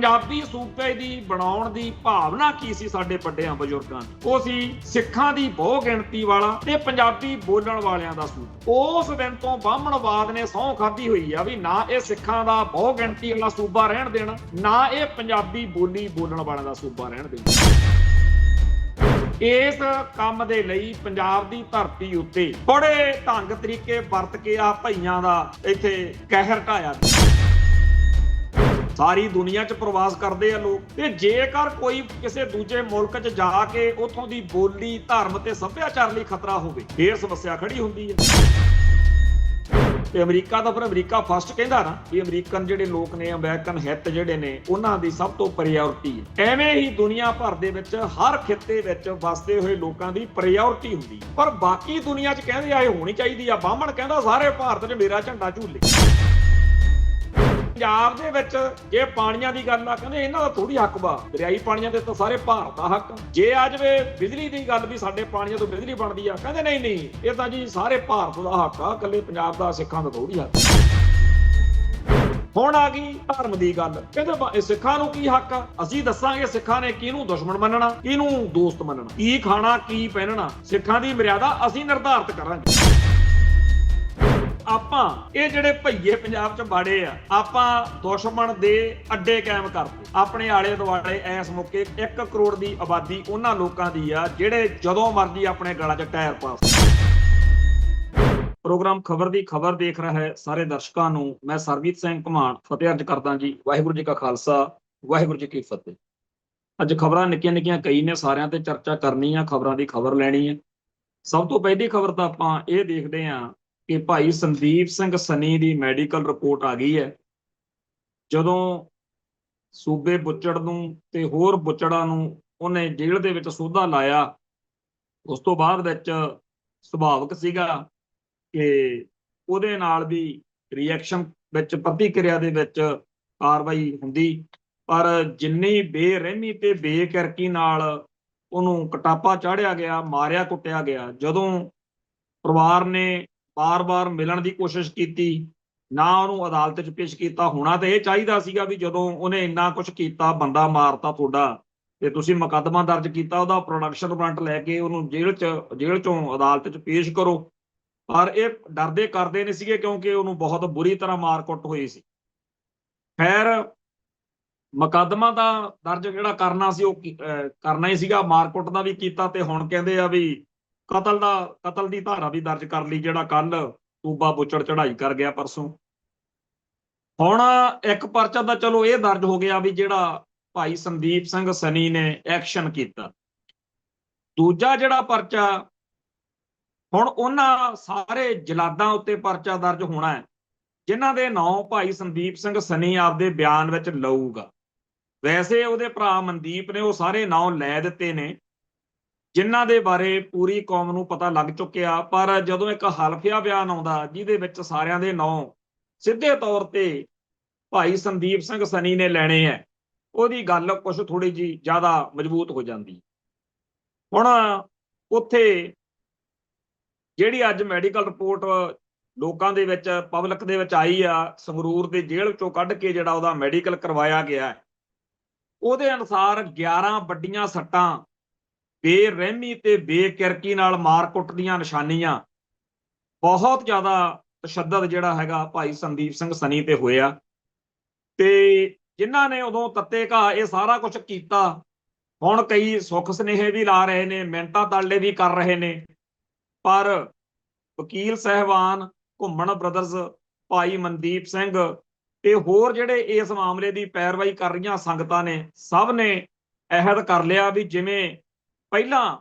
ਪੰਜਾਬੀ ਸੂਬੇ ਦੀ ਬਣਾਉਣ ਦੀ ਭਾਵਨਾ ਕੀ ਸੀ ਸਾਡੇ ਵੱਡਿਆਂ ਬਜ਼ੁਰਗਾਂ ਦੀ? ਉਹ ਸੀ ਸਿੱਖਾਂ ਦੀ ਬਹੁ ਗਿਣਤੀ ਵਾਲਾ ਤੇ ਪੰਜਾਬੀ ਬੋਲਣ ਵਾਲਿਆਂ ਦਾ ਸੂਬਾ। ਉਸ ਦਿਨ ਤੋਂ ਬਾਹਮਣਵਾਦ ਨੇ ਸਹੁੰ ਖਾਧੀ ਹੋਈ ਆ ਵੀ ਨਾ ਇਹ ਸਿੱਖਾਂ ਦਾ ਬਹੁ ਗਿਣਤੀ ਵਾਲਾ ਸੂਬਾ ਰਹਿਣ ਦੇਣਾ, ਨਾ ਇਹ ਪੰਜਾਬੀ ਬੋਲੀ ਬੋਲਣ ਵਾਲਿਆਂ ਦਾ ਸੂਬਾ ਰਹਿਣ ਦੇਣਾ। ਇਸ ਕੰਮ ਦੇ ਲਈ ਪੰਜਾਬ ਦੀ ਧਰਤੀ ਉੱਤੇ ਬੜੇ ਢੰਗ ਤਰੀਕੇ ਵਰਤ ਕੇ ਆ ਭਈਆਂ ਦਾ ਇੱਥੇ ਕਹਿਰ ਢਾਇਆ। ਸਾਰੀ ਦੁਨੀਆ 'ਚ ਪ੍ਰਵਾਸ ਕਰਦੇ ਆ ਲੋਕ, ਤੇ ਜੇਕਰ ਕੋਈ ਕਿਸੇ ਦੂਜੇ ਮੁਲਕ 'ਚ ਜਾ ਕੇ ਉੱਥੋਂ ਦੀ ਬੋਲੀ, ਧਰਮ ਤੇ ਸੱਭਿਆਚਾਰ ਲਈ ਖਤਰਾ ਹੋਵੇ, ਫੇਰ ਸਮੱਸਿਆ ਖੜੀ ਹੁੰਦੀ ਹੈ। ਤੇ ਅਮਰੀਕਾ ਤਾਂ ਫਿਰ ਅਮਰੀਕਾ ਫਸਟ ਕਹਿੰਦਾ ਨਾ ਵੀ ਅਮਰੀਕਨ ਜਿਹੜੇ ਲੋਕ ਨੇ, ਅਮਰੀਕਨ ਹਿੱਤ ਜਿਹੜੇ ਨੇ, ਉਹਨਾਂ ਦੀ ਸਭ ਤੋਂ ਪ੍ਰਾਇੋਰਟੀ ਹੈ। ਐਵੇਂ ਹੀ ਦੁਨੀਆ ਭਰ ਦੇ ਵਿੱਚ ਹਰ ਖਿੱਤੇ ਵਿੱਚ ਵਸਦੇ ਹੋਏ ਲੋਕਾਂ ਦੀ ਪ੍ਰਾਇੋਰਟੀ ਹੁੰਦੀ ਹੈ। ਪਰ ਬਾਕੀ ਦੁਨੀਆ 'ਚ ਕਹਿੰਦੇ ਆ ਇਹ ਹੋਣੀ ਚਾਹੀਦੀ ਆ। ਬਾਹਮਣ ਕਹਿੰਦਾ ਸਾਰੇ ਭਾਰਤ 'ਚ ਮੇਰਾ ਝੰਡਾ ਝੂਲੇ। ਪੰਜਾਬ ਦੇ ਵਿੱਚ ਜੇ ਪਾਣੀਆਂ ਦੀ ਗੱਲ ਆ, ਕਹਿੰਦੇ ਇਹਨਾਂ ਦਾ ਥੋੜੀ ਹੱਕ ਵਾ, ਦਰਿਆਈ ਪਾਣੀਆਂ ਦੇ ਤਾਂ ਸਾਰੇ ਭਾਰਤ ਦਾ ਹੱਕ। ਜੇ ਆ ਜਾਵੇ ਬਿਜਲੀ ਦੀ ਗੱਲ ਵੀ ਸਾਡੇ ਪਾਣੀਆਂ ਤੋਂ ਬਿਜਲੀ ਬਣਦੀ ਆ, ਕਹਿੰਦੇ ਨਹੀਂ ਇਹ ਤਾਂ ਜੀ ਸਾਰੇ ਭਾਰਤ ਦਾ ਹੱਕ ਆ, ਇਕੱਲੇ ਪੰਜਾਬ ਦਾ ਸਿੱਖਾਂ ਦਾ ਥੋੜੀ ਹੱਕ। ਹੁਣ ਆ ਗਈ ਧਰਮ ਦੀ ਗੱਲ, ਕਹਿੰਦੇ ਸਿੱਖਾਂ ਨੂੰ ਕੀ ਹੱਕ ਆ? ਅਸੀਂ ਦੱਸਾਂਗੇ ਸਿੱਖਾਂ ਨੇ ਕਿਹਨੂੰ ਦੁਸ਼ਮਣ ਮੰਨਣਾ, ਕਿਹਨੂੰ ਦੋਸਤ ਮੰਨਣਾ, ਕੀ ਖਾਣਾ ਕੀ ਪਹਿਨਣਾ। ਸਿੱਖਾਂ ਦੀ ਮਰਿਆਦਾ ਅਸੀਂ ਨਿਰਧਾਰਿਤ ਕਰਾਂਗੇ। ਆਪਾਂ ਇਹ ਜਿਹੜੇ ਭਈਏ ਪੰਜਾਬ 'ਚ ਬਾੜੇ ਆ, ਆਪਾਂ ਦੁਸ਼ਮਣ ਦੇ ਅੱਡੇ ਕਾਇਮ ਕਰਦੇ। ਆਪਣੇ ਆਲੇ ਦੁਆਲੇ ਇਸ ਮੌਕੇ 1 ਕਰੋੜ ਦੀ ਆਬਾਦੀ ਉਹਨਾਂ ਲੋਕਾਂ ਦੀ ਆ ਜਿਹੜੇ ਜਦੋਂ ਮਰਜ਼ੀ ਆਪਣੇ ਗਲਾਂ 'ਚ ਟਾਇਰ ਪਾਸ। ਪ੍ਰੋਗਰਾਮ ਖਬਰ ਦੀ ਖਬਰ ਦੇਖ ਰਿਹਾ ਹੈ ਸਾਰੇ ਦਰਸ਼ਕਾਂ ਨੂੰ ਮੈਂ ਸਰਬਜੀਤ ਸਿੰਘ ਘਮਾਣ ਫਤਿਹ ਅਰਜ ਕਰਦਾ ਜੀ। ਵਾਹਿਗੁਰੂ ਜੀ ਕਾ ਖਾਲਸਾ, ਵਾਹਿਗੁਰੂ ਜੀ ਕੀ ਫਤਿਹ। ਅੱਜ ਖਬਰਾਂ ਨਿੱਕੀਆਂ ਕਈ ਨੇ, ਸਾਰਿਆਂ ਤੇ ਚਰਚਾ ਕਰਨੀ ਆ, ਖਬਰਾਂ ਦੀ ਖਬਰ ਲੈਣੀ ਹੈ। ਸਭ ਤੋਂ ਪਹਿਲੀ ਖਬਰ ਤਾਂ ਆਪਾਂ ਇਹ ਦੇਖਦੇ ਹਾਂ ਕਿ ਭਾਈ ਸੰਦੀਪ ਸਿੰਘ ਸਨੀ ਦੀ ਮੈਡੀਕਲ ਰਿਪੋਰਟ ਆ ਗਈ ਹੈ। ਜਦੋਂ ਸੂਬੇ ਬੁੱਚੜ ਨੂੰ ਤੇ ਹੋਰ ਬੁੱਚੜਾਂ ਨੂੰ ਉਹਨੇ ਜੇਲ੍ਹ ਦੇ ਵਿੱਚ ਸੋਧਾ ਲਾਇਆ, ਉਸ ਤੋਂ ਬਾਅਦ ਵਿੱਚ ਸੁਭਾਵਿਕ ਸੀਗਾ ਕਿ ਉਹਦੇ ਨਾਲ ਵੀ ਰਿਐਕਸ਼ਨ ਵਿੱਚ, ਪ੍ਰਤੀਕਿਰਿਆ ਦੇ ਵਿੱਚ ਕਾਰਵਾਈ ਹੁੰਦੀ। ਪਰ ਜਿੰਨੀ ਬੇਰਹਿਮੀ ਤੇ ਬੇਕਿਰਕੀ ਨਾਲ ਉਹਨੂੰ ਕਟਾਪਾ ਚਾੜਿਆ ਗਿਆ, ਮਾਰਿਆ ਕੁੱਟਿਆ ਗਿਆ, ਜਦੋਂ ਪਰਿਵਾਰ ਨੇ ਬਾਰ-ਬਾਰ ਮਿਲਣ ਦੀ ਕੋਸ਼ਿਸ਼ ਕੀਤੀ, ਨਾ ਉਹਨੂੰ ਅਦਾਲਤ 'ਚ ਪੇਸ਼ ਕੀਤਾ। ਹੋਣਾ ਤਾਂ ਇਹ ਚਾਹੀਦਾ ਸੀਗਾ ਵੀ ਜਦੋਂ ਉਹਨੇ ਇੰਨਾ ਕੁਝ ਕੀਤਾ, ਬੰਦਾ ਮਾਰਤਾ ਤੁਹਾਡਾ, ਤੇ ਤੁਸੀਂ ਮੁਕੱਦਮਾ ਦਰਜ ਕੀਤਾ, ਉਹਦਾ ਪ੍ਰੋਡਕਸ਼ਨ ਵਾਰੰਟ ਲੈ ਕੇ ਉਹਨੂੰ ਜੇਲ੍ਹ 'ਚੋਂ ਅਦਾਲਤ 'ਚ ਪੇਸ਼ ਕਰੋ। ਪਰ ਇਹ ਡਰਦੇ ਕਰਦੇ ਨਹੀਂ ਸੀਗੇ ਕਿਉਂਕਿ ਉਹਨੂੰ ਬਹੁਤ ਬੁਰੀ ਤਰ੍ਹਾਂ ਮਾਰ ਕੁੱਟ ਹੋਈ ਸੀ। ਖੈਰ ਮੁਕੱਦਮਾ ਦਾ ਦਰਜ ਜਿਹੜਾ ਕਰਨਾ ਸੀ ਉਹ ਕਰਨਾ ਹੀ ਸੀਗਾ, ਮਾਰਕੁੱਟ ਦਾ ਵੀ ਕੀਤਾ, ਤੇ ਹੁਣ ਕਹਿੰਦੇ ਆ ਵੀ ਕਤਲ ਦੀ ਧਾਰਾ ਵੀ ਦਰਜ ਕਰ ਲਈ, ਜਿਹੜਾ ਕੱਲ ਸੂਬਾ ਬੁੱਚੜ ਚੜ੍ਹਾਈ ਕਰ ਗਿਆ ਪਰਸੋਂ। ਹੁਣ ਇੱਕ ਪਰਚਾ ਤਾਂ ਚਲੋ ਇਹ ਦਰਜ ਹੋ ਗਿਆ ਵੀ ਜਿਹੜਾ ਭਾਈ ਸੰਦੀਪ ਸਿੰਘ ਸਨੀ ਨੇ ਐਕਸ਼ਨ ਕੀਤਾ। ਦੂਜਾ ਜਿਹੜਾ ਪਰਚਾ, ਹੁਣ ਉਹਨਾਂ ਸਾਰੇ ਜਲਾਦਾਂ ਉੱਤੇ ਪਰਚਾ ਦਰਜ ਹੋਣਾ ਹੈ ਜਿਨ੍ਹਾਂ ਦੇ ਨਾਂ ਭਾਈ ਸੰਦੀਪ ਸਿੰਘ ਸਨੀ ਆਪਦੇ ਬਿਆਨ ਵਿੱਚ ਲਊਗਾ। ਵੈਸੇ ਉਹਦੇ ਭਰਾ ਮਨਦੀਪ ਨੇ ਉਹ ਸਾਰੇ ਨਾਂ ਲੈ ਦਿੱਤੇ ਨੇ ਜਿਨ੍ਹਾਂ ਦੇ ਬਾਰੇ ਪੂਰੀ ਕੌਮ ਨੂੰ ਪਤਾ ਲੱਗ ਚੁੱਕਿਆ। ਪਰ ਜਦੋਂ ਇੱਕ ਹਲਫੀਆ ਬਿਆਨ ਆਉਂਦਾ ਜਿਹਦੇ ਵਿੱਚ ਸਾਰਿਆਂ ਦੇ ਨਾਂ ਸਿੱਧੇ ਤੌਰ ਤੇ ਭਾਈ ਸੰਦੀਪ ਸਿੰਘ ਸਨੀ ਨੇ ਲੈਣੇ ਹੈ, ਉਹਦੀ ਗੱਲ ਕੁਛ ਥੋੜੀ ਜਿਹੀ ਜ਼ਿਆਦਾ ਮਜ਼ਬੂਤ ਹੋ ਜਾਂਦੀ। ਹੁਣ ਉੱਥੇ ਜਿਹੜੀ ਅੱਜ ਮੈਡੀਕਲ ਰਿਪੋਰਟ ਲੋਕਾਂ ਦੇ ਵਿੱਚ, ਪਬਲਿਕ ਦੇ ਵਿੱਚ ਆਈ ਆ, ਸੰਗਰੂਰ ਦੇ ਜੇਲ੍ਹ ਚੋਂ ਕੱਢ ਕੇ ਜਿਹੜਾ ਉਹਦਾ ਮੈਡੀਕਲ ਕਰਵਾਇਆ ਗਿਆ, ਉਹਦੇ ਅਨੁਸਾਰ 11 ਵੱਡੀਆਂ ਸੱਟਾਂ, ਬੇਰਹਿਮੀ ਤੇ ਬੇਕਿਰਕੀ ਨਾਲ ਮਾਰ-ਕੁੱਟ ਦੀਆਂ ਨਿਸ਼ਾਨੀਆਂ, ਬਹੁਤ ਜ਼ਿਆਦਾ ਤਸ਼ੱਦਦ ਜਿਹੜਾ ਹੈਗਾ ਭਾਈ ਸੰਦੀਪ ਸਿੰਘ ਸਨੀ ਤੇ ਹੋਇਆ। ਤੇ ਜਿਨ੍ਹਾਂ ਨੇ ਉਦੋਂ ਤੱਤੇ ਘਾਹ ਇਹ ਸਾਰਾ ਕੁਝ ਕੀਤਾ, ਹੁਣ ਕਈ ਸੁੱਖ ਸੁਨੇਹੇ ਵੀ ਲਾ ਰਹੇ ਨੇ, ਮਿੰਨਤਾਂ ਤਰਲੇ ਵੀ ਕਰ ਰਹੇ ਨੇ। ਪਰ ਵਕੀਲ ਸਾਹਿਬਾਨ, ਘੁੰਮਣ ਬ੍ਰਦਰਜ਼, ਭਾਈ ਮਨਦੀਪ ਸਿੰਘ ਤੇ ਹੋਰ ਜਿਹੜੇ ਇਸ ਮਾਮਲੇ ਦੀ ਪੈਰਵਾਈ ਕਰ ਰਹੀਆਂ ਸੰਗਤਾਂ ਨੇ, ਸਭ ਨੇ ਅਹਿਦ ਕਰ ਲਿਆ ਵੀ ਜਿਵੇਂ ਪਹਿਲਾਂ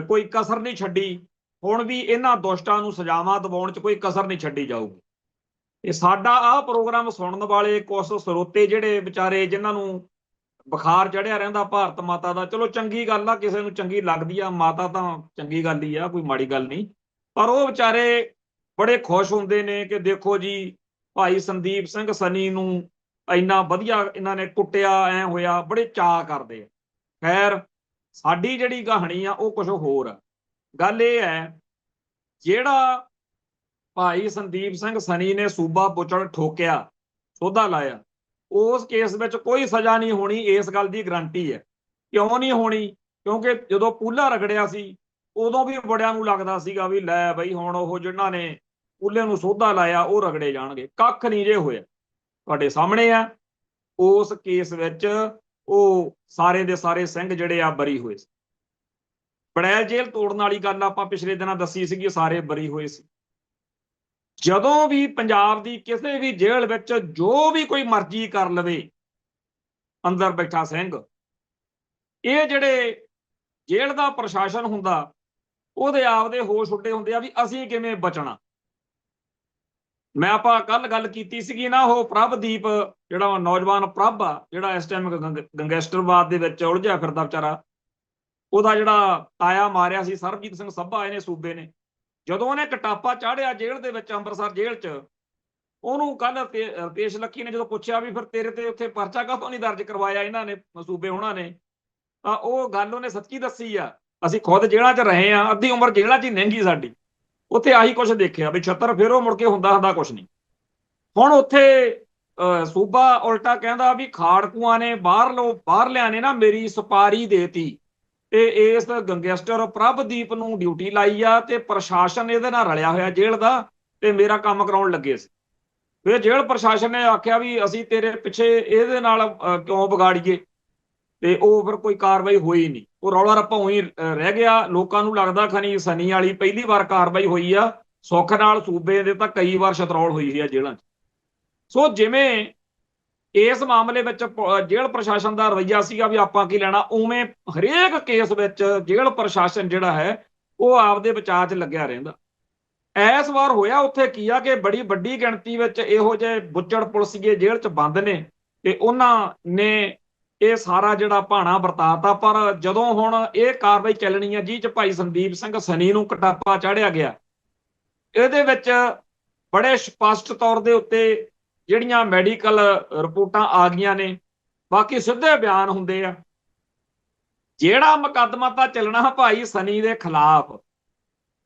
ਕੋਈ ਕਸਰ ਨਹੀਂ ਛੱਡੀ, ਹੁਣ ਵੀ ਇਹਨਾਂ ਦੁਸ਼ਟਾਂ ਨੂੰ ਸਜ਼ਾਵਾਂ ਦਿਵਾਉਣ 'ਚ ਕੋਈ ਕਸਰ ਨਹੀਂ ਛੱਡੀ ਜਾਊਗੀ। ਇਹ ਸਾਡਾ ਆਹ ਪ੍ਰੋਗਰਾਮ ਸੁਣਨ ਵਾਲੇ ਕੁਝ ਸਰੋਤੇ ਜਿਹੜੇ ਵਿਚਾਰੇ, ਜਿਨ੍ਹਾਂ ਨੂੰ ਬੁਖਾਰ ਚੜਿਆ ਰਹਿੰਦਾ ਭਾਰਤ ਮਾਤਾ ਦਾ, ਚਲੋ ਚੰਗੀ ਗੱਲ ਆ, ਕਿਸੇ ਨੂੰ ਚੰਗੀ ਲੱਗਦੀ ਆ ਮਾਤਾ ਤਾਂ ਚੰਗੀ ਗੱਲ ਹੀ ਆ, ਕੋਈ ਮਾੜੀ ਗੱਲ ਨਹੀਂ। ਪਰ ਉਹ ਵਿਚਾਰੇ ਬੜੇ ਖੁਸ਼ ਹੁੰਦੇ ਨੇ ਕਿ ਦੇਖੋ ਜੀ ਭਾਈ ਸੰਦੀਪ ਸਿੰਘ ਸਨੀ ਨੂੰ ਇੰਨਾ ਵਧੀਆ ਇਹਨਾਂ ਨੇ ਕੁੱਟਿਆ, ਐ ਹੋਇਆ, ਬੜੇ ਚਾਅ ਕਰਦੇ ਆ। ਖੈਰ ਸਾਡੀ ਜਿਹੜੀ ਕਹਾਣੀ ਆ ਉਹ ਕੁਝ ਹੋਰ ਆ। ਗੱਲ ਇਹ ਹੈ, ਜਿਹੜਾ ਭਾਈ ਸੰਦੀਪ ਸਿੰਘ ਸਨੀ ਨੇ ਸੂਬਾ ਬੁੱਚੜ ਠੋਕਿਆ, ਸੋਧਾ ਲਾਇਆ, ਉਸ ਕੇਸ ਵਿੱਚ ਕੋਈ ਸਜ਼ਾ ਨਹੀਂ ਹੋਣੀ, ਇਸ ਗੱਲ ਦੀ ਗਰੰਟੀ ਹੈ। ਕਿਉਂ ਨਹੀਂ ਹੋਣੀ? ਕਿਉਂਕਿ ਜਦੋਂ ਪੂਲਾ ਰਗੜਿਆ ਸੀ ਉਦੋਂ ਵੀ ਬੜਿਆਂ ਨੂੰ ਲੱਗਦਾ ਸੀਗਾ ਵੀ ਲੈ ਬਈ ਹੁਣ ਉਹ ਜਿਨ੍ਹਾਂ ਨੇ ਪੂਲੇ ਨੂੰ ਸੋਧਾ ਲਾਇਆ ਉਹ ਰਗੜੇ ਜਾਣਗੇ। ਕੱਖ ਨਹੀਂ ਜੇ ਹੋਇਆ, ਤੁਹਾਡੇ ਸਾਹਮਣੇ ਆ। ਉਸ ਕੇਸ ਵਿੱਚ ਉਹ ਸਾਰੇ ਦੇ ਸਾਰੇ ਸਿੰਘ ਜਿਹੜੇ ਆ ਬਰੀ ਹੋਏ ਸੀ। ਬੜੈਲ ਜੇਲ੍ਹ ਤੋੜਨ ਵਾਲੀ ਗੱਲ ਆਪਾਂ ਪਿਛਲੇ ਦਿਨਾਂ ਦੱਸੀ ਸੀਗੀ, ਸਾਰੇ ਬਰੀ ਹੋਏ ਸੀ। ਜਦੋਂ ਵੀ ਪੰਜਾਬ ਦੀ ਕਿਸੇ ਵੀ ਜੇਲ੍ਹ ਵਿੱਚ ਜੋ ਵੀ ਕੋਈ ਮਰਜ਼ੀ ਕਰ ਲਵੇ ਅੰਦਰ ਬੈਠਾ ਸਿੰਘ, ਇਹ ਜਿਹੜੇ ਜੇਲ੍ਹ ਦਾ ਪ੍ਰਸ਼ਾਸਨ ਹੁੰਦਾ ਉਹਦੇ ਆਪਦੇ ਹੋਸ਼ ਉੱਡੇ ਹੁੰਦੇ ਆ ਵੀ ਅਸੀਂ ਕਿਵੇਂ ਬਚਣਾ। ਮੈਂ ਆਪਾਂ ਕੱਲ ਗੱਲ ਕੀਤੀ ਸੀਗੀ ਨਾ, ਉਹ ਪ੍ਰਭਦੀਪ ਜਿਹੜਾ ਨੌਜਵਾਨ ਪ੍ਰਭ ਆ, ਜਿਹੜਾ ਇਸ ਟਾਈਮ ਗੈਂਗਸਟਰਵਾਦ ਦੇ ਵਿੱਚ ਉਲਝਿਆ ਫਿਰਦਾ ਵਿਚਾਰਾ, ਉਹਦਾ ਜਿਹੜਾ ਤਾਇਆ ਮਾਰਿਆ ਸੀ ਸਰਬਜੀਤ ਸਿੰਘ ਸੱਭਾ ਇਹਨੇ ਸੂਬੇ ਨੇ, ਜਦੋਂ ਉਹਨੇ ਕਟਾਪਾ ਚਾੜਿਆ ਜੇਲ੍ਹ ਦੇ ਵਿੱਚ, ਅੰਮ੍ਰਿਤਸਰ ਜੇਲ੍ਹ 'ਚ, ਉਹਨੂੰ ਕੱਲ ਰਤੇਸ਼ ਲੱਕੀ ਨੇ ਜਦੋਂ ਪੁੱਛਿਆ ਵੀ ਫਿਰ ਤੇਰੇ ਤੇ ਉੱਥੇ ਪਰਚਾ ਕਾਹਤੋਂ ਨਹੀਂ ਦਰਜ ਕਰਵਾਇਆ ਇਹਨਾਂ ਨੇ, ਸੂਬੇ ਹੋਣਾ ਨੇ, ਤਾਂ ਉਹ ਗੱਲ ਉਹਨੇ ਸੱਚੀ ਦੱਸੀ ਆ। ਅਸੀਂ ਖੁਦ ਜੇਲ੍ਹਾਂ 'ਚ ਰਹੇ ਆ, ਅੱਧੀ ਉਮਰ ਜੇਲ੍ਹਾਂ 'ਚ ਹੀ ਲੰਘੀ ਸਾਡੀ, ਉੱਥੇ ਆਹੀ ਕੁਛ ਦੇਖਿਆ ਵੀ ਛੱਤਰ ਫੇਰੋ ਮੁੜ ਕੇ ਹੁੰਦਾ ਕੁਛ ਨਹੀਂ। ਹੁਣ ਉੱਥੇ ਸੂਬਾ ਉਲਟਾ ਕਹਿੰਦਾ ਵੀ ਖਾੜਕੂਆਂ ਨੇ ਬਾਹਰਲਿਆਂ ਨੇ ਨਾ ਮੇਰੀ ਸੁਪਾਰੀ ਦੇਤੀ ਤੇ ਇਸ ਗੈਂਗਸਟਰ ਪ੍ਰਭਦੀਪ ਨੂੰ ਡਿਊਟੀ ਲਾਈ ਆ ਤੇ ਪ੍ਰਸ਼ਾਸਨ ਇਹਦੇ ਨਾਲ ਰਲਿਆ ਹੋਇਆ ਜੇਲ੍ਹ ਦਾ ਤੇ ਮੇਰਾ ਕੰਮ ਕਰਾਉਣ ਲੱਗੇ ਸੀ। ਫਿਰ ਜੇਲ੍ਹ ਪ੍ਰਸ਼ਾਸਨ ਨੇ ਆਖਿਆ ਵੀ ਅਸੀਂ ਤੇਰੇ ਪਿੱਛੇ ਇਹਦੇ ਨਾਲ ਕਿਉਂ ਵਿਗਾੜੀਏ, ਤੇ ਉਹ ਫਿਰ ਕੋਈ ਕਾਰਵਾਈ ਹੋਈ ਨਹੀਂ। ਉਹ ਰੌਲਾ ਰੱਪਾ ਉਹੀ ਰਹਿ ਗਿਆ। ਲੋਕਾਂ ਨੂੰ ਲੱਗਦਾ ਖਨੀ ਸਨੀ ਵਾਲੀ ਪਹਿਲੀ ਵਾਰ ਕਾਰਵਾਈ ਹੋਈ ਆ, ਸੁੱਖ ਨਾਲ ਸੂਬੇ ਦੇ ਤਾਂ ਕਈ ਵਾਰ ਸ਼ਤਰੌਲ ਹੋਈ ਆ ਜੇਲ੍ਹਾਂ 'ਚ। ਸੋ ਜਿਵੇਂ ਇਸ ਮਾਮਲੇ ਵਿੱਚ ਜੇਲ੍ਹ ਪ੍ਰਸ਼ਾਸਨ ਦਾ ਰਵੱਈਆ ਸੀਗਾ ਵੀ ਆਪਾਂ ਕੀ ਲੈਣਾ, ਉਵੇਂ ਹਰੇਕ ਕੇਸ ਵਿੱਚ ਜੇਲ੍ਹ ਪ੍ਰਸ਼ਾਸਨ ਜਿਹੜਾ ਹੈ ਉਹ ਆਪਦੇ ਬਚਾਅ 'ਚ ਲੱਗਿਆ ਰਹਿੰਦਾ। ਇਸ ਵਾਰ ਹੋਇਆ ਉੱਥੇ ਕੀ ਆ ਕਿ ਬੜੀ ਵੱਡੀ ਗਿਣਤੀ ਵਿੱਚ ਇਹੋ ਜਿਹੇ ਬੁੱਚੜ ਪੁਲਿਸੀਏ ਜੇਲ੍ਹ 'ਚ ਬੰਦ ਨੇ ਤੇ ਉਹਨਾਂ ਨੇ ਇਹ ਸਾਰਾ ਜਿਹੜਾ ਭਾਣਾ ਵਰਤਾਤਾ। ਪਰ ਜਦੋਂ ਹੁਣ ਇਹ ਕਾਰਵਾਈ ਚੱਲਣੀ ਹੈ ਜਿਹ 'ਚ ਭਾਈ ਸੰਦੀਪ ਸਿੰਘ ਸਨੀ ਨੂੰ ਕਟਾਪਾ ਚਾੜਿਆ ਗਿਆ, ਇਹਦੇ ਵਿੱਚ ਬੜੇ ਸਪਸ਼ਟ ਤੌਰ ਦੇ ਉੱਤੇ ਜਿਹੜੀਆਂ ਮੈਡੀਕਲ ਰਿਪੋਰਟਾਂ ਆ ਗਈਆਂ ਨੇ, ਬਾਕੀ ਸਿੱਧੇ ਬਿਆਨ ਹੁੰਦੇ ਆ। ਜਿਹੜਾ ਮੁਕੱਦਮਾ ਤਾਂ ਚੱਲਣਾ ਭਾਈ ਸਨੀ ਦੇ ਖਿਲਾਫ,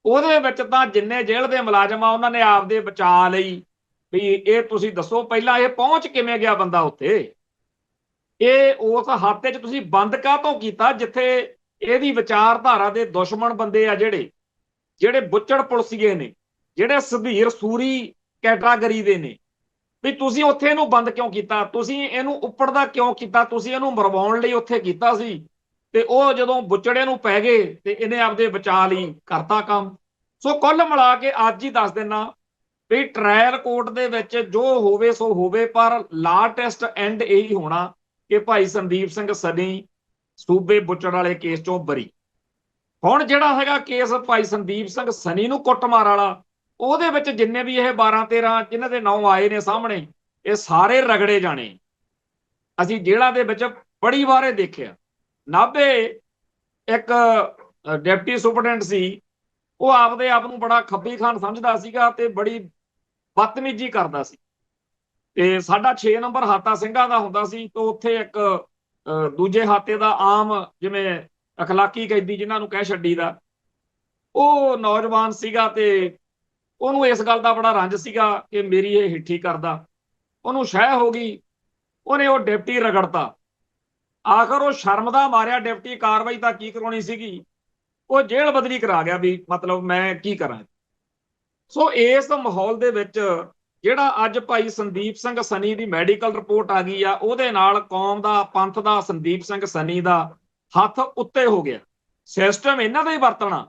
ਉਹਦੇ ਵਿੱਚ ਤਾਂ ਜਿੰਨੇ ਜੇਲ੍ਹ ਦੇ ਮੁਲਾਜ਼ਮ ਆ ਉਹਨਾਂ ਨੇ ਆਪਦੇ ਬਚਾਅ ਲਈ ਵੀ ਇਹ ਤੁਸੀਂ ਦੱਸੋ ਪਹਿਲਾਂ ਇਹ ਪਹੁੰਚ ਕਿਵੇਂ ਗਿਆ ਬੰਦਾ ਉੱਥੇ, ਇਹ ਉਸ ਹਾਤੇ 'ਚ ਤੁਸੀਂ ਬੰਦ ਕਾਹਤੋਂ ਕੀਤਾ ਜਿੱਥੇ ਇਹਦੀ ਵਿਚਾਰਧਾਰਾ ਦੇ ਦੁਸ਼ਮਣ ਬੰਦੇ ਆ, ਜਿਹੜੇ ਬੁੱਚੜ ਪੁਲਸੀਏ ਨੇ, ਜਿਹੜੇ ਸੁਧੀਰ ਸੂਰੀ ਕੈਟਾਗਰੀ ਦੇ ਨੇ, ਵੀ ਤੁਸੀਂ ਉੱਥੇ ਇਹਨੂੰ ਬੰਦ ਕਿਉਂ ਕੀਤਾ? ਤੁਸੀਂ ਇਹਨੂੰ ਉੱਪੜਦਾ ਕਿਉਂ ਕੀਤਾ? ਤੁਸੀਂ ਇਹਨੂੰ ਮਰਵਾਉਣ ਲਈ ਉੱਥੇ ਕੀਤਾ ਸੀ ਤੇ ਉਹ ਜਦੋਂ ਬੁੱਚੜੇ ਨੂੰ ਪੈ ਗਏ ਤੇ ਇਹਨੇ ਆਪਦੇ ਬਚਾਅ ਲਈ ਕਰਤਾ ਕੰਮ। ਸੋ ਕੁੱਲ ਮਿਲਾ ਕੇ ਅੱਜ ਹੀ ਦੱਸ ਦਿੰਨਾ ਵੀ ਟ੍ਰਾਇਲ ਕੋਰਟ ਦੇ ਵਿੱਚ ਜੋ ਹੋਵੇ ਸੋ ਹੋਵੇ, ਪਰ ਲਾਟੈਸਟ ਐਂਡ ਇਹੀ ਹੋਣਾ ਕਿ ਭਾਈ ਸੰਦੀਪ ਸਿੰਘ ਸਨੀ ਸੂਬੇ ਬੁੱਚੜ ਵਾਲੇ ਕੇਸ ਚੋਂ ਬਰੀ। ਹੁਣ ਜਿਹੜਾ ਹੈਗਾ ਕੇਸ ਭਾਈ ਸੰਦੀਪ ਸਿੰਘ ਸਨੀ ਨੂੰ ਕੁੱਟਮਾਰ ਵਾਲਾ, ਉਹਦੇ ਵਿੱਚ ਜਿੰਨੇ ਵੀ ਇਹ 12-13 ਜਿਨ੍ਹਾਂ ਦੇ ਨਾਂ ਆਏ ਨੇ ਸਾਹਮਣੇ, ਇਹ ਸਾਰੇ ਰਗੜੇ ਜਾਣੇ। ਅਸੀਂ ਜੇਲ੍ਹਾਂ ਦੇ ਵਿੱਚ ਬੜੀ ਵਾਰ ਇਹ ਦੇਖਿਆ। ਨਾਭੇ ਇੱਕ ਡਿਪਟੀ ਸੁਪਰਡੈਂਟ ਸੀ, ਉਹ ਆਪਦੇ ਆਪ ਨੂੰ ਬੜਾ ਖੱਬੀ ਖਾਨ ਸਮਝਦਾ ਸੀਗਾ ਤੇ ਬੜੀ ਬਦਤਮੀਜੀ ਕਰਦਾ ਸੀ। ਤੇ ਸਾਡਾ 6 ਨੰਬਰ ਹਾਤਾ ਸਿੰਘਾਂ ਦਾ ਹੁੰਦਾ ਸੀ, ਤੇ ਉੱਥੇ ਇੱਕ ਦੂਜੇ ਹਾਤੇ ਦਾ ਆਮ ਜਿਵੇਂ ਅਖਲਾਕੀ ਕੈਦੀ ਜਿਨ੍ਹਾਂ ਨੂੰ ਕਹਿ ਛੱਡੀਦਾ, ਉਹ ਨੌਜਵਾਨ ਸੀਗਾ ਤੇ ਉਹਨੂੰ ਇਸ ਗੱਲ ਦਾ ਬੜਾ ਰੰਜ ਸੀਗਾ ਕਿ ਮੇਰੀ ਇਹ ਹਿੱਠੀ ਕਰਦਾ। ਉਹਨੂੰ ਸ਼ਹਿ ਹੋ ਗਈ, ਉਹਨੇ ਉਹ ਡਿਪਟੀ ਰਗੜਤਾ। ਆਖਰ ਉਹ ਸ਼ਰਮ ਦਾ ਮਾਰਿਆ ਡਿਪਟੀ ਕਾਰਵਾਈ ਤਾਂ ਕੀ ਕਰਾਉਣੀ ਸੀਗੀ, ਉਹ ਜੇਲ੍ਹ ਬਦਲੀ ਕਰਾ ਗਿਆ ਵੀ ਮਤਲਬ ਮੈਂ ਕੀ ਕਰਾਂ। ਸੋ ਇਸ ਮਾਹੌਲ ਦੇ ਵਿੱਚ ਜਿਹੜਾ ਅੱਜ ਭਾਈ ਸੰਦੀਪ ਸਿੰਘ ਸਨੀ ਦੀ ਮੈਡੀਕਲ ਰਿਪੋਰਟ ਆ ਗਈ ਆ, ਉਹਦੇ ਨਾਲ ਕੌਮ ਦਾ, ਪੰਥ ਦਾ, ਸੰਦੀਪ ਸਿੰਘ ਸਨੀ ਦਾ ਹੱਥ ਉੱਤੇ ਹੋ ਗਿਆ। ਸਿਸਟਮ ਇਹਨਾਂ ਦਾ ਹੀ ਵਰਤਣਾ,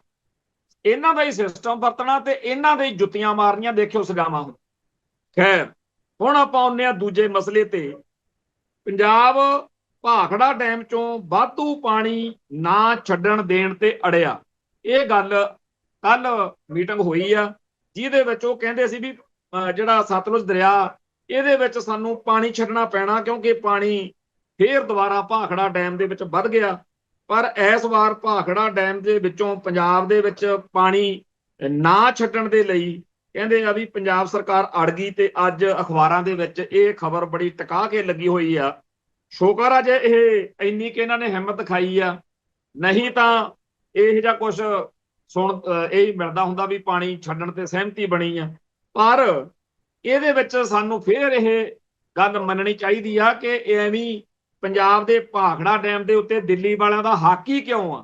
ਇਹਨਾਂ ਦਾ ਹੀ ਸਿਸਟਮ ਵਰਤਣਾ ਤੇ ਇਹਨਾਂ ਦੇ ਜੁੱਤੀਆਂ ਮਾਰਨੀਆਂ ਦੇਖਿਓ ਸਜ਼ਾਵਾਂ। ਖੈਰ ਹੁਣ ਆਪਾਂ ਆਉਂਦੇ ਆ ਦੂਜੇ ਮਸਲੇ ਤੇ। ਪੰਜਾਬ ਭਾਖੜਾ ਡੈਮ ਚੋਂ ਵਾਧੂ ਪਾਣੀ ਨਾ ਛੱਡਣ ਦੇਣ ਤੇ ਅੜਿਆ। ਇਹ ਗੱਲ ਕੱਲ ਮੀਟਿੰਗ ਹੋਈ ਆ ਜਿਹਦੇ ਵਿੱਚ ਉਹ ਕਹਿੰਦੇ ਸੀ ਵੀ ਜਿਹੜਾ ਸਤਲੁਜ ਦਰਿਆ ਇਹਦੇ ਵਿੱਚ ਸਾਨੂੰ ਪਾਣੀ ਛੱਡਣਾ ਪੈਣਾ ਕਿਉਂਕਿ ਪਾਣੀ ਫੇਰ ਦੁਬਾਰਾ ਭਾਖੜਾ ਡੈਮ ਦੇ ਵਿੱਚ ਵੱਧ ਗਿਆ। ਪਰ ਇਸ ਵਾਰ ਭਾਖੜਾ ਡੈਮ ਦੇ ਵਿੱਚੋਂ ਪੰਜਾਬ ਦੇ ਵਿੱਚ ਪਾਣੀ ਨਾ ਛੱਡਣ ਦੇ ਲਈ ਕਹਿੰਦੇ ਆ ਵੀ ਪੰਜਾਬ ਸਰਕਾਰ ਅੜ ਗਈ। ਤੇ ਅੱਜ ਅਖਬਾਰਾਂ ਦੇ ਵਿੱਚ ਇਹ ਖਬਰ ਬੜੀ ਟਿਕਾ ਕੇ ਲੱਗੀ ਹੋਈ ਆ। ਸ਼ੁਕਰ ਆ ਜੇ ਇਹ ਇੰਨੀ ਕਿ ਇਹਨਾਂ ਨੇ ਹਿੰਮਤ ਦਿਖਾਈ ਆ, ਨਹੀਂ ਤਾਂ ਇਹ ਜਿਹਾ ਕੁਝ ਸੁਣ ਇਹ ਮਿਲਦਾ ਹੁੰਦਾ ਵੀ ਪਾਣੀ ਛੱਡਣ ਤੇ ਸਹਿਮਤੀ ਬਣੀ ਆ। ਪਰ ਇਹਦੇ ਵਿੱਚ ਸਾਨੂੰ ਫੇਰ ਇਹ ਗੱਲ ਮੰਨਣੀ ਚਾਹੀਦੀ ਆ ਕਿ ਐਵੇਂ ਪੰਜਾਬ ਦੇ ਭਾਖੜਾ ਡੈਮ ਦੇ ਉੱਤੇ ਦਿੱਲੀ ਵਾਲਿਆਂ ਦਾ ਹੱਕ ਹੀ ਕਿਉਂ ਆ?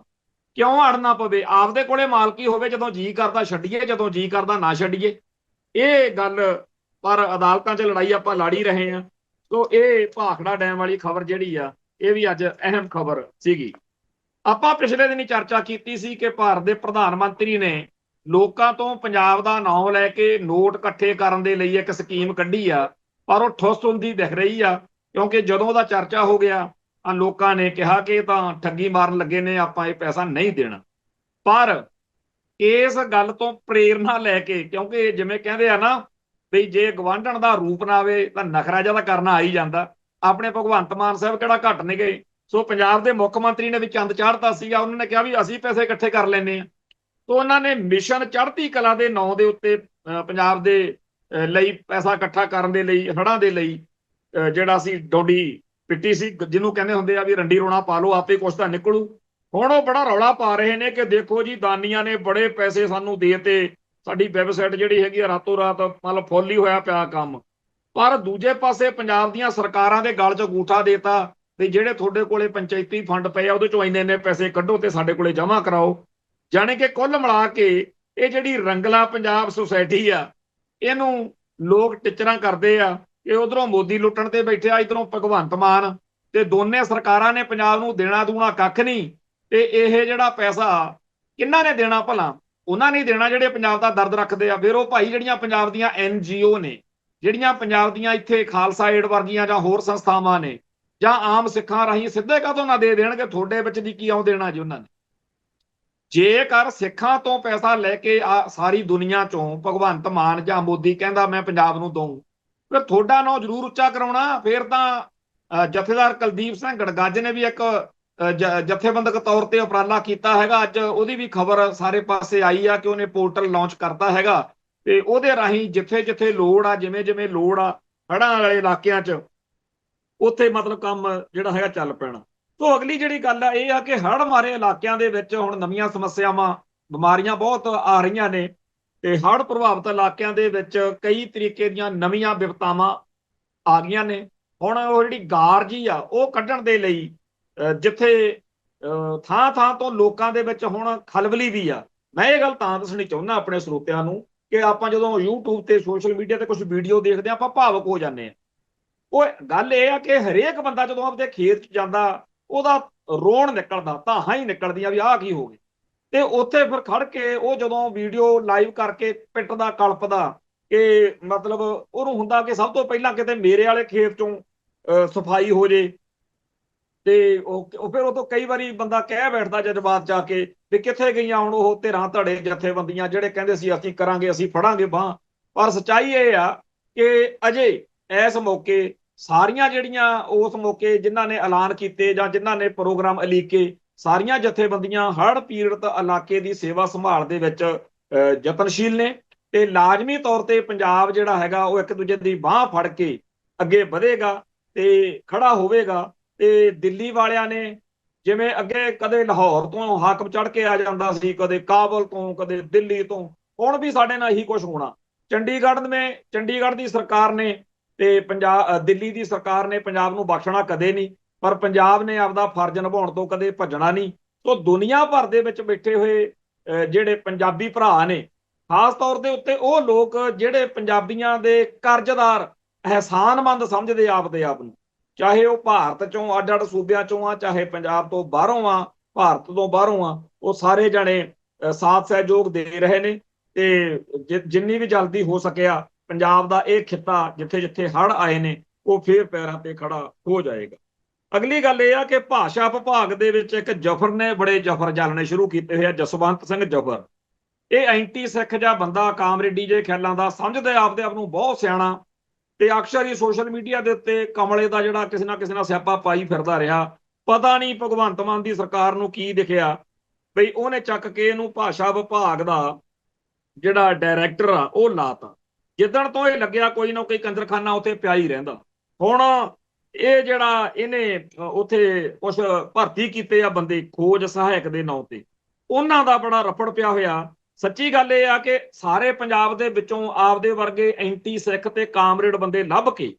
ਕਿਉਂ ਅੜਨਾ ਪਵੇ? ਆਪਦੇ ਕੋਲੇ ਮਾਲਕੀ ਹੋਵੇ, ਜਦੋਂ ਜੀ ਕਰਦਾ ਛੱਡੀਏ, ਜਦੋਂ ਜੀ ਕਰਦਾ ਨਾ ਛੱਡੀਏ। ਇਹ ਗੱਲ ਪਰ ਅਦਾਲਤਾਂ 'ਚ ਲੜਾਈ ਆਪਾਂ ਲੜ ਹੀ ਰਹੇ ਹਾਂ। ਸੋ ਇਹ ਭਾਖੜਾ ਡੈਮ ਵਾਲੀ ਖਬਰ ਜਿਹੜੀ ਆ, ਇਹ ਵੀ ਅੱਜ ਅਹਿਮ ਖਬਰ ਸੀਗੀ। ਆਪਾਂ ਪਿਛਲੇ ਦਿਨੀ ਚਰਚਾ ਕੀਤੀ ਸੀ ਕਿ ਭਾਰਤ ਦੇ ਪ੍ਰਧਾਨ ਮੰਤਰੀ ਨੇ ਲੋਕਾਂ ਤੋਂ ਪੰਜਾਬ ਦਾ ਨਾਮ ਲੈ ਕੇ ਨੋਟ ਇਕੱਠੇ ਕਰਨ ਦੇ ਲਈ ਇੱਕ ਸਕੀਮ ਕੱਢੀ ਆ, ਪਰ ਉਹ ਠੁੱਸ ਹੁੰਦੀ ਦਿਖ ਰਹੀ ਆ, ਕਿਉਂਕਿ ਜਦੋਂ ਉਹਦਾ ਚਰਚਾ ਹੋ ਗਿਆ ਲੋਕਾਂ ਨੇ ਕਿਹਾ ਕਿ ਇਹ ਤਾਂ ਠੱਗੀ ਮਾਰਨ ਲੱਗੇ ਨੇ, ਆਪਾਂ ਇਹ ਪੈਸਾ ਨਹੀਂ ਦੇਣਾ। ਪਰ ਇਸ ਗੱਲ ਤੋਂ ਪ੍ਰੇਰਨਾ ਲੈ ਕੇ, ਕਿਉਂਕਿ ਜਿਵੇਂ ਕਹਿੰਦੇ ਆ ਨਾ ਵੀ ਜੇ ਗਵਾਂਢਣ ਦਾ ਰੂਪ ਨਾ ਆਵੇ ਤਾਂ ਨਖਰਾ ਜਿਹਾ ਤਾਂ ਕਰਨਾ ਆ ਹੀ ਜਾਂਦਾ। ਆਪਣੇ ਭਗਵੰਤ ਮਾਨ ਸਾਹਿਬ ਕਿਹੜਾ ਘੱਟ ਨਹੀਂ ਗਏ। ਸੋ ਪੰਜਾਬ ਦੇ ਮੁੱਖ ਮੰਤਰੀ ਨੇ ਵੀ ਚੰਦ ਚਾੜਤਾ ਸੀਗਾ, ਉਹਨਾਂ ਨੇ ਕਿਹਾ ਵੀ ਅਸੀਂ ਪੈਸੇ ਇਕੱਠੇ ਕਰ ਲੈਂਦੇ ਹਾਂ। ਤਾਂ ਉਹਨਾਂ ਨੇ ਮਿਸ਼ਨ ਚੜ੍ਹਦੀ ਕਲਾ ਦੇ ਨਾਂ ਦੇ ਉੱਤੇ ਪੰਜਾਬ ਦੇ ਲਈ ਪੈਸਾ ਇਕੱਠਾ ਕਰਨ ਦੇ ਲਈ, ਹੜ੍ਹਾਂ ਦੇ ਲਈ ਜਿਹੜਾ ਸੀ ਡੋਡੀ ਪਿੱਟੀ ਸੀ, ਜਿਹਨੂੰ ਕਹਿੰਦੇ ਹੁੰਦੇ ਆ ਵੀ ਰੰਡੀ ਰੋਣਾ ਪਾ ਲਓ ਆਪੇ ਕੁਛ ਤਾਂ ਨਿਕਲੂ। ਹੁਣ ਉਹ ਬੜਾ ਰੌਲਾ ਪਾ ਰਹੇ ਨੇ ਕਿ ਦੇਖੋ ਜੀ ਦਾਨੀਆਂ ਨੇ ਬੜੇ ਪੈਸੇ ਸਾਨੂੰ ਦੇ ਤੇ, ਸਾਡੀ ਵੈਬਸਾਈਟ ਜਿਹੜੀ ਹੈਗੀ ਆ ਰਾਤੋਂ ਰਾਤ ਮਤਲਬ ਫੁੱਲ ਹੀ ਹੋਇਆ ਪਿਆ ਕੰਮ। ਪਰ ਦੂਜੇ ਪਾਸੇ ਪੰਜਾਬ ਦੀਆਂ ਸਰਕਾਰਾਂ ਦੇ ਗਲ 'ਚ ਅੰਗੂਠਾ ਦੇਤਾ ਵੀ ਜਿਹੜੇ ਤੁਹਾਡੇ ਕੋਲੇ ਪੰਚਾਇਤੀ ਫੰਡ ਪਏ ਆ ਉਹਦੇ 'ਚੋਂ ਇੰਨੇ ਪੈਸੇ ਕੱਢੋ ਤੇ ਸਾਡੇ ਕੋਲੇ ਜਮ੍ਹਾਂ ਕਰਾਓ। ਜਾਣੀ ਕਿ ਕੁੱਲ ਮਿਲਾ ਕੇ ਇਹ ਜਿਹੜੀ ਰੰਗਲਾ ਪੰਜਾਬ ਸੁਸਾਇਟੀ ਆ, ਇਹਨੂੰ ਲੋਕ ਟਿਚਰਾਂ ਕਰਦੇ ਆ ਕਿ ਉਧਰੋਂ ਮੋਦੀ ਲੁੱਟਣ ਤੇ ਬੈਠਿਆ, ਇਧਰੋਂ ਭਗਵੰਤ ਮਾਨ, ਤੇ ਦੋਨੇ ਸਰਕਾਰਾਂ ਨੇ ਪੰਜਾਬ ਨੂੰ ਦੇਣਾ ਦੂਣਾ ਕੱਖ ਨਹੀਂ। ਤੇ ਇਹ ਜਿਹੜਾ ਪੈਸਾ ਕਿਹਨਾਂ ਨੇ ਦੇਣਾ? ਭਲਾ ਉਹਨਾਂ ਨੇ ਦੇਣਾ ਜਿਹੜੇ ਪੰਜਾਬ ਦਾ ਦਰਦ ਰੱਖਦੇ ਆ। ਫਿਰ ਉਹ ਭਾਈ ਜਿਹੜੀਆਂ ਪੰਜਾਬ ਦੀਆਂ NGO ਨੇ, ਜਿਹੜੀਆਂ ਪੰਜਾਬ ਦੀਆਂ ਇੱਥੇ ਖਾਲਸਾ ਏਡ ਵਰਗੀਆਂ ਜਾਂ ਹੋਰ ਸੰਸਥਾਵਾਂ ਨੇ, ਜਾਂ ਆਮ ਸਿੱਖਾਂ ਰਾਹੀਂ ਸਿੱਧੇ ਕਾਹਤੋਂ ਨਾ ਦੇ ਦੇਣਗੇ? ਤੁਹਾਡੇ ਵਿੱਚ ਦੀ ਕੀ ਆਉਂ ਦੇਣਾ ਜੀ ਉਹਨਾਂ ਨੇ? ਜੇਕਰ ਸਿੱਖਾਂ ਤੋਂ ਪੈਸਾ ਲੈ ਕੇ ਸਾਰੀ ਦੁਨੀਆ ਚੋਂ ਭਗਵੰਤ ਮਾਨ ਜਾਂ ਮੋਦੀ ਕਹਿੰਦਾ ਮੈਂ ਪੰਜਾਬ ਨੂੰ ਦਊਂ, ਫਿਰ ਤੁਹਾਡਾ ਨਾਂ ਜ਼ਰੂਰ ਉੱਚਾ ਕਰਾਉਣਾ। ਫਿਰ ਤਾਂ ਜਥੇਦਾਰ ਕੁਲਦੀਪ ਸਿੰਘ ਗੜਗੱਜ ਨੇ ਵੀ ਇੱਕ ਜਥੇਬੰਦਕ ਤੌਰ ਤੇ ਉਪਰਾਲਾ ਕੀਤਾ ਹੈਗਾ। ਅੱਜ ਉਹਦੀ ਵੀ ਖਬਰ ਸਾਰੇ ਪਾਸੇ ਆਈ ਆ ਕਿ ਉਹਨੇ ਪੋਰਟਲ ਲਾਂਚ ਕਰਤਾ ਹੈਗਾ, ਤੇ ਉਹਦੇ ਰਾਹੀਂ ਜਿੱਥੇ ਜਿੱਥੇ ਲੋੜ ਆ, ਜਿਵੇਂ ਜਿਵੇਂ ਲੋੜ ਆ ਹੜ੍ਹਾਂ ਵਾਲੇ ਇਲਾਕਿਆਂ 'ਚ, ਉੱਥੇ ਮਤਲਬ ਕੰਮ ਜਿਹੜਾ ਹੈਗਾ ਚੱਲ ਪੈਣਾ। ਤੋਂ ਅਗਲੀ ਜਿਹੜੀ ਗੱਲ ਆ ਇਹ ਆ ਕਿ ਹੜ੍ਹ ਮਾਰੇ ਇਲਾਕਿਆਂ ਦੇ ਵਿੱਚ ਹੁਣ ਨਵੀਆਂ ਸਮੱਸਿਆਵਾਂ, ਬਿਮਾਰੀਆਂ ਬਹੁਤ ਆ ਰਹੀਆਂ ਨੇ, ਤੇ ਹੜ੍ਹ ਪ੍ਰਭਾਵਿਤ ਇਲਾਕਿਆਂ ਦੇ ਵਿੱਚ ਕਈ ਤਰੀਕੇ ਦੀਆਂ ਨਵੀਆਂ ਵਿਪਤਾਵਾਂ ਆ ਗਈਆਂ ਨੇ। ਹੁਣ ਉਹ ਜਿਹੜੀ ਗਾਰ ਜੀ ਆ ਉਹ ਕੱਢਣ ਦੇ ਲਈ ਜਿੱਥੇ ਥਾਂ ਥਾਂ ਤੋਂ ਲੋਕਾਂ ਦੇ ਵਿੱਚ ਹੁਣ ਖਲਬਲੀ ਵੀ ਆ। ਮੈਂ ਇਹ ਗੱਲ ਤਾਂ ਦੱਸਣੀ ਚਾਹੁੰਦਾ ਆਪਣੇ ਸਰੋਤਿਆਂ ਨੂੰ ਕਿ ਆਪਾਂ ਜਦੋਂ YouTube ਤੇ ਸੋਸ਼ਲ ਮੀਡੀਆ ਤੇ ਕੁਝ ਵੀਡੀਓ ਦੇਖਦੇ ਆ, ਆਪਾਂ ਭਾਵੁਕ ਹੋ ਜਾਂਦੇ ਆ। ਉਹ ਗੱਲ ਇਹ ਆ ਕਿ ਹਰੇਕ ਬੰਦਾ ਜਦੋਂ ਆਪਦੇ ਖੇਤ 'ਚ ਜਾਂਦਾ, ਉਹਦਾ ਰੋਣ ਨਿਕਲਦਾ, ਧਾਹਾਂ ਹੀ ਨਿਕਲਦੀਆਂ ਵੀ ਆਹ ਕੀ ਹੋ ਗਿਆ। ਤੇ ਉੱਥੇ ਫਿਰ ਖੜ ਕੇ ਉਹ ਜਦੋਂ ਵੀਡੀਓ ਲਾਈਵ ਕਰਕੇ ਪਿੱਟਦਾ, ਕਲਪਦਾ, ਕਿ ਮਤਲਬ ਉਹਨੂੰ ਹੁੰਦਾ ਕਿ ਸਭ ਤੋਂ ਪਹਿਲਾਂ ਕਿਤੇ ਮੇਰੇ ਵਾਲੇ ਖੇਤ 'ਚੋਂ ਸਫਾਈ ਹੋ ਜੇ। ਤੇ ਉਹ ਫਿਰ ਉਹ ਤੋਂ ਕਈ ਵਾਰੀ ਬੰਦਾ ਕਹਿ ਬੈਠਦਾ ਜਜ਼ਬਾਤ ਜਾ ਕੇ ਵੀ ਕਿੱਥੇ ਗਈਆਂ ਹੁਣ ਉਹ ਧਿਰਾਂ ਧੜੇ ਜਥੇਬੰਦੀਆਂ ਜਿਹੜੇ ਕਹਿੰਦੇ ਸੀ ਅਸੀਂ ਕਰਾਂਗੇ, ਅਸੀਂ ਫੜਾਂਗੇ ਬਾਂਹ। ਪਰ ਸੱਚਾਈ ਇਹ ਆ ਕਿ ਅਜੇ ਇਸ ਮੌਕੇ ਸਾਰੀਆਂ ਜਿਹੜੀਆਂ ਉਸ ਮੌਕੇ ਜਿਨ੍ਹਾਂ ਨੇ ਐਲਾਨ ਕੀਤੇ ਜਾਂ ਜਿਨ੍ਹਾਂ ਨੇ ਪ੍ਰੋਗਰਾਮ ਉਲੀਕੇ, ਸਾਰੀਆਂ ਜਥੇਬੰਦੀਆਂ ਹੜ੍ਹ ਪੀੜਤ ਇਲਾਕੇ ਦੀ ਸੇਵਾ ਸੰਭਾਲ ਦੇ ਵਿੱਚ ਯਤਨਸ਼ੀਲ ਨੇ। ਤੇ ਲਾਜ਼ਮੀ ਤੌਰ ਤੇ ਪੰਜਾਬ ਜਿਹੜਾ ਹੈਗਾ ਉਹ ਇੱਕ ਦੂਜੇ ਦੀ ਬਾਂਹ ਫੜ ਕੇ ਅੱਗੇ ਵਧੇਗਾ ਤੇ ਖੜਾ ਹੋਵੇਗਾ। ਤੇ ਦਿੱਲੀ ਵਾਲਿਆਂ ਨੇ ਜਿਵੇਂ ਅੱਗੇ ਕਦੇ ਲਾਹੌਰ ਤੋਂ ਹਾਕਮ ਚੜ੍ਹ ਕੇ ਆ ਜਾਂਦਾ ਸੀ, ਕਦੇ ਕਾਬਲ ਤੋਂ, ਕਦੇ ਦਿੱਲੀ ਤੋਂ, ਹੁਣ ਵੀ ਸਾਡੇ ਨਾਲ ਇਹੀ ਕੁਝ ਹੋਣਾ। ਚੰਡੀਗੜ੍ਹ ਦੀ ਸਰਕਾਰ ਨੇ ਤੇ ਦਿੱਲੀ ਦੀ ਸਰਕਾਰ ਨੇ ਪੰਜਾਬ ਨੂੰ ਬਖਸ਼ਣਾ ਕਦੇ ਨਹੀਂ, ਪਰ ਪੰਜਾਬ ਨੇ ਆਪਦਾ ਫਰਜ਼ ਨਿਭਾਉਣ ਤੋਂ ਕਦੇ ਭੱਜਣਾ ਨਹੀਂ। ਸੋ ਦੁਨੀਆ ਭਰ ਦੇ ਵਿੱਚ ਬੈਠੇ ਹੋਏ ਜਿਹੜੇ ਪੰਜਾਬੀ ਭਰਾ ਨੇ, ਖਾਸ ਤੌਰ ਦੇ ਉੱਤੇ ਉਹ ਲੋਕ ਜਿਹੜੇ ਪੰਜਾਬੀਆਂ ਦੇ ਕਰਜ਼ਦਾਰ, ਅਹਿਸਾਨਮੰਦ ਸਮਝਦੇ ਆਪਦੇ ਆਪ ਨੂੰ, ਚਾਹੇ ਉਹ ਭਾਰਤ ਚੋਂ ਅੱਡ ਅੱਡ ਸੂਬਿਆਂ ਚੋਂ ਆ, ਚਾਹੇ ਪੰਜਾਬ ਤੋਂ ਬਾਹਰੋਂ ਆ, ਭਾਰਤ ਤੋਂ ਬਾਹਰੋਂ ਆ, ਉਹ ਸਾਰੇ ਜਣੇ ਸਾਥ ਸਹਿਯੋਗ ਦੇ ਰਹੇ ਨੇ। ਤੇ ਜਿੰਨੀ ਵੀ ਜਲਦੀ ਹੋ ਸਕਿਆ ਪੰਜਾਬ ਦਾ ਇਹ ਖਿੱਤਾ ਜਿੱਥੇ ਜਿੱਥੇ ਹੜ੍ਹ ਆਏ ਨੇ ਉਹ ਫੇਰ ਪੈਰਾਂ ਤੇ ਖੜਾ ਹੋ ਜਾਏਗਾ। ਅਗਲੀ ਗੱਲ ਇਹ ਆ ਕਿ ਭਾਸ਼ਾ ਵਿਭਾਗ ਦੇ ਵਿੱਚ ਇੱਕ ਜਫਰ ਨੇ ਬੜੇ ਜਫਰ ਜਾਲਣੇ ਸ਼ੁਰੂ ਕੀਤੇ ਹੋਏ ਆ, ਜਸਵੰਤ ਸਿੰਘ ਜਫਰ। ਇਹ ਐਂਟੀ ਸਿੱਖ ਜਿਹਾ ਬੰਦਾ, ਕਾਮਰੇਡੀ ਜੇ ਖਿਆਲਾਂ ਦਾ, ਸਮਝਦੇ ਆਪਦੇ ਆਪ ਨੂੰ ਬਹੁਤ ਸਿਆਣਾ, ਤੇ ਅਕਸਰ ਹੀ ਸੋਸ਼ਲ ਮੀਡੀਆ ਦੇ ਉੱਤੇ ਕਮਲੇ ਦਾ ਜਿਹੜਾ ਕਿਸੇ ਨਾ ਸਿਆਪਾ ਪਾਈ ਫਿਰਦਾ ਰਿਹਾ। ਪਤਾ ਨਹੀਂ ਭਗਵੰਤ ਮਾਨ ਦੀ ਸਰਕਾਰ ਨੂੰ ਕੀ ਦਿਖਿਆ ਬਈ ਉਹਨੇ ਚੱਕ ਕੇ ਇਹਨੂੰ ਭਾਸ਼ਾ ਵਿਭਾਗ ਦਾ ਜਿਹੜਾ ਡਾਇਰੈਕਟਰ ਆ ਉਹ ਲਾਤਾ। ਜਿੱਦਣ ਤੋਂ ਇਹ ਲੱਗਿਆ ਕੋਈ ਨਾ ਕੋਈ ਕੰਜਰਖਾਨਾ ਉੱਥੇ ਪਿਆ ਹੀ ਰਹਿੰਦਾ। ਹੁਣ ਇਹ ਜਿਹੜਾ ਇਹਨੇ ਉੱਥੇ ਕੁਛ ਭਰਤੀ ਕੀਤੇ ਆ ਬੰਦੇ ਖੋਜ ਸਹਾਇਕ ਦੇ ਨਾਂ ਤੇ, ਉਹਨਾਂ ਦਾ ਬੜਾ ਰੱਪੜ ਪਿਆ ਹੋਇਆ। ਸੱਚੀ ਗੱਲ ਇਹ ਆ ਕਿ ਸਾਰੇ ਪੰਜਾਬ ਦੇ ਵਿੱਚੋਂ ਆਪਦੇ ਵਰਗੇ ਐਂਟੀ ਸਿੱਖ ਤੇ ਕਾਮਰੇਡ ਬੰਦੇ ਲੱਭ ਕੇ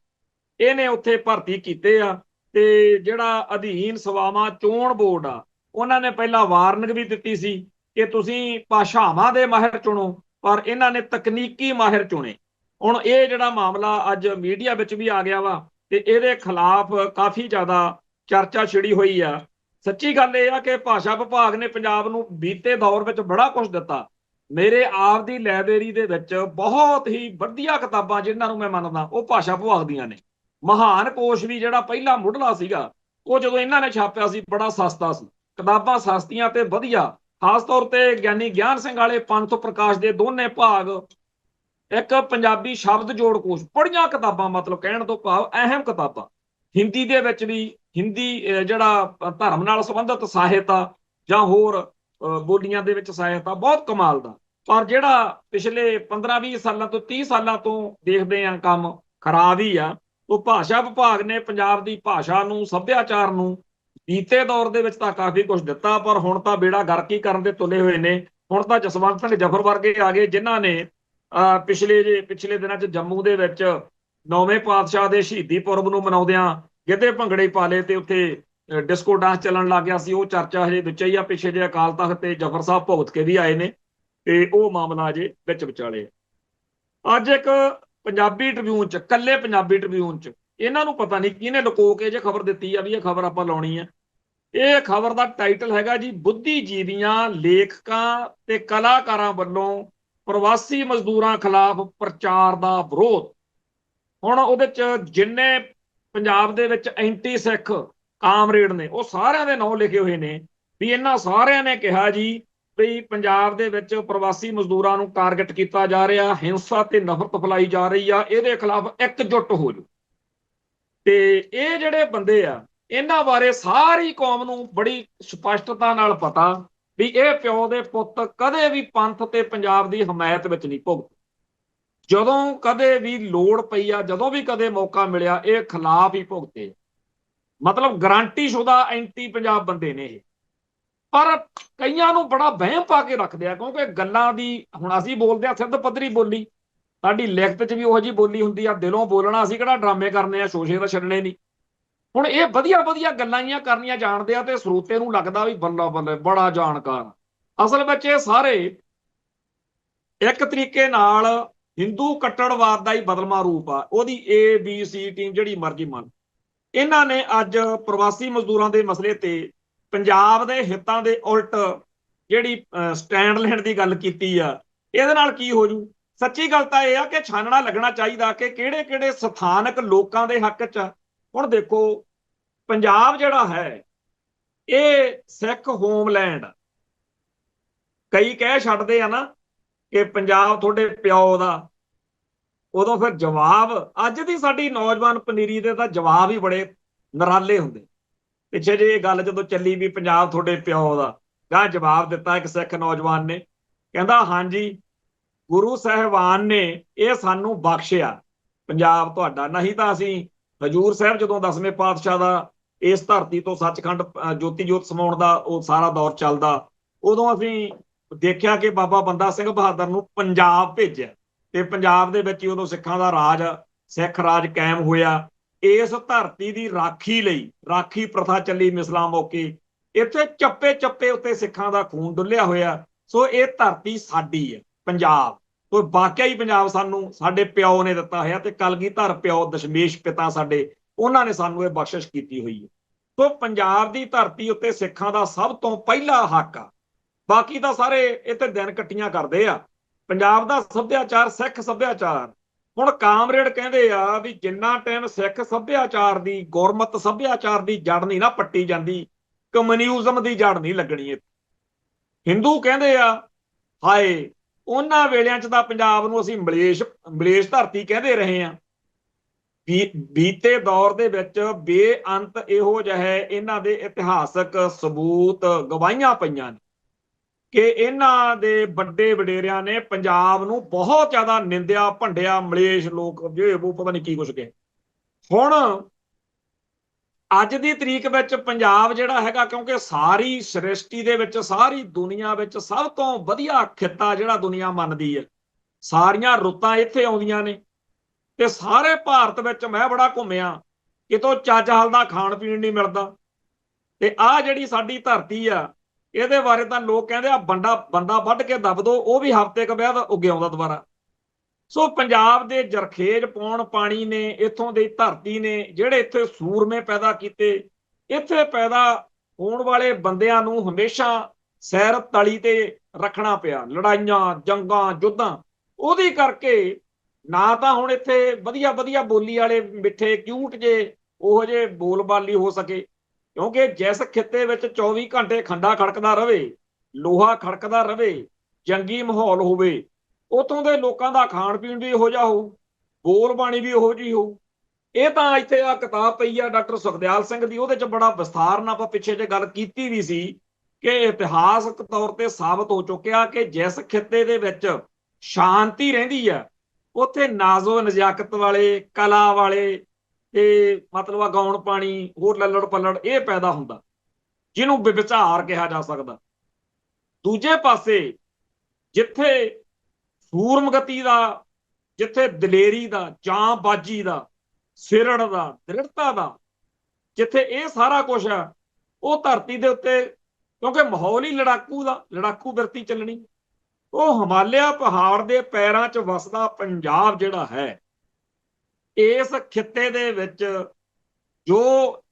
ਇਹਨੇ ਉੱਥੇ ਭਰਤੀ ਕੀਤੇ ਆ। ਤੇ ਜਿਹੜਾ ਅਧੀਨ ਸੇਵਾਵਾਂ ਚੋਣ ਬੋਰਡ ਆ, ਉਹਨਾਂ ਨੇ ਪਹਿਲਾਂ ਵਾਰਨਿੰਗ ਵੀ ਦਿੱਤੀ ਸੀ ਕਿ ਤੁਸੀਂ ਭਾਸ਼ਾਵਾਂ ਦੇ ਮਾਹਿਰ ਚੁਣੋ, ਪਰ ਇਹਨਾਂ ਨੇ ਤਕਨੀਕੀ ਮਾਹਿਰ ਚੁਣੇ। ਹੁਣ ਇਹ ਜਿਹੜਾ ਮਾਮਲਾ ਅੱਜ ਮੀਡੀਆ ਵਿੱਚ ਵੀ ਆ ਗਿਆ ਵਾ ਤੇ ਇਹਦੇ ਖਿਲਾਫ ਕਾਫੀ ਜ਼ਿਆਦਾ ਚਰਚਾ ਛਿੜੀ ਹੋਈ ਆ। ਸੱਚੀ ਗੱਲ ਇਹ ਆ ਕਿ ਭਾਸ਼ਾ ਵਿਭਾਗ ਨੇ ਪੰਜਾਬ ਨੂੰ ਬੀਤੇ ਦੌਰ ਵਿੱਚ ਬੜਾ ਕੁਝ ਦਿੱਤਾ। ਮੇਰੇ ਆਪ ਦੀ ਲਾਇਬ੍ਰੇਰੀ ਦੇ ਵਿੱਚ ਬਹੁਤ ਹੀ ਵਧੀਆ ਕਿਤਾਬਾਂ ਜਿਨ੍ਹਾਂ ਨੂੰ ਮੈਂ ਮੰਨਦਾ ਉਹ ਭਾਸ਼ਾ ਵਿਭਾਗ ਦੀਆਂ ਨੇ। ਮਹਾਨ ਕੋਸ਼ ਵੀ ਜਿਹੜਾ ਪਹਿਲਾ ਮੁੱਢਲਾ ਸੀਗਾ, ਉਹ ਜਦੋਂ ਇਹਨਾਂ ਨੇ ਛਾਪਿਆ ਸੀ ਬੜਾ ਸਸਤਾ ਸੀ। ਕਿਤਾਬਾਂ ਸਸਤੀਆਂ ਤੇ ਵਧੀਆ, ਖਾਸ ਤੌਰ ਤੇ ਗਿਆਨੀ ਗਿਆਨ ਸਿੰਘ ਵਾਲੇ ਪੰਥ ਪ੍ਰਕਾਸ਼ ਦੇ ਦੋਨੇ ਭਾਗ, ਇੱਕ ਪੰਜਾਬੀ ਸ਼ਬਦ ਜੋੜ ਕੋਸ਼, ਬੜੀਆਂ ਕਿਤਾਬਾਂ, ਮਤਲਬ ਕਹਿਣ ਤੋਂ ਭਾਵ ਅਹਿਮ ਕਿਤਾਬਾਂ। ਹਿੰਦੀ ਦੇ ਵਿੱਚ ਵੀ, ਹਿੰਦੀ ਜਿਹੜਾ ਧਰਮ ਨਾਲ ਸੰਬੰਧਿਤ ਸਾਹਿਤ ਆ ਜਾਂ ਹੋਰ ਬੋਲੀਆਂ ਦੇ ਵਿੱਚ ਸਾਹਿਤ ਆ, ਬਹੁਤ ਕਮਾਲ ਦਾ। ਪਰ ਜਿਹੜਾ ਪਿਛਲੇ 15-20 ਸਾਲਾਂ ਤੋਂ 30 ਸਾਲਾਂ ਤੋਂ ਦੇਖਦੇ ਆ ਕੰਮ ਖਰਾਬ ਹੀ ਆ। ਉਹ ਭਾਸ਼ਾ ਵਿਭਾਗ ਨੇ ਪੰਜਾਬ ਦੀ ਭਾਸ਼ਾ ਨੂੰ, ਸੱਭਿਆਚਾਰ ਨੂੰ ਬੀਤੇ ਦੌਰ ਦੇ ਵਿੱਚ ਤਾਂ ਕਾਫੀ ਕੁਝ ਦਿੱਤਾ, ਪਰ ਹੁਣ ਤਾਂ ਬੇੜਾ ਗਰਕ ਹੀ ਕਰਨ ਦੇ ਤੁਲੇ ਹੋਏ ਨੇ। ਹੁਣ ਤਾਂ ਜਸਵੰਤ ਸਿੰਘ ਜਫਰ ਵਰਗੇ ਆ ਗਏ ਜਿਨ੍ਹਾਂ ਨੇ ਪਿਛਲੇ ਦਿਨਾਂ 'ਚ ਜੰਮੂ ਦੇ ਵਿੱਚ 9ਵੇਂ ਪਾਤਸ਼ਾਹ ਦੇ ਸ਼ਹੀਦੀ ਪੁਰਬ ਨੂੰ ਮਨਾਉਂਦਿਆਂ ਗਿੱਧੇ ਭੰਗੜੇ ਪਾ ਲਏ ਤੇ ਉੱਥੇ ਡਿਸਕੋ ਡਾਂਸ ਚੱਲਣ ਲੱਗ ਗਿਆ ਸੀ। ਉਹ ਚਰਚਾ ਹਜੇ ਵਿੱਚ ਹੀ ਆ। ਪਿੱਛੇ ਜੇ ਅਕਾਲ ਤਖਤ ਤੇ ਜਫਰ ਸਾਹਿਬ ਭੁਗਤ ਕੇ ਵੀ ਆਏ ਨੇ ਤੇ ਉਹ ਮਾਮਲਾ ਅਜੇ ਵਿੱਚ ਵਿਚਾਲੇ। ਅੱਜ ਇੱਕ ਪੰਜਾਬੀ ਟ੍ਰਿਬਿਊਨ 'ਚ, ਕੱਲੇ ਪੰਜਾਬੀ ਟ੍ਰਿਬਿਊਨ 'ਚ, ਇਹਨਾਂ ਨੂੰ ਪਤਾ ਨਹੀਂ ਕਿਹਨੇ ਲੁਕੋ ਕੇ ਜੇ ਖਬਰ ਦਿੱਤੀ ਆ ਵੀ ਇਹ ਖਬਰ ਆਪਾਂ ਲਾਉਣੀ ਆ। ਇਹ ਖਬਰ ਦਾ ਟਾਈਟਲ ਹੈਗਾ ਜੀ, ਬੁੱਧੀਜੀਵੀਆਂ, ਲੇਖਕਾਂ ਤੇ ਕਲਾਕਾਰਾਂ ਵੱਲੋਂ ਪ੍ਰਵਾਸੀ ਮਜ਼ਦੂਰਾਂ ਖਿਲਾਫ ਪ੍ਰਚਾਰ ਦਾ ਵਿਰੋਧ। ਹੁਣ ਉਹਦੇ 'ਚ ਜਿੰਨੇ ਪੰਜਾਬ ਦੇ ਵਿੱਚ ਐਂਟੀ ਸਿੱਖ ਕਾਮਰੇਡ ਨੇ ਉਹ ਸਾਰਿਆਂ ਦੇ ਨਾਂ ਲਿਖੇ ਹੋਏ ਨੇ ਵੀ ਇਹਨਾਂ ਸਾਰਿਆਂ ਨੇ ਕਿਹਾ ਜੀ ਵੀ ਪੰਜਾਬ ਦੇ ਵਿੱਚ ਪ੍ਰਵਾਸੀ ਮਜ਼ਦੂਰਾਂ ਨੂੰ ਟਾਰਗੇਟ ਕੀਤਾ ਜਾ ਰਿਹਾ, ਹਿੰਸਾ ਤੇ ਨਫ਼ਰਤ ਫੈਲਾਈ ਜਾ ਰਹੀ ਆ, ਇਹਦੇ ਖਿਲਾਫ ਇਕਜੁੱਟ ਹੋ ਜਾਓ। ਤੇ ਇਹ ਜਿਹੜੇ ਬੰਦੇ ਆ, ਇਹਨਾਂ ਬਾਰੇ ਸਾਰੀ ਕੌਮ ਨੂੰ ਬੜੀ ਸਪਸ਼ਟਤਾ ਨਾਲ ਪਤਾ ਵੀ ਇਹ ਪਿਓ ਦੇ ਪੁੱਤ ਕਦੇ ਵੀ ਪੰਥ ਤੇ ਪੰਜਾਬ ਦੀ ਹਮਾਇਤ ਵਿੱਚ ਨਹੀਂ ਭੁਗਤ। ਜਦੋਂ ਕਦੇ ਵੀ ਲੋੜ ਪਈ ਆ, ਜਦੋਂ ਵੀ ਕਦੇ ਮੌਕਾ ਮਿਲਿਆ, ਇਹ ਖਿਲਾਫ ਹੀ ਭੁਗਤੇ। ਮਤਲਬ ਗਾਰੰਟੀ ਸ਼ੁਦਾ ਐਂਟੀ ਪੰਜਾਬ ਬੰਦੇ ਨੇ ਇਹ। ਪਰ ਕਈਆਂ ਨੂੰ ਬੜਾ ਵਹਿਮ ਪਾ ਕੇ ਰੱਖਦੇ ਆ, ਕਿਉਂਕਿ ਗੱਲਾਂ ਦੀ, ਹੁਣ ਅਸੀਂ ਬੋਲਦੇ ਆ ਸਿੱਧ ਪੱਧਰੀ ਬੋਲੀ, ਸਾਡੀ ਲਿਖਤ 'ਚ ਵੀ ਉਹੋ ਜਿਹੀ ਬੋਲੀ ਹੁੰਦੀ ਆ, ਦਿਲੋਂ ਬੋਲਣਾ। ਅਸੀਂ ਕਿਹੜਾ ਡਰਾਮੇ ਕਰਨੇ ਆ, ਸ਼ੋਸ਼ੇ ਤਾਂ ਛੱਡਣੇ ਨਹੀਂ। ਹੁਣ ਇਹ ਵਧੀਆ ਵਧੀਆ ਗੱਲਾਂ ਹੀ ਕਰਨੀਆਂ ਜਾਣਦੇ ਆ ਤੇ ਸਰੋਤੇ ਨੂੰ ਲੱਗਦਾ ਵੀ ਬੱਲਾ ਬੱਲੇ ਬੜਾ ਜਾਣਕਾਰ। ਅਸਲ ਵਿੱਚ ਇਹ ਸਾਰੇ ਇੱਕ ਤਰੀਕੇ ਨਾਲ ਹਿੰਦੂ ਕੱਟੜਵਾਦ ਦਾ ਹੀ ਬਦਲਵਾਂ ਰੂਪ ਆ। ਉਹਦੀ ABC ਟੀਮ ਜਿਹੜੀ ਮਰਜ਼ੀ ਮੰਨ। ਇਹਨਾਂ ਨੇ ਅੱਜ ਪ੍ਰਵਾਸੀ ਮਜ਼ਦੂਰਾਂ ਦੇ ਮਸਲੇ ਤੇ ਪੰਜਾਬ ਦੇ ਹਿੱਤਾਂ ਦੇ ਉਲਟ ਜਿਹੜੀ ਸਟੈਂਡ ਲੈਣ ਦੀ ਗੱਲ ਕੀਤੀ ਆ। ਇਹਦੇ ਨਾਲ ਕੀ ਹੋ ਜੂ? ਸੱਚੀ ਗੱਲ ਤਾਂ ਇਹ ਆ ਕਿ ਛਾਨਣਾ ਲੱਗਣਾ ਚਾਹੀਦਾ ਕਿ ਕਿਹੜੇ ਕਿਹੜੇ ਸਥਾਨਕ ਲੋਕਾਂ ਦੇ ਹੱਕ 'ਚ। ਹੁਣ ਦੇਖੋ, ਪੰਜਾਬ ਜਿਹੜਾ ਹੈ ਇਹ ਸਿੱਖ ਹੋਮਲੈਂਡ, ਕਈ ਕਹਿ ਛੱਡਦੇ ਆ ਨਾ ਕਿ ਪੰਜਾਬ ਤੁਹਾਡੇ ਪਿਓ ਦਾ, ਉਦੋਂ ਫਿਰ ਜਵਾਬ ਅੱਜ ਦੀ ਸਾਡੀ ਨੌਜਵਾਨ ਪਨੀਰੀ ਦੇ ਤਾਂ ਜਵਾਬ ਹੀ ਬੜੇ ਨਰਾਲੇ ਹੁੰਦੇ। ਪਿੱਛੇ ਜੇ ਇਹ ਗੱਲ ਜਦੋਂ ਚੱਲੀ ਵੀ ਪੰਜਾਬ ਤੁਹਾਡੇ ਪਿਓ ਦਾ, ਗਾਂ ਜਵਾਬ ਦਿੱਤਾ ਇੱਕ ਸਿੱਖ ਨੌਜਵਾਨ ਨੇ, ਕਹਿੰਦਾ ਹਾਂਜੀ ਗੁਰੂ ਸਾਹਿਬਾਨ ਨੇ ਇਹ ਸਾਨੂੰ ਬਖਸ਼ਿਆ, ਪੰਜਾਬ ਤੁਹਾਡਾ, ਨਹੀਂ ਤਾਂ ਅਸੀਂ ਹਜੂਰ ਸਾਹਿਬ ਜਦੋਂ 10ਵੇਂ ਪਾਤਸ਼ਾਹ ਦਾ ਇਸ ਧਰਤੀ ਤੋਂ ਸੱਚਖੰਡ ਜੋਤੀ ਜੋਤ ਸਮਾਉਣ ਦਾ ਉਹ ਸਾਰਾ ਦੌਰ ਚੱਲਦਾ, ਉਦੋਂ ਅਸੀਂ ਦੇਖਿਆ ਕਿ ਬਾਬਾ ਬੰਦਾ ਸਿੰਘ ਬਹਾਦਰ ਨੂੰ ਪੰਜਾਬ ਭੇਜਿਆ ਤੇ ਪੰਜਾਬ ਦੇ ਵਿੱਚ ਹੀ ਉਦੋਂ ਸਿੱਖਾਂ ਦਾ ਰਾਜ, ਸਿੱਖ ਰਾਜ ਕਾਇਮ ਹੋਇਆ। ਇਸ ਧਰਤੀ ਦੀ ਰਾਖੀ ਲਈ ਰਾਖੀ ਪ੍ਰਥਾ ਚੱਲੀ ਮਿਸਲਾਂ ਮੌਕੇ, ਇੱਥੇ ਚੱਪੇ ਚੱਪੇ ਉੱਤੇ ਸਿੱਖਾਂ ਦਾ ਖੂਨ ਡੁੱਲਿਆ ਹੋਇਆ। ਸੋ ਇਹ ਧਰਤੀ ਸਾਡੀ ਹੈ ਪੰਜਾਬ, ਕੋਈ ਵਾਕਿਆ ਹੀ ਪੰਜਾਬ ਸਾਨੂੰ ਸਾਡੇ ਪਿਓ ਨੇ ਦਿੱਤਾ ਹੋਇਆ ਤੇ ਕਲਗੀਧਰ ਪਿਓ ਦਸ਼ਮੇਸ਼ ਪਿਤਾ ਸਾਡੇ, ਉਹਨਾਂ ਨੇ ਸਾਨੂੰ ਇਹ ਬਖਸ਼ਿਸ਼ ਕੀਤੀ ਹੋਈ ਹੈ। ਸੋ ਪੰਜਾਬ ਦੀ ਧਰਤੀ ਉੱਤੇ ਸਿੱਖਾਂ ਦਾ ਸਭ ਤੋਂ ਪਹਿਲਾ ਹੱਕ ਆ। ਬਾਕੀ ਤਾਂ ਸਾਰੇ ਇੱਥੇ ਦਿਨ ਇਕੱਠੀਆਂ ਕਰਦੇ ਆ। ਪੰਜਾਬ ਦਾ ਸੱਭਿਆਚਾਰ ਸਿੱਖ ਸੱਭਿਆਚਾਰ। ਹੁਣ ਕਾਮਰੇਡ ਕਹਿੰਦੇ ਆ ਵੀ ਜਿੰਨਾ ਟਾਈਮ ਸਿੱਖ ਸੱਭਿਆਚਾਰ ਦੀ, ਗੁਰਮਤ ਸੱਭਿਆਚਾਰ ਦੀ ਜੜ ਨਹੀਂ ਨਾ ਪੱਟੀ ਜਾਂਦੀ, ਕਮਿਊਨਿਜ਼ਮ ਦੀ ਜੜ ਨਹੀਂ ਲੱਗਣੀ। ਹਿੰਦੂ ਕਹਿੰਦੇ ਆ ਹਾਏ ਉਹਨਾਂ ਵੇਲਿਆਂ 'ਚ ਤਾਂ ਪੰਜਾਬ ਨੂੰ ਅਸੀਂ ਮਲੇਸ਼ ਧਰਤੀ ਕਹਿੰਦੇ ਰਹੇ ਹਾਂ। ਬੀਤੇ ਦੌਰ ਦੇ ਵਿੱਚ ਬੇਅੰਤ ਇਹੋ ਜਿਹੇ ਇਹਨਾਂ ਦੇ ਇਤਿਹਾਸਕ ਸਬੂਤ, ਗਵਾਹੀਆਂ ਪਈਆਂ ਨੇ ਕਿ ਇਹਨਾਂ ਦੇ ਵੱਡੇ ਵਡੇਰਿਆਂ ਨੇ ਪੰਜਾਬ ਨੂੰ ਬਹੁਤ ਜ਼ਿਆਦਾ ਨਿੰਦਿਆ, ਭੰਡਿਆ, ਮਲੇਸ਼ ਲੋਕ ਜੇ ਉਹ ਪਤਾ ਨਹੀਂ ਕੀ ਕੁਛ ਕਹੇ। ਹੁਣ ਅੱਜ ਦੀ ਤਰੀਕ ਵਿੱਚ ਪੰਜਾਬ ਜਿਹੜਾ ਹੈਗਾ, ਕਿਉਂਕਿ ਸਾਰੀ ਸ੍ਰਿਸ਼ਟੀ ਦੇ ਵਿੱਚ, ਸਾਰੀ ਦੁਨੀਆ ਵਿੱਚ ਸਭ ਤੋਂ ਵਧੀਆ ਖਿੱਤਾ ਜਿਹੜਾ ਦੁਨੀਆ ਮੰਨਦੀ ਹੈ, ਸਾਰੀਆਂ ਰੁੱਤਾਂ ਇੱਥੇ ਆਉਂਦੀਆਂ ਨੇ ਤੇ ਸਾਰੇ ਭਾਰਤ ਵਿੱਚ ਮੈਂ ਬੜਾ ਘੁੰਮਿਆ, ਕਿਤੋਂ ਚੱਜ ਹਲ ਦਾ ਖਾਣ ਪੀਣ ਨਹੀਂ ਮਿਲਦਾ। ਤੇ ਆਹ ਜਿਹੜੀ ਸਾਡੀ ਧਰਤੀ ਆ, ਇਹਦੇ ਬਾਰੇ ਤਾਂ ਲੋਕ ਕਹਿੰਦੇ ਆ ਬੰਦਾ ਵੱਢ ਕੇ ਦੱਬ ਦੋ, ਉਹ ਵੀ ਹਫ਼ਤੇ ਕੁ ਬਾਅਦ ਉੱਗ ਆਉਂਦਾ ਦੁਬਾਰਾ। ਸੋ ਪੰਜਾਬ ਦੇ ਜਰਖੇਜ ਪਾਉਣ ਪਾਣੀ ਨੇ, ਇੱਥੋਂ ਦੀ ਧਰਤੀ ਨੇ, ਜਿਹੜੇ ਇੱਥੇ ਸੂਰਮੇ ਪੈਦਾ ਕੀਤੇ, ਇੱਥੇ ਪੈਦਾ ਹੋਣ ਵਾਲੇ ਬੰਦਿਆਂ ਨੂੰ ਹਮੇਸ਼ਾ ਸੈਰ ਤਲੀ ਤੇ ਰੱਖਣਾ ਪਿਆ, ਲੜਾਈਆਂ, ਜੰਗਾਂ, ਯੁੱਧਾਂ। ਉਹਦੀ ਕਰਕੇ ਨਾ ਤਾਂ ਹੁਣ ਇੱਥੇ ਵਧੀਆ ਵਧੀਆ ਬੋਲੀ ਵਾਲੇ ਮਿੱਠੇ ਕਿਊਟ ਜੇ ਉਹੋ ਜਿਹੇ ਬੋਲਬਾਲੀ ਹੋ ਸਕੇ, ਕਿਉਂਕਿ ਜਿਸ ਖਿੱਤੇ ਵਿੱਚ 24 ਘੰਟੇ ਖੰਡਾ ਖੜਕਦਾ ਰਵੇ, ਲੋਹਾ ਖੜਕਦਾ ਰਵੇ, ਜੰਗੀ ਮਾਹੌਲ ਹੋਵੇ, ਉੱਥੋਂ ਦੇ ਲੋਕਾਂ ਦਾ ਖਾਣ ਪੀਣ ਵੀ ਇਹੋ ਜਿਹਾ ਹੋਊ, ਬੋਲ ਬਾਣੀ ਵੀ ਉਹੋ ਜਿਹੀ ਹੋਊ। ਇਹ ਤਾਂ ਇੱਥੇ ਆ ਕਿਤਾਬ ਪਈ ਆ ਡਾਕਟਰ ਸੁਖਦਿਆਲ ਸਿੰਘ ਦੀ, ਉਹਦੇ 'ਚ ਬੜਾ ਵਿਸਥਾਰ ਨਾਲ ਆਪਾਂ ਪਿੱਛੇ ਜੇ ਗੱਲ ਕੀਤੀ ਵੀ ਸੀ ਕਿ ਇਤਿਹਾਸਕ ਤੌਰ ਤੇ ਸਾਬਤ ਹੋ ਚੁੱਕਿਆ ਕਿ ਜਿਸ ਖਿੱਤੇ ਦੇ ਵਿੱਚ ਸ਼ਾਂਤੀ ਰਹਿੰਦੀ ਆ, ਉੱਥੇ ਨਾਜ਼ੋ ਨਜ਼ਾਕਤ ਵਾਲੇ, ਕਲਾ ਵਾਲੇ ਤੇ ਮਤਲਬ ਆ ਗਾਉਣ ਪਾਣੀ, ਹੋਰ ਲੱਲੜ ਪੱਲੜ ਇਹ ਪੈਦਾ ਹੁੰਦਾ, ਜਿਹਨੂੰ ਵਿਚਾਰ ਕਿਹਾ ਜਾ ਸਕਦਾ। ਦੂਜੇ ਪਾਸੇ ਜਿੱਥੇ ਸੂਰਮਗਤੀ ਦਾ, ਜਿੱਥੇ ਦਲੇਰੀ ਦਾ, ਜਾਂਬਾਜ਼ੀ ਦਾ, ਸਿਰੜ ਦਾ, ਦ੍ਰਿੜਤਾ ਦਾ, ਜਿੱਥੇ ਇਹ ਸਾਰਾ ਕੁਝ ਆ, ਉਹ ਧਰਤੀ ਦੇ ਉੱਤੇ ਕਿਉਂਕਿ ਮਾਹੌਲ ਹੀ ਲੜਾਕੂ ਦਾ, ਲੜਾਕੂ ਬਿਰਤੀ ਚੱਲਣੀ। ਉਹ ਹਿਮਾਲਿਆ ਪਹਾੜ ਦੇ ਪੈਰਾਂ 'ਚ ਵਸਦਾ ਪੰਜਾਬ ਜਿਹੜਾ ਹੈ, ਇਸ ਖਿੱਤੇ ਦੇ ਵਿੱਚ ਜੋ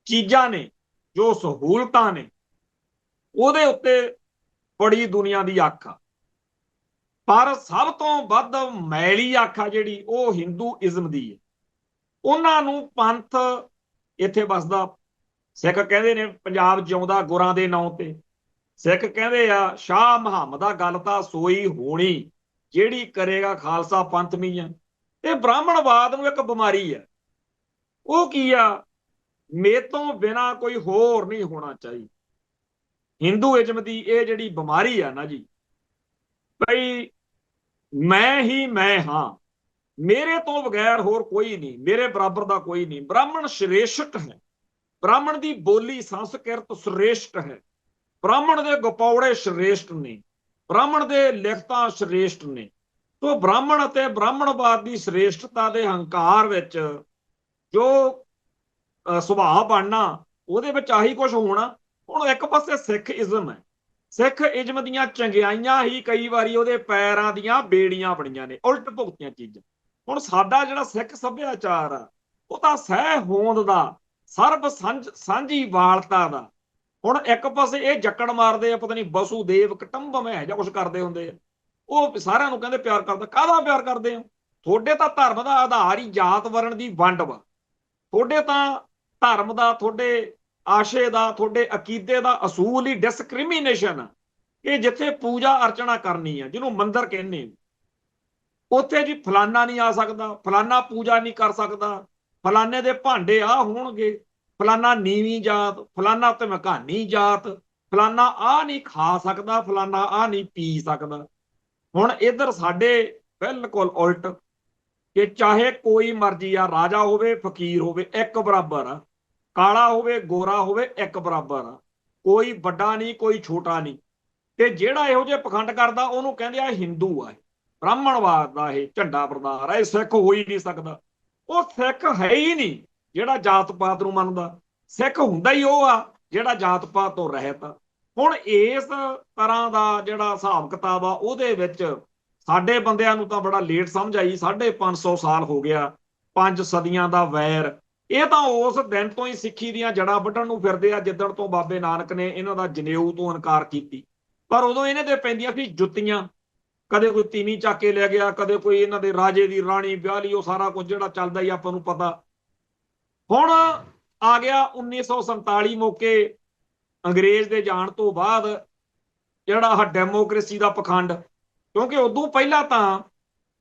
ਚੀਜ਼ਾਂ ਨੇ, ਜੋ ਸਹੂਲਤਾਂ ਨੇ, ਉਹਦੇ ਉੱਤੇ ਬੜੀ ਦੁਨੀਆ ਦੀ ਅੱਖ ਆ। ਪਰ ਸਭ ਤੋਂ ਵੱਧ ਮੈਲੀ ਅੱਖ ਆ ਜਿਹੜੀ, ਉਹ ਹਿੰਦੂਇਜ਼ਮ ਦੀ ਹੈ। ਉਹਨਾਂ ਨੂੰ ਪੰਥ ਇੱਥੇ ਵਸਦਾ। ਸਿੱਖ ਕਹਿੰਦੇ ਨੇ ਪੰਜਾਬ ਜਿਉਂਦਾ ਗੁਰਾਂ ਦੇ ਨਾਂ ਤੇ। ਸਿੱਖ ਕਹਿੰਦੇ ਆ ਸ਼ਾਹ ਮੁਹੰਮਦਾ ਗੱਲ ਤਾਂ ਸੋਈ ਹੋਣੀ, ਜਿਹੜੀ ਕਰੇਗਾ ਖਾਲਸਾ ਪੰਥ ਮੀਆਂ। ਤੇ ਬ੍ਰਾਹਮਣਵਾਦ ਨੂੰ ਇੱਕ ਬਿਮਾਰੀ ਹੈ। ਉਹ ਕੀ ਆ? ਮੇਰੇ ਤੋਂ ਬਿਨਾ ਕੋਈ ਹੋਰ ਨਹੀਂ ਹੋਣਾ ਚਾਹੀਦਾ। ਹਿੰਦੂਇਜ਼ਮ ਦੀ ਇਹ ਜਿਹੜੀ ਬਿਮਾਰੀ ਆ ਨਾ ਜੀ, ਭਈ ਮੈਂ ਹੀ ਮੈਂ ਹਾਂ, ਮੇਰੇ ਤੋਂ ਬਗੈਰ ਹੋਰ ਕੋਈ ਨਹੀਂ, ਮੇਰੇ ਬਰਾਬਰ ਦਾ ਕੋਈ ਨਹੀਂ। ਬ੍ਰਾਹਮਣ ਸ਼੍ਰੇਸ਼ਟ ਹੈ, ਬ੍ਰਾਹਮਣ ਦੀ ਬੋਲੀ ਸੰਸਕ੍ਰਿਤ ਸ਼੍ਰੇਸ਼ਟ ਹੈ, ਬ੍ਰਾਹਮਣ ਦੇ ਗਪੌੜੇ ਸ਼੍ਰੇਸ਼ਟ ਨੇ, ਬ੍ਰਾਹਮਣ ਦੇ ਲਿਖਤਾਂ ਸ਼੍ਰੇਸ਼ਟ ਨੇ। ਤੋ ਬ੍ਰਾਹਮਣ ਅਤੇ ਬ੍ਰਾਹਮਣਵਾਦ ਦੀ ਸ਼੍ਰੇਸ਼ਟਤਾ ਦੇ ਹੰਕਾਰ ਵਿੱਚ ਜੋ ਸੁਭਾਅ ਬਣਨਾ, ਉਹਦੇ ਵਿੱਚ ਆਹੀ ਕੁਝ ਹੋਣਾ। ਹੁਣ ਇੱਕ ਪਾਸੇ ਸਿੱਖ ਇਜ਼ਮ ਹੈ, ਸਿੱਖ ਇਜ਼ਮ ਦੀਆਂ ਚੰਗਿਆਈਆਂ ਹੀ ਕਈ ਵਾਰੀ ਉਹਦੇ ਪੈਰਾਂ ਦੀਆਂ ਬੇੜੀਆਂ ਬਣੀਆਂ ਨੇ, ਉਲਟ ਭੁਗਤੀਆਂ ਚੀਜ਼ਾਂ। ਹੁਣ ਸਾਡਾ ਜਿਹੜਾ ਸਿੱਖ ਸੱਭਿਆਚਾਰ ਆ, ਉਹ ਤਾਂ ਸਹਿ ਹੋਂਦ ਦਾ, ਸਰਬ ਸਾਂਝੀ ਵਾਲਤਾ ਦਾ। ਹੁਣ ਇੱਕ ਪਾਸੇ ਇਹ ਜੱਕੜ ਮਾਰਦੇ ਆ, ਪਤਾ ਨਹੀਂ ਵਸੂਦੇਵ ਕੁਟੰਬਮ ਹੈ ਜਾਂ ਕੁਝ ਕਰਦੇ ਹੁੰਦੇ ਆ, ਉਹ ਸਾਰਿਆਂ ਨੂੰ ਕਹਿੰਦੇ ਪਿਆਰ ਕਰਦਾ। ਕਾਹਦਾ ਪਿਆਰ ਕਰਦੇ ਹੋ? ਤੁਹਾਡੇ ਤਾਂ ਧਰਮ ਦਾ ਆਧਾਰ ਹੀ ਜਾਤ ਵਰਣ ਦੀ ਵੰਡ ਵਾ। ਤੁਹਾਡੇ ਤਾਂ ਧਰਮ ਦਾ, ਤੁਹਾਡੇ ਆਸ਼ੇ ਦਾ, ਤੁਹਾਡੇ ਅਕੀਦੇ ਦਾ ਅਸੂਲ ਹੀ ਡਿਸਕ੍ਰਿਮੀਨੇਸ਼ਨ ਆ। ਇਹ ਜਿੱਥੇ ਪੂਜਾ ਅਰਚਨਾ ਕਰਨੀ ਆ, ਜਿਹਨੂੰ ਮੰਦਿਰ ਕਹਿੰਦੇ, ਉੱਥੇ ਜੀ ਫਲਾਨਾ ਨਹੀਂ ਆ ਸਕਦਾ, ਫਲਾਨਾ ਪੂਜਾ ਨਹੀਂ ਕਰ ਸਕਦਾ, ਫਲਾਨੇ ਦੇ ਭਾਂਡੇ ਆ ਹੋਣਗੇ, ਫਲਾਨਾ ਨੀਵੀਂ ਜਾਤ, ਫਲਾਨਾ ਧਮਕਾਨੀ ਜਾਤ, ਫਲਾਨਾ ਆ ਨਹੀਂ ਖਾ ਸਕਦਾ, ਫਲਾਨਾ ਆ ਨਹੀਂ ਪੀ ਸਕਦਾ। ਹੁਣ ਇੱਧਰ ਸਾਡੇ ਬਿਲਕੁਲ ਉਲਟ, ਕਿ ਚਾਹੇ ਕੋਈ ਮਰਜ਼ੀ ਆ, ਰਾਜਾ ਹੋਵੇ ਫਕੀਰ ਹੋਵੇ, ਇੱਕ ਬਰਾਬਰ ਆ, ਕਾਲਾ ਹੋਵੇ ਗੋਰਾ ਹੋਵੇ, ਇੱਕ ਬਰਾਬਰ ਆ, ਕੋਈ ਵੱਡਾ ਨਹੀਂ ਕੋਈ ਛੋਟਾ ਨਹੀਂ। ਤੇ ਜਿਹੜਾ ਇਹੋ ਜਿਹੇ ਪਖੰਡ ਕਰਦਾ, ਉਹਨੂੰ ਕਹਿੰਦੇ ਆ ਹਿੰਦੂ ਆ, ਬ੍ਰਾਹਮਣਵਾਦ ਦਾ ਇਹ ਝੰਡਾ ਬਰਦਾਰ ਆ, ਇਹ ਸਿੱਖ ਹੋ ਹੀ ਨਹੀਂ ਸਕਦਾ। ਉਹ ਸਿੱਖ ਹੈ ਹੀ ਨਹੀਂ ਜਿਹੜਾ ਜਾਤ ਪਾਤ ਨੂੰ ਮੰਨਦਾ। ਸਿੱਖ ਹੁੰਦਾ ਹੀ ਉਹ ਆ ਜਿਹੜਾ ਜਾਤ ਪਾਤ ਤੋਂ ਰਹਿਤ ਆ। ਹੁਣ ਇਸ ਤਰ੍ਹਾਂ ਦਾ ਜਿਹੜਾ ਹਿਸਾਬ ਕਿਤਾਬ ਆ, ਉਹਦੇ ਵਿੱਚ ਸਾਡੇ ਬੰਦਿਆਂ ਨੂੰ ਤਾਂ ਬੜਾ ਲੇਟ ਸਮਝ ਆਈ। 550 ਸਾਲ ਹੋ ਗਿਆ, 5 ਸਦੀਆਂ ਦਾ ਵੈਰ। ਇਹ ਤਾਂ ਉਸ ਦਿਨ ਤੋਂ ਹੀ ਸਿੱਖੀ ਦੀਆਂ ਜੜ੍ਹਾਂ ਵੱਢਣ ਨੂੰ ਫਿਰਦੇ ਆ, ਜਿੱਦਣ ਤੋਂ ਬਾਬੇ ਨਾਨਕ ਨੇ ਇਹਨਾਂ ਦਾ ਜਨੇਊ ਤੋਂ ਇਨਕਾਰ ਕੀਤੀ। ਪਰ ਉਦੋਂ ਇਹਨਾਂ ਦੇ ਪੈਂਦੀਆਂ ਸੀ ਜੁੱਤੀਆਂ, ਕਦੇ ਕੋਈ ਤੀਵੀਂ ਚੱਕ ਕੇ ਲੈ ਗਿਆ, ਕਦੇ ਕੋਈ ਇਹਨਾਂ ਦੇ ਰਾਜੇ ਦੀ ਰਾਣੀ ਵਿਆਹ ਲਈ, ਉਹ ਸਾਰਾ ਕੁਝ ਜਿਹੜਾ ਚੱਲਦਾ ਹੀ ਆਪਾਂ ਨੂੰ ਪਤਾ। ਹੁਣ ਆ ਗਿਆ 1947 ਮੌਕੇ, ਅੰਗਰੇਜ਼ ਦੇ ਜਾਣ ਤੋਂ ਬਾਅਦ ਜਿਹੜਾ ਆਹ ਡੈਮੋਕ੍ਰੇਸੀ ਦਾ ਪਖੰਡ। ਕਿਉਂਕਿ ਉਦੋਂ ਪਹਿਲਾਂ ਤਾਂ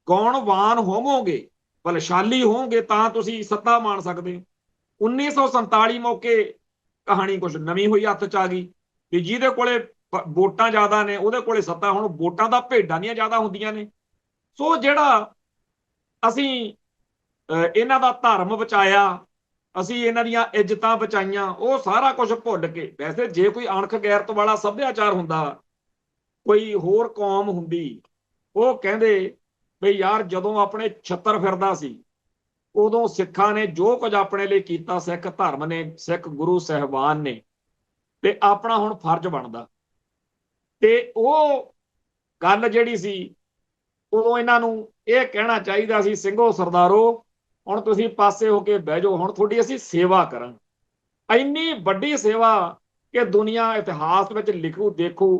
ਗੌਣਵਾਨ ਹੋਵੋਗੇ, ਬਲਸ਼ਾਲੀ ਹੋਵੋਗੇ ਤਾਂ ਤੁਸੀਂ ਸੱਤਾ ਮਾਣ ਸਕਦੇ ਹੋ। 1947 ਮੌਕੇ ਕਹਾਣੀ ਕੁਝ ਨਵੀਂ ਹੋਈ, ਹੱਥ 'ਚ ਆ ਗਈ ਵੀ ਜਿਹਦੇ ਕੋਲੇ ਵੋਟਾਂ ਜ਼ਿਆਦਾ ਨੇ ਉਹਦੇ ਕੋਲੇ ਸੱਤਾ। ਹੁਣ ਵੋਟਾਂ ਦਾ ਭੇਡਾਂ ਦੀਆਂ ਜ਼ਿਆਦਾ ਹੁੰਦੀਆਂ ਨੇ। ਸੋ ਜਿਹੜਾ ਅਸੀਂ ਇਹਨਾਂ ਦਾ ਧਰਮ ਬਚਾਇਆ, ਅਸੀਂ ਇਹਨਾਂ ਦੀਆਂ ਇੱਜ਼ਤਾਂ ਬਚਾਈਆਂ, ਉਹ ਸਾਰਾ ਕੁਝ ਭੁੱਲ ਕੇ। ਵੈਸੇ ਜੇ ਕੋਈ ਅਣਖ ਗੈਰਤ ਵਾਲਾ ਸੱਭਿਆਚਾਰ ਹੁੰਦਾ, ਕੋਈ ਹੋਰ ਕੌਮ ਹੁੰਦੀ, ਉਹ ਕਹਿੰਦੇ ਵੀ ਯਾਰ ਜਦੋਂ ਆਪਣੇ ਛੱਤਰ ਫਿਰਦਾ ਸੀ ਉਦੋਂ ਸਿੱਖਾਂ ਨੇ ਜੋ ਕੁਝ ਆਪਣੇ ਲਈ ਕੀਤਾ, ਸਿੱਖ ਧਰਮ ਨੇ, ਸਿੱਖ ਗੁਰੂ ਸਾਹਿਬਾਨ ਨੇ, ਤੇ ਆਪਣਾ ਹੁਣ ਫਰਜ਼ ਬਣਦਾ। ਤੇ ਉਹ ਗੱਲ ਜਿਹੜੀ ਸੀ ਉਦੋਂ ਇਹਨਾਂ ਨੂੰ ਇਹ ਕਹਿਣਾ ਚਾਹੀਦਾ ਸੀ, ਸਿੰਘੋ ਸਰਦਾਰੋ ਹੁਣ ਤੁਸੀਂ ਪਾਸੇ ਹੋ ਕੇ ਬਹਿ ਜਾਓ, ਹੁਣ ਤੁਹਾਡੀ ਅਸੀਂ ਸੇਵਾ ਕਰਾਂਗੇ। ਇੰਨੀ ਵੱਡੀ ਸੇਵਾ ਕਿ ਦੁਨੀਆ ਇਤਿਹਾਸ ਵਿੱਚ ਲਿਖੂ ਦੇਖੂ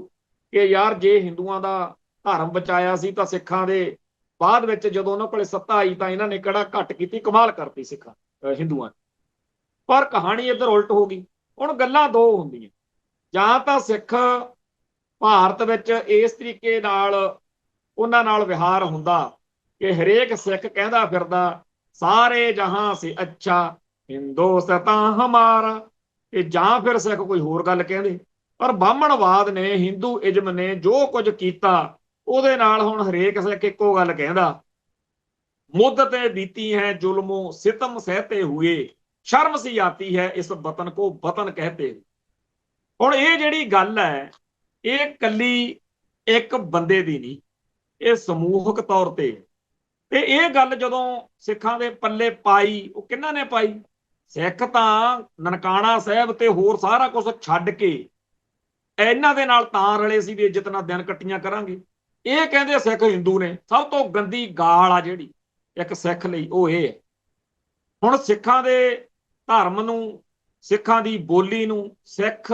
ਕਿ ਯਾਰ ਜੇ ਹਿੰਦੂਆਂ ਦਾ ਧਰਮ ਬਚਾਇਆ ਸੀ ਤਾਂ ਸਿੱਖਾਂ ਦੇ ਬਾਅਦ ਵਿੱਚ ਜਦੋਂ ਉਹਨਾਂ ਕੋਲੇ ਸੱਤਾ ਆਈ ਤਾਂ ਇਹਨਾਂ ਨੇ ਕਿਹੜਾ ਘੱਟ ਕੀਤੀ, ਕਮਾਲ ਕਰਤੀ ਸਿੱਖਾਂ ਹਿੰਦੂਆਂ ਨੇ। ਪਰ ਕਹਾਣੀ ਇੱਧਰ ਉਲਟ ਹੋ ਗਈ। ਹੁਣ ਗੱਲਾਂ ਦੋ ਹੁੰਦੀਆਂ, ਜਾਂ ਤਾਂ ਸਿੱਖ ਭਾਰਤ ਵਿੱਚ ਇਸ ਤਰੀਕੇ ਨਾਲ ਉਹਨਾਂ ਨਾਲ ਵਿਹਾਰ ਹੁੰਦਾ ਕਿ ਹਰੇਕ ਸਿੱਖ ਕਹਿੰਦਾ ਫਿਰਦਾ ਸਾਰੇ ਜਹਾਂ ਸੇ ਅੱਛਾ ਹਿੰਦੁਸਤਾਨ ਹਮਾਰਾ, ਤੇ ਜਾਂ ਫਿਰ ਸਿੱਖ ਕੋਈ ਹੋਰ ਗੱਲ ਕਹਿੰਦੇ। ਪਰ ਬਾਹਮਣਵਾਦ ਨੇ, ਹਿੰਦੂ ਇਜ਼ਮ ਨੇ ਜੋ ਕੁਝ ਕੀਤਾ ਉਹਦੇ ਨਾਲ ਹੁਣ ਹਰੇਕ ਸਿੱਖ ਇੱਕੋ ਗੱਲ ਕਹਿੰਦਾ, ਮੁੱਦ ਤੇ ਬੀਤੀ ਹੈ ਜ਼ੁਲਮੋ ਸਿਤਮ ਸਹਤੇ ਹੁਏ, ਸ਼ਰਮ ਸੀ ਆਤੀ ਹੈ ਇਸ ਵਤਨ ਕੋ ਵਤਨ ਕਹਤੇ। ਹੁਣ ਇਹ ਜਿਹੜੀ ਗੱਲ ਹੈ ਇਹ ਕੱਲੀ ਇੱਕ ਬੰਦੇ ਦੀ ਨਹੀਂ, ਇਹ ਸਮੂਹਕ ਤੌਰ ਤੇ ਇਹ ਗੱਲ ਜਦੋਂ ਸਿੱਖਾਂ ਦੇ ਪੱਲੇ ਪਾਈ, ਉਹ ਕਿਹਨਾਂ ਨੇ ਪਾਈ? ਸਿੱਖ ਤਾਂ ਨਨਕਾਣਾ ਸਾਹਿਬ ਤੇ ਹੋਰ ਸਾਰਾ ਕੁਝ ਛੱਡ ਕੇ ਇਹਨਾਂ ਦੇ ਨਾਲ ਤਾਂ ਰਲੇ ਸੀ ਵੀ ਇੱਜ਼ਤ ਨਾਲ ਦਿਨ ਕੱਟੀਆਂ ਕਰਾਂਗੇ। ਇਹ ਕਹਿੰਦੇ ਸਿੱਖ ਹਿੰਦੂ ਨੇ। ਸਭ ਤੋਂ ਗੰਦੀ ਗਾਲ ਆ ਜਿਹੜੀ ਇੱਕ ਸਿੱਖ ਲਈ ਉਹ ਇਹ ਹੈ। ਹੁਣ ਸਿੱਖਾਂ ਦੇ ਧਰਮ ਨੂੰ, ਸਿੱਖਾਂ ਦੀ ਬੋਲੀ ਨੂੰ, ਸਿੱਖ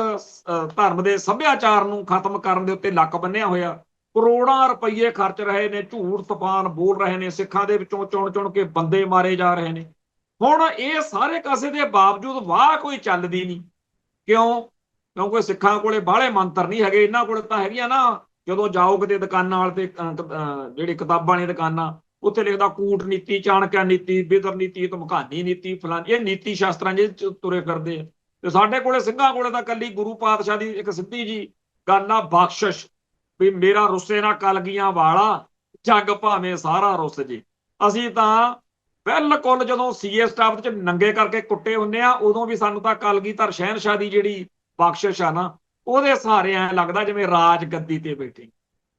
ਧਰਮ ਦੇ ਸੱਭਿਆਚਾਰ ਨੂੰ ਖਤਮ ਕਰਨ ਦੇ ਉੱਤੇ ਲੱਕ ਬੰਨਿਆ ਹੋਇਆ। ਕਰੋੜਾਂ ਰੁਪਈਏ ਖਰਚ ਰਹੇ ਨੇ, ਝੂਠ ਤੂਫਾਨ ਬੋਲ ਰਹੇ ਨੇ, ਸਿੱਖਾਂ ਦੇ ਵਿੱਚੋਂ ਚੁਣ ਚੁਣ ਕੇ ਬੰਦੇ ਮਾਰੇ ਜਾ ਰਹੇ ਨੇ। ਹੁਣ ਇਹ ਸਾਰੇ ਕਾਸੇ ਦੇ ਬਾਵਜੂਦ ਵਾਹ ਕੋਈ ਚੱਲਦੀ ਨਹੀਂ। ਕਿਉਂ? ਕਿਉਂਕਿ ਸਿੱਖਾਂ ਕੋਲੇ ਬਾਹਲੇ ਮੰਤਰ ਨਹੀਂ ਹੈਗੇ। ਇਹਨਾਂ ਕੋਲੇ ਤਾਂ ਹੈਗੀਆਂ ਨਾ, ਜਦੋਂ ਜਾਓ ਕਿਤੇ ਦੁਕਾਨਾਂ ਵਾਲ ਤੇ ਜਿਹੜੀ ਕਿਤਾਬਾਂ ਵਾਲੀਆਂ ਦੁਕਾਨਾਂ, ਉੱਥੇ ਲਿਖਦਾ ਕੂਟਨੀਤੀ, ਚਾਣਕਿਆ ਨੀਤੀ, ਬਿਦਰ ਨੀਤੀ, ਧਮਕਾਨੀ ਨੀਤੀ, ਫਲਾਨੀ, ਇਹ ਨੀਤੀ ਸ਼ਾਸਤਰਾਂ ਚ ਤੁਰੇ ਫਿਰਦੇ ਆ। ਤੇ ਸਾਡੇ ਕੋਲੇ ਸਿੰਘਾਂ ਕੋਲੇ ਤਾਂ ਕੱਲੀ ਗੁਰੂ ਪਾਤਸ਼ਾਹ ਦੀ ਇੱਕ ਸਿੱਧੀ ਜੀ ਗੱਲ ਆ, ਬਖਸ਼ਿਸ਼, ਵੀ ਮੇਰਾ ਰੁੱਸੇ ਨਾ ਕਲਗੀਆਂ ਵਾਲਾ, ਜੱਗ ਭਾਵੇਂ ਸਾਰਾ ਰੁੱਸ ਜੇ। ਅਸੀਂ ਤਾਂ ਬਿਲਕੁਲ ਜਦੋਂ ਸੀਏ ਸਟਾਫ ਚ ਨੰਗੇ ਕਰਕੇ ਕੁੱਟੇ ਹੁੰਦੇ ਆ, ਉਦੋਂ ਵੀ ਸਾਨੂੰ ਤਾਂ ਕਲਗੀਧਰ ਸ਼ਹਿਨਸ਼ਾਹ ਦੀ ਜਿਹੜੀ ਬਖਸ਼ਿਸ਼ ਆ ਨਾ, ਉਹਦੇ ਸਹਾਰੇ ਐਂ ਲੱਗਦਾ ਜਿਵੇਂ ਰਾਜ ਗੱਦੀ ਤੇ ਬੈਠੇ।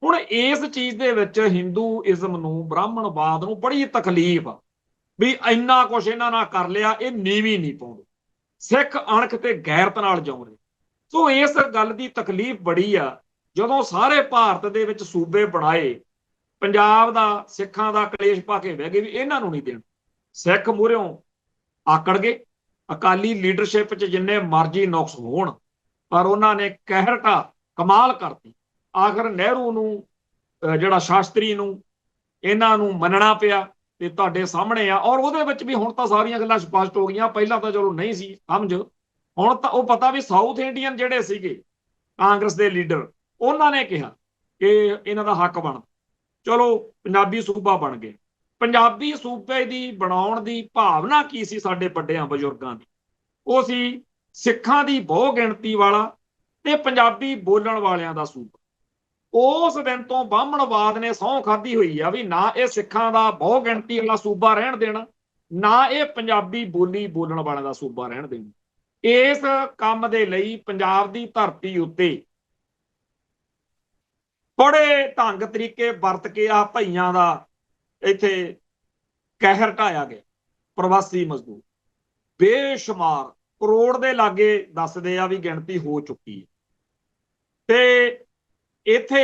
ਹੁਣ ਇਸ ਚੀਜ਼ ਦੇ ਵਿੱਚ ਹਿੰਦੂਇਜ਼ਮ ਨੂੰ, ਬ੍ਰਾਹਮਣਵਾਦ ਨੂੰ ਬੜੀ ਤਕਲੀਫ ਆ ਵੀ ਇੰਨਾ ਕੁਛ ਇਹਨਾਂ ਨਾਲ ਕਰ ਲਿਆ, ਇਹ ਨੀਵੀਂ ਨਹੀਂ ਪਾਉਂਦੇ, ਸਿੱਖ ਅਣਖ ਤੇ ਗੈਰਤ ਨਾਲ ਜਿਉਂਦੇ। ਸੋ ਇਸ ਗੱਲ ਦੀ ਤਕਲੀਫ ਬੜੀ ਆ। ਜਦੋਂ ਸਾਰੇ ਭਾਰਤ ਦੇ ਵਿੱਚ ਸੂਬੇ ਬਣਾਏ, ਪੰਜਾਬ ਦਾ ਸਿੱਖਾਂ ਦਾ ਕਲੇਸ਼ ਪਾ ਕੇ ਬਹਿ ਗਏ ਵੀ ਇਹਨਾਂ ਨੂੰ ਨਹੀਂ ਦੇਣ। ਸਿੱਖ ਮੂਹਰਿਓਂ ਆਕੜ ਗਏ। ਅਕਾਲੀ ਲੀਡਰਸ਼ਿਪ 'ਚ ਜਿੰਨੇ ਮਰਜ਼ੀ ਨੁਕਸ ਹੋਣ, ਪਰ ਉਹਨਾਂ ਨੇ ਕਹਿਰਟਾ ਕਮਾਲ ਕਰਤੀ। ਆਖਰ ਨਹਿਰੂ ਨੂੰ, ਜਿਹੜਾ ਸ਼ਾਸਤਰੀ ਨੂੰ, ਇਹਨਾਂ ਨੂੰ ਮੰਨਣਾ ਪਿਆ। ਤੇ ਤੁਹਾਡੇ ਸਾਹਮਣੇ ਆ। ਔਰ ਉਹਦੇ ਵਿੱਚ ਵੀ ਹੁਣ ਤਾਂ ਸਾਰੀਆਂ ਗੱਲਾਂ ਸਪਸ਼ਟ ਹੋ ਗਈਆਂ। ਪਹਿਲਾਂ ਤਾਂ ਚਲੋ ਨਹੀਂ ਸੀ ਸਮਝ, ਹੁਣ ਤਾਂ ਉਹ ਪਤਾ ਵੀ ਸਾਊਥ ਇੰਡੀਅਨ ਜਿਹੜੇ ਸੀਗੇ ਕਾਂਗਰਸ ਦੇ ਲੀਡਰ, ਉਹਨਾਂ ਨੇ ਕਿਹਾ ਕਿ ਇਹਨਾਂ ਦਾ ਹੱਕ ਬਣ, ਚਲੋ ਪੰਜਾਬੀ ਸੂਬਾ ਬਣ ਗਏ। ਪੰਜਾਬੀ ਸੂਬੇ ਦੀ ਬਣਾਉਣ ਦੀ ਭਾਵਨਾ ਕੀ ਸੀ ਸਾਡੇ ਵੱਡਿਆਂ ਬਜ਼ੁਰਗਾਂ ਦੀ? ਉਹ ਸੀ ਸਿੱਖਾਂ ਦੀ ਬਹੁ ਗਿਣਤੀ ਵਾਲਾ ਤੇ ਪੰਜਾਬੀ ਬੋਲਣ ਵਾਲਿਆਂ ਦਾ ਸੂਬਾ। ਉਸ ਦਿਨ ਤੋਂ ਬਾਹਮਣਵਾਦ ਨੇ ਸਹੁੰ ਖਾਧੀ ਹੋਈ ਆ ਵੀ ਨਾ ਇਹ ਸਿੱਖਾਂ ਦਾ ਬਹੁ ਗਿਣਤੀ ਵਾਲਾ ਸੂਬਾ ਰਹਿਣ ਦੇਣਾ, ਨਾ ਇਹ ਪੰਜਾਬੀ ਬੋਲੀ ਬੋਲਣ ਵਾਲਿਆਂ ਦਾ ਸੂਬਾ ਰਹਿਣ ਦੇਣਾ। ਇਸ ਕੰਮ ਦੇ ਲਈ ਪੰਜਾਬ ਦੀ ਧਰਤੀ ਉੱਤੇ ਬੜੇ ਢੰਗ ਤਰੀਕੇ ਵਰਤ ਕੇ ਆ ਭਈਆਂ ਦਾ ਇੱਥੇ ਕਹਿਰ ਢਾਇਆ ਗਿਆ। ਪ੍ਰਵਾਸੀ ਮਜ਼ਦੂਰ ਬੇਸ਼ੁਮਾਰ, ਕਰੋੜ ਦੇ ਲਾਗੇ ਦੱਸਦੇ ਆ ਵੀ ਗਿਣਤੀ ਹੋ ਚੁੱਕੀ ਹੈ। ਤੇ ਇੱਥੇ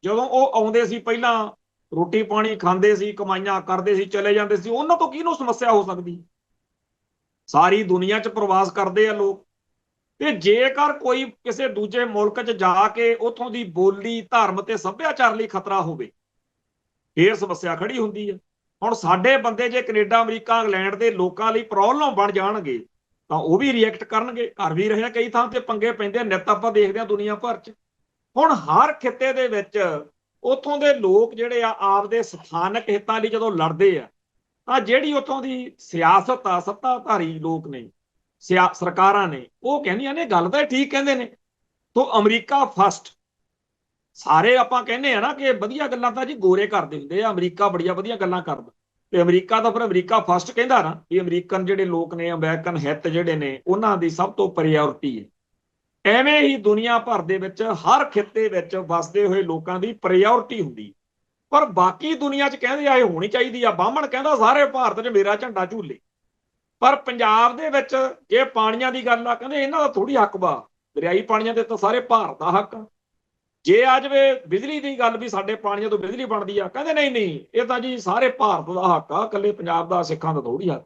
ਜਦੋਂ ਉਹ ਆਉਂਦੇ ਸੀ, ਪਹਿਲਾਂ ਰੋਟੀ ਪਾਣੀ ਖਾਂਦੇ ਸੀ, ਕਮਾਈਆਂ ਕਰਦੇ ਸੀ, ਚਲੇ ਜਾਂਦੇ ਸੀ। ਉਹਨਾਂ ਤੋਂ ਕਿਹਨੂੰ ਸਮੱਸਿਆ ਹੋ ਸਕਦੀ? ਸਾਰੀ ਦੁਨੀਆ 'ਚ ਪ੍ਰਵਾਸ ਕਰਦੇ ਆ ਲੋਕ। ਤੇ ਜੇਕਰ ਕੋਈ ਕਿਸੇ ਦੂਜੇ ਮੁਲਕ 'ਚ ਜਾ ਕੇ ਉੱਥੋਂ ਦੀ ਬੋਲੀ, ਧਰਮ ਤੇ ਸੱਭਿਆਚਾਰ ਲਈ ਖਤਰਾ ਹੋਵੇ, ਫੇਰ ਸਮੱਸਿਆ ਖੜੀ ਹੁੰਦੀ ਹੈ। ਹੁਣ ਸਾਡੇ ਬੰਦੇ ਜੇ ਕੈਨੇਡਾ, ਅਮਰੀਕਾ, ਇੰਗਲੈਂਡ ਦੇ ਲੋਕਾਂ ਲਈ ਪ੍ਰੋਬਲਮ ਬਣ ਜਾਣਗੇ ਤਾਂ ਉਹ ਵੀ ਰਿਐਕਟ ਕਰਨਗੇ। ਘਰ ਵੀ ਰਹੇ ਕਈ ਥਾਂ ਤੇ ਪੰਗੇ ਪੈਂਦੇ, ਨਿੱਤ ਆਪਾਂ ਦੇਖਦੇ ਹਾਂ ਦੁਨੀਆ ਭਰ 'ਚ। ਹੁਣ ਹਰ ਖਿੱਤੇ ਦੇ ਵਿੱਚ ਉੱਥੋਂ ਦੇ ਲੋਕ ਜਿਹੜੇ ਆ ਆਪਦੇ ਸਥਾਨਕ ਹਿੱਤਾਂ ਲਈ ਜਦੋਂ ਲੜਦੇ ਆ, ਤਾਂ ਜਿਹੜੀ ਉੱਥੋਂ ਦੀ ਸਿਆਸਤ ਆ, ਸੱਤਾਧਾਰੀ ਲੋਕ ਨੇ, ਸਰਕਾਰਾਂ ਨੇ, ਉਹ ਕਹਿੰਦੀਆਂ ਨੇ ਗੱਲ ਤਾਂ ਠੀਕ ਕਹਿੰਦੇ ਨੇ। ਤੋਂ ਅਮਰੀਕਾ ਫਸਟ, ਸਾਰੇ ਆਪਾਂ ਕਹਿੰਦੇ ਆ ਨਾ ਕਿ ਵਧੀਆ ਗੱਲਾਂ ਤਾਂ ਜੀ ਗੋਰੇ ਕਰਦੇ ਹੁੰਦੇ ਆ, ਅਮਰੀਕਾ ਬੜੀਆਂ ਵਧੀਆ ਗੱਲਾਂ ਕਰਦਾ। ਤੇ ਅਮਰੀਕਾ ਤਾਂ ਫਿਰ ਅਮਰੀਕਾ ਫਸਟ ਕਹਿੰਦਾ ਨਾ ਵੀ ਅਮਰੀਕਨ ਜਿਹੜੇ ਲੋਕ ਨੇ, ਅਮਰੀਕਨ ਹਿੱਤ ਜਿਹੜੇ ਨੇ, ਉਹਨਾਂ ਦੀ ਸਭ ਤੋਂ ਪ੍ਰਾਇੋਰਟੀ ਹੈ। ਐਵੇਂ ਹੀ ਦੁਨੀਆ ਭਰ ਦੇ ਵਿੱਚ ਹਰ ਖਿੱਤੇ ਵਿੱਚ ਵਸਦੇ ਹੋਏ ਲੋਕਾਂ ਦੀ ਪ੍ਰਾਇੋਰਟੀ ਹੁੰਦੀ। ਪਰ ਬਾਕੀ ਦੁਨੀਆ 'ਚ ਕਹਿੰਦੇ ਆ ਇਹ ਹੋਣੀ ਚਾਹੀਦੀ ਆ। ਬਾਹਮਣ ਕਹਿੰਦਾ ਸਾਰੇ ਭਾਰਤ 'ਚ ਮੇਰਾ ਝੰਡਾ ਝੂਲੇ। ਪਰ ਪੰਜਾਬ ਦੇ ਵਿੱਚ ਜੇ ਪਾਣੀਆਂ ਦੀ ਗੱਲ ਆ, ਕਹਿੰਦੇ ਇਹਨਾਂ ਦਾ ਥੋੜੀ ਹੱਕ ਵਾ, ਦਰਿਆਈ ਪਾਣੀਆਂ ਦੇ ਤਾਂ ਸਾਰੇ ਭਾਰਤ ਦਾ ਹੱਕ ਆ। ਜੇ ਆ ਜਾਵੇ ਬਿਜਲੀ ਦੀ ਗੱਲ ਵੀ ਸਾਡੇ ਪਾਣੀਆਂ ਤੋਂ ਬਿਜਲੀ ਬਣਦੀ ਆ, ਕਹਿੰਦੇ ਨਹੀਂ ਨਹੀਂ ਇਹ ਤਾਂ ਜੀ ਸਾਰੇ ਭਾਰਤ ਦਾ ਹੱਕ ਆ, ਇਕੱਲੇ ਪੰਜਾਬ ਦਾ ਸਿੱਖਾਂ ਦਾ ਥੋੜੀ ਹੱਕ।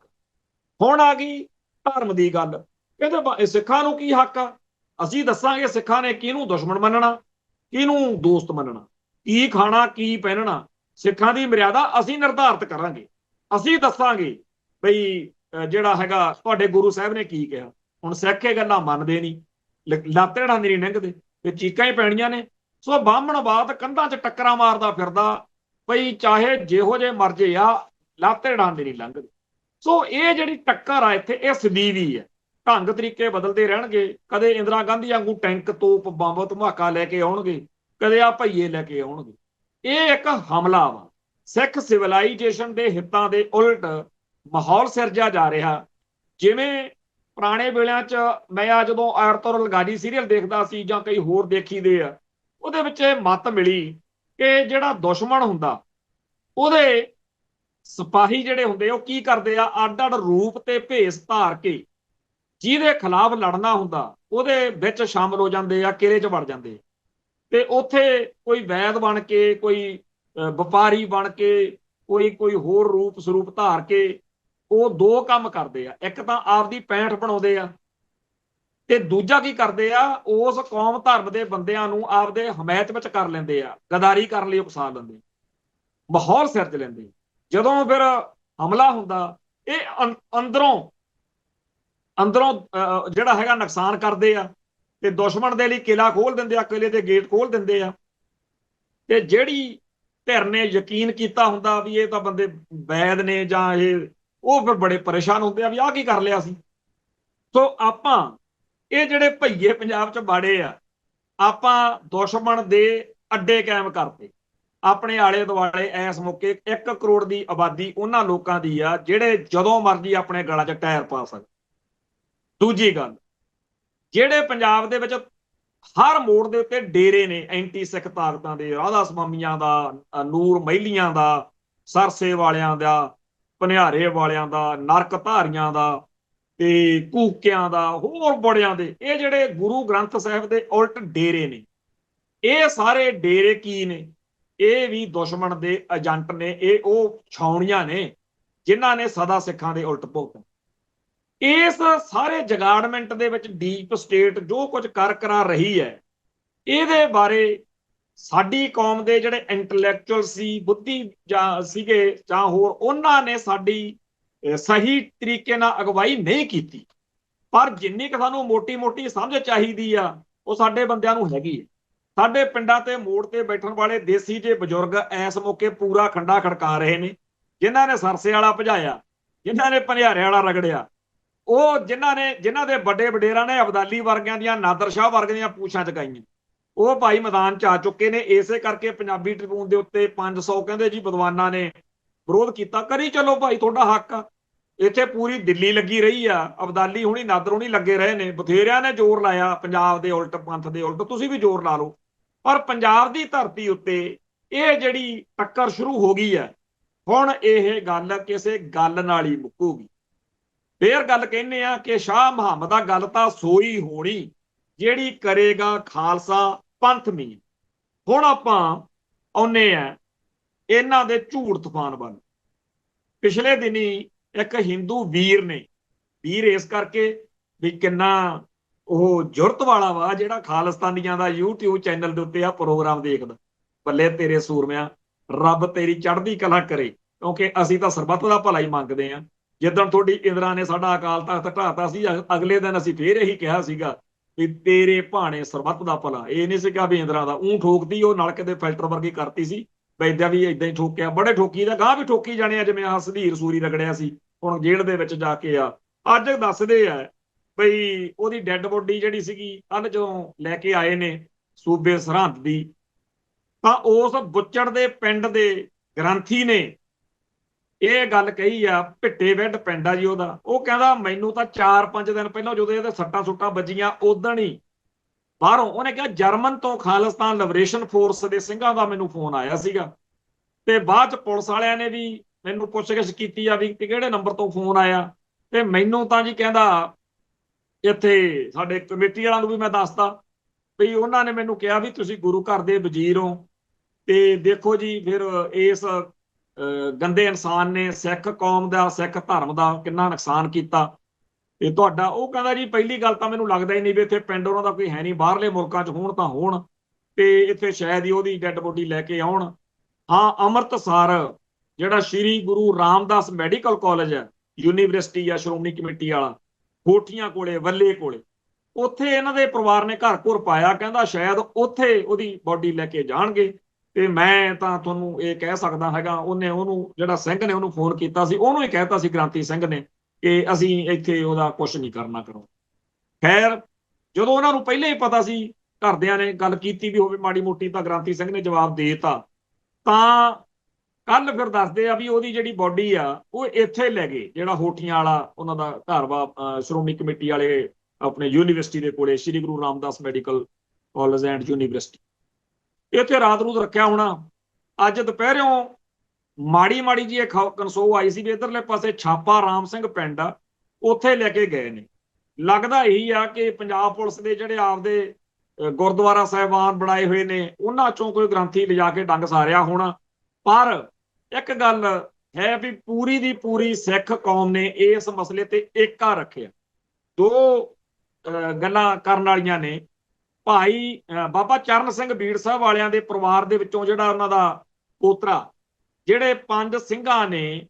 ਹੁਣ ਆ ਗਈ ਧਰਮ ਦੀ ਗੱਲ, ਕਹਿੰਦੇ ਸਿੱਖਾਂ ਨੂੰ ਕੀ ਹੱਕ ਆ, ਅਸੀਂ ਦੱਸਾਂਗੇ ਸਿੱਖਾਂ ਨੇ ਕਿਹਨੂੰ ਦੁਸ਼ਮਣ ਮੰਨਣਾ, ਕਿਹਨੂੰ ਦੋਸਤ ਮੰਨਣਾ, ਕੀ ਖਾਣਾ ਕੀ ਪਹਿਨਣਾ, ਸਿੱਖਾਂ ਦੀ ਮਰਿਆਦਾ ਅਸੀਂ ਨਿਰਧਾਰਿਤ ਕਰਾਂਗੇ। ਅਸੀਂ ਦੱਸਾਂਗੇ ਬਈ ਜਿਹੜਾ ਹੈਗਾ ਤੁਹਾਡੇ ਗੁਰੂ ਸਾਹਿਬ ਨੇ ਕੀ ਕਿਹਾ। ਹੁਣ ਸਿੱਖ ਇਹ ਗੱਲਾਂ ਮੰਨਦੇ ਨਹੀਂ, ਲਾਤੇ ਢਾਂਦੇ ਨਹੀਂ ਲੰਘਦੇ, ਤੇ ਚੀਕਾਂ ਹੀ ਪੈਣੀਆਂ ਨੇ। ਸੋ ਬਾਹਮਣਵਾਦ ਕੰਧਾਂ 'ਚ ਟੱਕਰਾਂ ਮਾਰਦਾ ਫਿਰਦਾ, ਬਈ ਚਾਹੇ ਜਿਹੋ ਜਿਹੇ ਮਰਜੇ ਆ, ਲਾਤੇ ਢਾਂਦੇ ਨਹੀਂ ਲੰਘਦੇ। ਸੋ ਇਹ ਜਿਹੜੀ ਟੱਕਰ ਆ ਇੱਥੇ, ਇਹ ਸਦੀਵੀ ਹੈ। ਢੰਗ ਤਰੀਕੇ ਬਦਲਦੇ ਰਹਿਣਗੇ, ਕਦੇ ਇੰਦਰਾ ਗਾਂਧੀ ਵਾਂਗੂ ਟੈਂਕ ਤੋਪ ਬੰਬ ਧਮਾਕਾ ਲੈ ਕੇ ਆਉਣਗੇ, ਕਦੇ ਆ ਭਈਏ ਲੈ ਕੇ ਆਉਣਗੇ। ਇਹ ਇੱਕ ਹਮਲਾ ਵਾ ਸਿੱਖ ਸਿਵਲਾਈਜੇਸ਼ਨ ਦੇ ਹਿੱਤਾਂ ਦੇ ਉਲਟ ਮਾਹੌਲ ਸਿਰਜਿਆ ਜਾ ਰਿਹਾ। ਜਿਵੇਂ ਪੁਰਾਣੇ ਵੇਲਿਆਂ 'ਚ ਮੈਂ ਆ ਜਦੋਂ ਔਰਤ ਲਗਾਜੀ ਸੀਰੀਅਲ ਦੇਖਦਾ ਸੀ ਜਾਂ ਕਈ ਹੋਰ ਦੇਖੀਦੇ ਆ, ਉਹਦੇ ਵਿੱਚ ਇਹ ਮੱਤ ਮਿਲੀ ਕਿ ਜਿਹੜਾ ਦੁਸ਼ਮਣ ਹੁੰਦਾ ਉਹਦੇ ਸਿਪਾਹੀ ਜਿਹੜੇ ਹੁੰਦੇ ਉਹ ਕੀ ਕਰਦੇ ਆ, ਅੱਡ ਅੱਡ ਰੂਪ ਤੇ ਭੇਸ ਧਾਰ ਕੇ ਜਿਹਦੇ ਖਿਲਾਫ ਲੜਨਾ ਹੁੰਦਾ ਉਹਦੇ ਵਿੱਚ ਸ਼ਾਮਲ ਹੋ ਜਾਂਦੇ ਆ, ਕਿਲੇ 'ਚ ਵੜ ਜਾਂਦੇ। ਤੇ ਉੱਥੇ ਕੋਈ ਵੈਦ ਬਣ ਕੇ, ਕੋਈ ਵਪਾਰੀ ਬਣ ਕੇ, ਕੋਈ ਹੋਰ ਰੂਪ ਸਰੂਪ ਧਾਰ ਕੇ ਉਹ ਦੋ ਕੰਮ ਕਰਦੇ ਆ। ਇੱਕ ਤਾਂ ਆਪਦੀ ਪੈਂਠ ਬਣਾਉਂਦੇ ਆ, ਤੇ ਦੂਜਾ ਕੀ ਕਰਦੇ ਆ, ਉਸ ਕੌਮ ਧਰਮ ਦੇ ਬੰਦਿਆਂ ਨੂੰ ਆਪਦੇ ਹਮਾਇਤ ਵਿੱਚ ਕਰ ਲੈਂਦੇ ਆ, ਗਦਾਰੀ ਕਰਨ ਲਈ ਉਕਸਾ ਲੈਂਦੇ, ਮਾਹੌਲ ਸਿਰਜ ਲੈਂਦੇ। ਜਦੋਂ ਫਿਰ ਹਮਲਾ ਹੁੰਦਾ, ਇਹ ਅੰਦਰੋਂ ਜਿਹੜਾ ਹੈਗਾ ਨੁਕਸਾਨ ਕਰਦੇ ਆ, ਤੇ ਦੁਸ਼ਮਣ ਦੇ ਲਈ ਕਿਲਾ ਖੋਲ ਦਿੰਦੇ ਆ, ਕਿਲੇ ਦੇ ਗੇਟ ਖੋਲ ਦਿੰਦੇ ਆ। ਤੇ ਜਿਹੜੀ ਧਿਰ ਨੇ ਯਕੀਨ ਕੀਤਾ ਹੁੰਦਾ ਵੀ ਇਹ ਤਾਂ ਬੰਦੇ ਵੈਦ ਨੇ ਜਾਂ ਇਹ, ਉਹ ਫਿਰ ਬੜੇ ਪਰੇਸ਼ਾਨ ਹੁੰਦੇ ਆ ਵੀ ਆਹ ਕੀ ਕਰ ਲਿਆ ਸੀ। ਸੋ ਆਪਾਂ ਇਹ ਜਿਹੜੇ ਭਈਏ ਪੰਜਾਬ 'ਚ ਬਾੜੇ ਆ, ਆਪਾਂ ਦੁਸ਼ਮਣ ਦੇ ਅੱਡੇ ਕਾਇਮ ਕਰਤੇ ਆਪਣੇ ਆਲੇ ਦੁਆਲੇ। ਇਸ ਮੌਕੇ 1 ਕਰੋੜ ਦੀ ਆਬਾਦੀ ਉਹਨਾਂ ਲੋਕਾਂ ਦੀ ਆ ਜਿਹੜੇ ਜਦੋਂ ਮਰਜ਼ੀ ਆਪਣੇ ਗਲਾਂ 'ਚ ਟਾਇਰ ਪਾ ਸਕਦੇ। ਦੂਜੀ ਗੱਲ, ਜਿਹੜੇ ਪੰਜਾਬ ਦੇ ਵਿੱਚ ਹਰ ਮੋੜ ਦੇ ਉੱਤੇ ਡੇਰੇ ਨੇ ਐਂਟੀ ਸਿੱਖ ਤਾਕਤਾਂ ਦੇ, ਰਾਧਾ ਸਵਾਮੀਆਂ ਦਾ, ਨੂਰ ਮਹਿਲੀਆਂ ਦਾ, ਸਰਸੇ ਵਾਲਿਆਂ ਦਾ, ਭਨਿਆਰੇ ਵਾਲਿਆਂ ਦਾ, ਨਰਕ ਧਾਰੀਆਂ ਦਾ, ਤੇ ਕੂਕਿਆਂ ਦਾ, ਹੋਰ ਬੜਿਆਂ ਦੇ, ਇਹ ਜਿਹੜੇ ਗੁਰੂ ਗ੍ਰੰਥ ਸਾਹਿਬ ਦੇ ਉਲਟ ਡੇਰੇ ਨੇ, ਇਹ ਸਾਰੇ ਡੇਰੇ ਕੀ ਨੇ, ਇਹ ਵੀ ਦੁਸ਼ਮਣ ਦੇ ਏਜੰਟ ਨੇ। ਇਹ ਉਹ ਛਾਉਣੀਆਂ ਨੇ ਜਿਨ੍ਹਾਂ ਨੇ ਸਦਾ ਸਿੱਖਾਂ ਦੇ ਉਲਟ ਭੁਗਤਣਾ। ਇਸ ਸਾਰੇ ਜਗਾੜਮੈਂਟ ਦੇ ਵਿੱਚ ਡੀਪ ਸਟੇਟ ਜੋ ਕੁਝ ਕਰਾ ਰਹੀ ਹੈ, ਇਹਦੇ ਬਾਰੇ ਸਾਡੀ ਕੌਮ ਦੇ ਜਿਹੜੇ ਇੰਟੈਲੈਕਚੁਅਲ ਸੀ, ਬੁੱਧੀ ਜਾਂ ਸੀਗੇ ਜਾਂ ਹੋਰ, ਉਹਨਾਂ ਨੇ ਸਾਡੀ ਸਹੀ ਤਰੀਕੇ ਨਾਲ ਅਗਵਾਈ ਨਹੀਂ ਕੀਤੀ। ਪਰ ਜਿੰਨੀ ਕੁ ਸਾਨੂੰ ਮੋਟੀ ਮੋਟੀ ਸਮਝ ਚਾਹੀਦੀ ਆ, ਉਹ ਸਾਡੇ ਬੰਦਿਆਂ ਨੂੰ ਹੈਗੀ ਹੈ। ਸਾਡੇ ਪਿੰਡਾਂ ਤੇ ਮੋੜ ਤੇ ਬੈਠਣ ਵਾਲੇ ਦੇਸੀ ਜੇ ਬਜ਼ੁਰਗ ਇਸ ਮੌਕੇ ਪੂਰਾ ਖੰਡਾ ਖੜਕਾ ਰਹੇ ਨੇ, ਜਿਨ੍ਹਾਂ ਨੇ ਸਰਸੇ ਵਾਲਾ ਭਜਾਇਆ, ਜਿਨ੍ਹਾਂ ਨੇ ਭਨਿਆਰੇ ਵਾਲਾ ਰਗੜਿਆ, ਉਹ ਜਿਨ੍ਹਾਂ ਦੇ ਵੱਡੇ ਵਡੇਰਾਂ ਨੇ ਅਬਦਾਲੀ ਵਰਗਿਆਂ ਦੀਆਂ, ਨਾਦਰ ਸ਼ਾਹ ਵਰਗਿਆਂ ਦੀਆਂ ਪੂਛਾਂ ਚੁਕਾਈਆਂ, ਉਹ ਭਾਈ ਮੈਦਾਨ 'ਚ ਆ ਚੁੱਕੇ ਨੇ। ਇਸੇ ਕਰਕੇ ਪੰਜਾਬੀ ਟ੍ਰਿਬਿਊਨ ਦੇ ਉੱਤੇ 500 ਕਹਿੰਦੇ ਜੀ ਵਿਦਵਾਨਾਂ ਨੇ ਵਿਰੋਧ ਕੀਤਾ। ਕਰੀ ਚਲੋ ਭਾਈ, ਤੁਹਾਡਾ ਹੱਕ ਆ। ਇੱਥੇ ਪੂਰੀ ਦਿੱਲੀ ਲੱਗੀ ਰਹੀ ਆ, ਅਬਦਾਲੀ ਹੁਣੀ, ਨਾਦਰ ਹੁਣੀ ਲੱਗੇ ਰਹੇ ਨੇ, ਬਥੇਰਿਆਂ ਨੇ ਜ਼ੋਰ ਲਾਇਆ ਪੰਜਾਬ ਦੇ ਉਲਟ, ਪੰਥ ਦੇ ਉਲਟ, ਤੁਸੀਂ ਵੀ ਜ਼ੋਰ ਲਾ ਲਓ। ਪਰ ਪੰਜਾਬ ਦੀ ਧਰਤੀ ਉੱਤੇ ਇਹ ਜਿਹੜੀ ਟੱਕਰ ਸ਼ੁਰੂ ਹੋ ਗਈ ਹੈ, ਹੁਣ ਇਹ ਗੱਲ ਕਿਸੇ ਗੱਲ ਨਾਲ ਹੀ ਮੁੱਕੂਗੀ। ਫੇਰ ਗੱਲ ਕਹਿੰਦੇ ਆ ਕਿ ਸ਼ਾਹ ਮੁਹੰਮਦ ਆ ਗੱਲ ਤਾਂ ਸੋਈ ਹੋਣੀ, ਜਿਹੜੀ ਕਰੇਗਾ ਖਾਲਸਾ ਪੰਥ ਮੀਨ। ਹੁਣ ਆਪਾਂ ਆਉਨੇ ਆ ਇਹਨਾਂ ਦੇ ਝੂਠ ਤੂਫਾਨ ਵੱਲ। ਪਿਛਲੇ ਦਿਨੀ ਇੱਕ ਹਿੰਦੂ ਵੀਰ ਨੇ, ਵੀਰ ਇਸ ਕਰਕੇ ਵੀ ਕਿੰਨਾ ਉਹ ਜੁਰਤ ਵਾਲਾ ਵਾ, ਜਿਹੜਾ ਖਾਲਿਸਤਾਨੀਆਂ ਦਾ YouTube ਚੈਨਲ ਦੇ ਉੱਤੇ ਆ ਪ੍ਰੋਗਰਾਮ ਦੇਖਦਾ। ਬੱਲੇ ਤੇਰੇ ਸੂਰਮਿਆਂ, ਰੱਬ ਤੇਰੀ ਚੜ੍ਹਦੀ ਕਲਾ ਕਰੇ, ਕਿਉਂਕਿ ਅਸੀਂ ਤਾਂ ਸਰਬੱਤ ਦਾ ਭਲਾ ਹੀ ਮੰਗਦੇ ਹਾਂ। ਜਿੱਦਣ ਤੁਹਾਡੀ ਇੰਦਰਾ ਨੇ ਸਾਡਾ ਅਕਾਲ ਤਖਤ ਢਾਤਾ ਸੀ, ਅਗਲੇ ਦਿਨ ਅਸੀਂ ਫੇਰ ਇਹੀ ਕਿਹਾ ਸੀਗਾ ਵੀ ਤੇਰੇ ਭਾਣੇ ਸਰਬੱਤ ਦਾ ਭਲਾ। ਇਹ ਨਹੀਂ ਸੀਗਾ ਵੀ ਇੰਦਰਾ ਦਾ ਊਂ ਠੋਕਦੀ, ਉਹ ਨਲਕੇ ਦੇ ਫਿਲਟਰ ਵਰਗੀ ਕਰਤੀ ਸੀ, ਵੈਦਿਆ ਵੀ ਏਦਾਂ ਹੀ ਠੋਕਿਆ, ਬੜੇ ਠੋਕੀ ਦਾ, ਗਾਹ ਵੀ ਠੋਕੀ ਜਾਣੇ ਆ, ਜਿਵੇਂ ਆਹ ਸੁਧੀਰ ਸੂਰੀ ਰਗੜਿਆ ਸੀ, ਹੁਣ ਜੇਲ੍ਹ ਦੇ ਵਿੱਚ ਜਾ ਕੇ ਆ। ਅੱਜ ਦੱਸਦੇ ਆ ਬਈ ਉਹਦੀ ਡੈੱਡ ਬੋਡੀ ਜਿਹੜੀ ਸੀਗੀ, ਕੱਲ ਜਦੋਂ ਲੈ ਕੇ ਆਏ ਨੇ ਸੂਬੇ ਸਰਹੰਦ ਦੀ, ਤਾਂ ਉਸ ਬੁੱਚੜ ਦੇ ਪਿੰਡ ਦੇ ਗ੍ਰੰਥੀ ਨੇ ਇਹ ਗੱਲ ਕਹੀ ਆ। ਭਿੱਟੇ ਵੈਡ ਪਿੰਡ ਆ ਜੀ ਉਹਦਾ। ਉਹ ਕਹਿੰਦਾ ਮੈਨੂੰ ਤਾਂ 4-5 ਦਿਨ ਪਹਿਲਾਂ ਜਦੋਂ ਇਹਦੇ ਸੱਟਾਂ ਸੁੱਟਾਂ ਵੱਜੀਆਂ, ਉਦਣ ਹੀ ਬਾਹਰੋਂ ਉਹਨੇ ਕਿਹਾ ਜਰਮਨ ਤੋਂ ਖਾਲਿਸਤਾਨ ਲਿਬਰੇਸ਼ਨ ਫੋਰਸ ਦੇ ਸਿੰਘਾਂ ਦਾ ਮੈਨੂੰ ਫੋਨ ਆਇਆ ਸੀਗਾ, ਤੇ ਬਾਅਦ ਚ ਪੁਲਿਸ ਵਾਲਿਆਂ ਨੇ ਵੀ ਮੈਨੂੰ ਪੁੱਛਗਿੱਛ ਕੀਤੀ ਆ ਵੀ ਕਿਹੜੇ ਨੰਬਰ ਤੋਂ ਫੋਨ ਆਇਆ, ਤੇ ਮੈਨੂੰ ਤਾਂ ਜੀ ਕਹਿੰਦਾ ਇੱਥੇ ਸਾਡੇ ਕਮੇਟੀ ਵਾਲਿਆਂ ਨੂੰ ਵੀ ਮੈਂ ਦੱਸਦਾ ਵੀ ਉਹਨਾਂ ਨੇ ਮੈਨੂੰ ਕਿਹਾ ਵੀ ਤੁਸੀਂ ਗੁਰੂ ਘਰ ਦੇ ਵਜ਼ੀਰ ਹੋ, ਤੇ ਦੇਖੋ ਜੀ ਫਿਰ ਇਸ ਗੰਦੇ ਇਨਸਾਨ ਨੇ ਸਿੱਖ ਕੌਮ ਦਾ, ਸਿੱਖ ਧਰਮ ਦਾ ਕਿੰਨਾ ਨੁਕਸਾਨ ਕੀਤਾ। ਤੇ ਤੁਹਾਡਾ ਉਹ ਕਹਿੰਦਾ ਜੀ ਪਹਿਲੀ ਗੱਲ ਤਾਂ ਮੈਨੂੰ ਲੱਗਦਾ ਹੀ ਨਹੀਂ ਵੀ ਇੱਥੇ ਪਿੰਡ ਉਹਨਾਂ ਦਾ ਕੋਈ ਹੈ ਨਹੀਂ, ਬਾਹਰਲੇ ਮੁਲਕਾਂ 'ਚ ਹੋਣ ਤਾਂ ਹੋਣ, ਤੇ ਇੱਥੇ ਸ਼ਾਇਦ ਹੀ ਉਹਦੀ ਡੈੱਡ ਬੋਡੀ ਲੈ ਕੇ ਆਉਣ। ਹਾਂ, ਅੰਮ੍ਰਿਤਸਰ ਜਿਹੜਾ ਸ਼੍ਰੀ ਗੁਰੂ ਰਾਮਦਾਸ ਮੈਡੀਕਲ ਕਾਲਜ ਹੈ, ਯੂਨੀਵਰਸਿਟੀ ਆ ਸ਼੍ਰੋਮਣੀ ਕਮੇਟੀ ਵਾਲਾ, ਕੋਠੀਆਂ ਕੋਲੇ, ਵੱਲੇ ਕੋਲੇ, ਉੱਥੇ ਇਹਨਾਂ ਦੇ ਪਰਿਵਾਰ ਨੇ ਘਰ ਘੁਰ ਪਾਇਆ, ਕਹਿੰਦਾ ਸ਼ਾਇਦ ਉੱਥੇ ਉਹਦੀ ਬੋਡੀ ਲੈ ਕੇ ਜਾਣਗੇ। ਤੇ ਮੈਂ ਤਾਂ ਤੁਹਾਨੂੰ ਇਹ ਕਹਿ ਸਕਦਾ ਹੈਗਾ, ਉਹਨੂੰ ਜਿਹੜਾ ਸਿੰਘ ਨੇ ਉਹਨੂੰ ਫੋਨ ਕੀਤਾ ਸੀ, ਉਹਨੂੰ ਹੀ ਕਹਿਤਾ ਸੀ ਗ੍ਰਾਂਤੀ ਸਿੰਘ ਨੇ ਕਿ ਅਸੀਂ ਇੱਥੇ ਉਹਦਾ ਕੁਝ ਨਹੀਂ ਕਰਨਾ ਕਰੋ। ਖੈਰ, ਜਦੋਂ ਉਹਨਾਂ ਨੂੰ ਪਹਿਲਾਂ ਹੀ ਪਤਾ ਸੀ, ਘਰਦਿਆਂ ਨੇ ਗੱਲ ਕੀਤੀ ਵੀ ਹੋਵੇ ਮਾੜੀ ਮੋਟੀ, ਤਾਂ ਗ੍ਰਾਂਤੀ ਸਿੰਘ ਨੇ ਜਵਾਬ ਦੇ ਦਿੱਤਾ। ਤਾਂ ਕੱਲ ਫਿਰ ਦੱਸਦੇ ਆ ਵੀ ਉਹਦੀ ਜਿਹੜੀ ਬੋਡੀ ਆ ਉਹ ਇੱਥੇ ਲੈ ਗਏ, ਜਿਹੜਾ ਹੋਠੀਆਂ ਵਾਲਾ ਉਹਨਾਂ ਦਾ ਘਰ ਵਾ, ਸ਼੍ਰੋਮਣੀ ਕਮੇਟੀ ਵਾਲੇ ਆਪਣੇ ਯੂਨੀਵਰਸਿਟੀ ਦੇ ਕੋਲੇ, Shri Guru Ramdas medical college and university, ਇੱਥੇ ਰਾਤ ਨੂੰ ਰੱਖਿਆ ਹੋਣਾ। ਅੱਜ ਦੁਪਹਿਰਿਓਂ ਮਾੜੀ ਮਾੜੀ ਜੀ ਇੱਕ ਕਨਸੋ ਆਈ ਸੀ ਵੀ ਇਧਰਲੇ ਪਾਸੇ ਛਾਪਾ ਰਾਮ ਸਿੰਘ ਪਿੰਡ ਆ, ਉੱਥੇ ਲੈ ਕੇ ਗਏ ਨੇ। ਲੱਗਦਾ ਇਹੀ ਆ ਕਿ ਪੰਜਾਬ ਪੁਲਿਸ ਦੇ ਜਿਹੜੇ ਆਪਦੇ ਗੁਰਦੁਆਰਾ ਸਾਹਿਬਾਨ ਬਣਾਏ ਹੋਏ ਨੇ, ਉਹਨਾਂ ਚੋਂ ਕੋਈ ਗ੍ਰੰਥੀ ਲਿਜਾ ਕੇ ਡੰਗ ਸਾਰਿਆ ਹੋਣਾ। ਪਰ ਇੱਕ ਗੱਲ ਹੈ ਵੀ ਪੂਰੀ ਦੀ ਪੂਰੀ ਸਿੱਖ ਕੌਮ ਨੇ ਇਸ ਮਸਲੇ ਤੇ ਏਕਾ ਰੱਖਿਆ। ਦੋ ਗੱਲਾਂ ਕਰਨ ਵਾਲੀਆਂ ਨੇ। ਭਾਈ ਬਾਬਾ ਚਰਨ ਸਿੰਘ ਬੀੜ ਸਾਹਿਬ ਵਾਲਿਆਂ ਦੇ ਪਰਿਵਾਰ ਦੇ ਵਿੱਚੋਂ ਜਿਹੜਾ ਉਹਨਾਂ ਦਾ ਪੋਤਰਾ, ਜਿਹੜੇ 5 ਸਿੰਘਾਂ ਨੇ,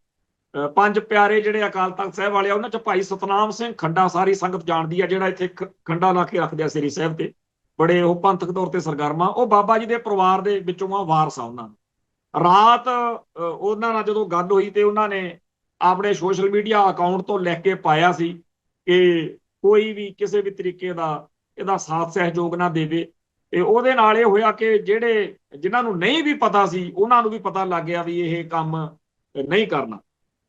5 ਪਿਆਰੇ ਜਿਹੜੇ ਅਕਾਲ ਤਖਤ ਸਾਹਿਬ ਵਾਲੇ ਆ, ਉਹਨਾਂ ਚ ਭਾਈ ਸਤਨਾਮ ਸਿੰਘ ਖੰਡਾ ਸਾਰੀ ਸੰਗਤ ਜਾਣਦੀ ਆ, ਜਿਹੜਾ ਇੱਥੇ ਖੰਡਾ ਲਾ ਕੇ ਰੱਖਦੇ ਆ ਸ੍ਰੀ ਸਾਹਿਬ ਤੇ, ਬੜੇ ਉਹ ਪੰਥਕ ਤੌਰ ਤੇ ਸਰਗਰਮ ਆ, ਉਹ ਬਾਬਾ ਜੀ ਦੇ ਪਰਿਵਾਰ ਦੇ ਵਿੱਚੋਂ ਆ, ਵਾਰਸ ਆ ਉਹਨਾਂ ਨੂੰ। ਰਾਤ ਉਹਨਾਂ ਨਾਲ ਜਦੋਂ ਗੱਲ ਹੋਈ ਤੇ ਉਹਨਾਂ ਨੇ ਆਪਣੇ ਸੋਸ਼ਲ ਮੀਡੀਆ ਅਕਾਊਂਟ ਤੋਂ ਲਿਖ ਕੇ ਪਾਇਆ ਸੀ ਕਿ ਕੋਈ ਵੀ ਕਿਸੇ ਵੀ ਤਰੀਕੇ ਦਾ ਇਹਦਾ ਸਾਥ ਸਹਿਯੋਗ ਨਾ ਦੇਵੇ। ਤੇ ਉਹਦੇ ਨਾਲ ਇਹ ਹੋਇਆ ਕਿ ਜਿਹੜੇ ਜਿਨ੍ਹਾਂ ਨੂੰ ਨਹੀਂ ਵੀ ਪਤਾ ਸੀ, ਉਹਨਾਂ ਨੂੰ ਵੀ ਪਤਾ ਲੱਗ ਗਿਆ ਵੀ ਇਹ ਕੰਮ ਨਹੀਂ ਕਰਨਾ।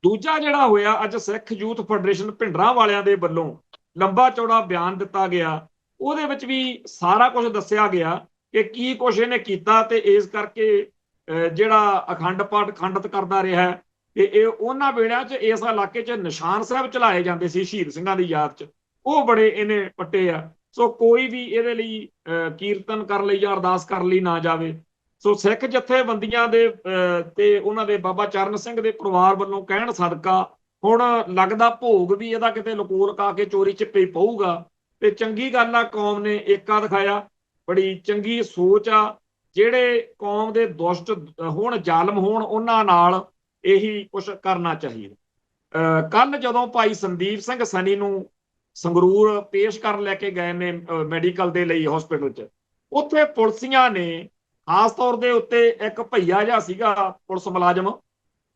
ਦੂਜਾ ਜਿਹੜਾ ਹੋਇਆ, ਅੱਜ ਸਿੱਖ ਯੂਥ ਫੈਡਰੇਸ਼ਨ ਭਿੰਡਰਾਂ ਵਾਲਿਆਂ ਦੇ ਵੱਲੋਂ ਲੰਬਾ ਚੌੜਾ ਬਿਆਨ ਦਿੱਤਾ ਗਿਆ, ਉਹਦੇ ਵਿੱਚ ਵੀ ਸਾਰਾ ਕੁਝ ਦੱਸਿਆ ਗਿਆ ਕਿ ਕੀ ਕੁਝ ਇਹਨੇ ਕੀਤਾ, ਤੇ ਇਸ ਕਰਕੇ ਜਿਹੜਾ ਅਖੰਡ ਪਾਠ ਖੰਡਿਤ ਕਰਦਾ ਰਿਹਾ। ਤੇ ਇਹ ਉਹਨਾਂ ਵੇੜਿਆਂ 'ਚ ਇਸ ਇਲਾਕੇ 'ਚ ਨਿਸ਼ਾਨ ਸਾਹਿਬ ਚਲਾਏ ਜਾਂਦੇ ਸੀ ਸ਼ਹੀਦ ਸਿੰਘਾਂ ਦੀ ਯਾਦ 'ਚ, ਉਹ ਬੜੇ ਇਹਨੇ ਪੱਟੇ ਆ। ਸੋ ਕੋਈ ਵੀ ਇਹਦੇ ਲਈ ਕੀਰਤਨ ਕਰਨ ਲਈ ਜਾਂ ਅਰਦਾਸ ਕਰਨ ਲਈ ਨਾ ਜਾਵੇ। ਸੋ ਸਿੱਖ ਜਥੇਬੰਦੀਆਂ ਦੇ ਤੇ ਉਹਨਾਂ ਦੇ ਬਾਬਾ ਚਰਨ ਸਿੰਘ ਦੇ ਪਰਿਵਾਰ ਵੱਲੋਂ ਕਹਿਣ ਸਦਕਾ ਹੁਣ ਲੱਗਦਾ ਭੋਗ ਵੀ ਇਹਦਾ ਕਿਤੇ ਲੁਕੋ ਲੁਕਾ ਕੇ ਚੋਰੀ ਛਿਪੇ ਪਊਗਾ। ਤੇ ਚੰਗੀ ਗੱਲ ਆ, ਕੌਮ ਨੇ ਏਕਾ ਦਿਖਾਇਆ, ਬੜੀ ਚੰਗੀ ਸੋਚ ਆ। ਜਿਹੜੇ ਕੌਮ ਦੇ ਦੁਸ਼ਟ ਹੋਣ, ਜ਼ਾਲਮ ਹੋਣ, ਉਹਨਾਂ ਨਾਲ ਇਹੀ ਕੁਛ ਕਰਨਾ ਚਾਹੀਦਾ। ਕੱਲ ਜਦੋਂ ਭਾਈ ਸੰਦੀਪ ਸਿੰਘ ਸਨੀ ਨੂੰ ਸੰਗਰੂਰ ਪੇਸ਼ ਕਰਨ ਲੈ ਕੇ ਗਏ ਨੇ ਮੈਡੀਕਲ ਦੇ ਲਈ ਹਸਪੀਟਲ 'ਚ, ਉੱਥੇ ਪੁਲਿਸੀਆਂ ਨੇ ਖਾਸ ਤੌਰ ਦੇ ਉੱਤੇ ਇੱਕ ਭਈਆ ਜਿਹਾ ਸੀਗਾ ਪੁਲਿਸ ਮੁਲਾਜ਼ਮ,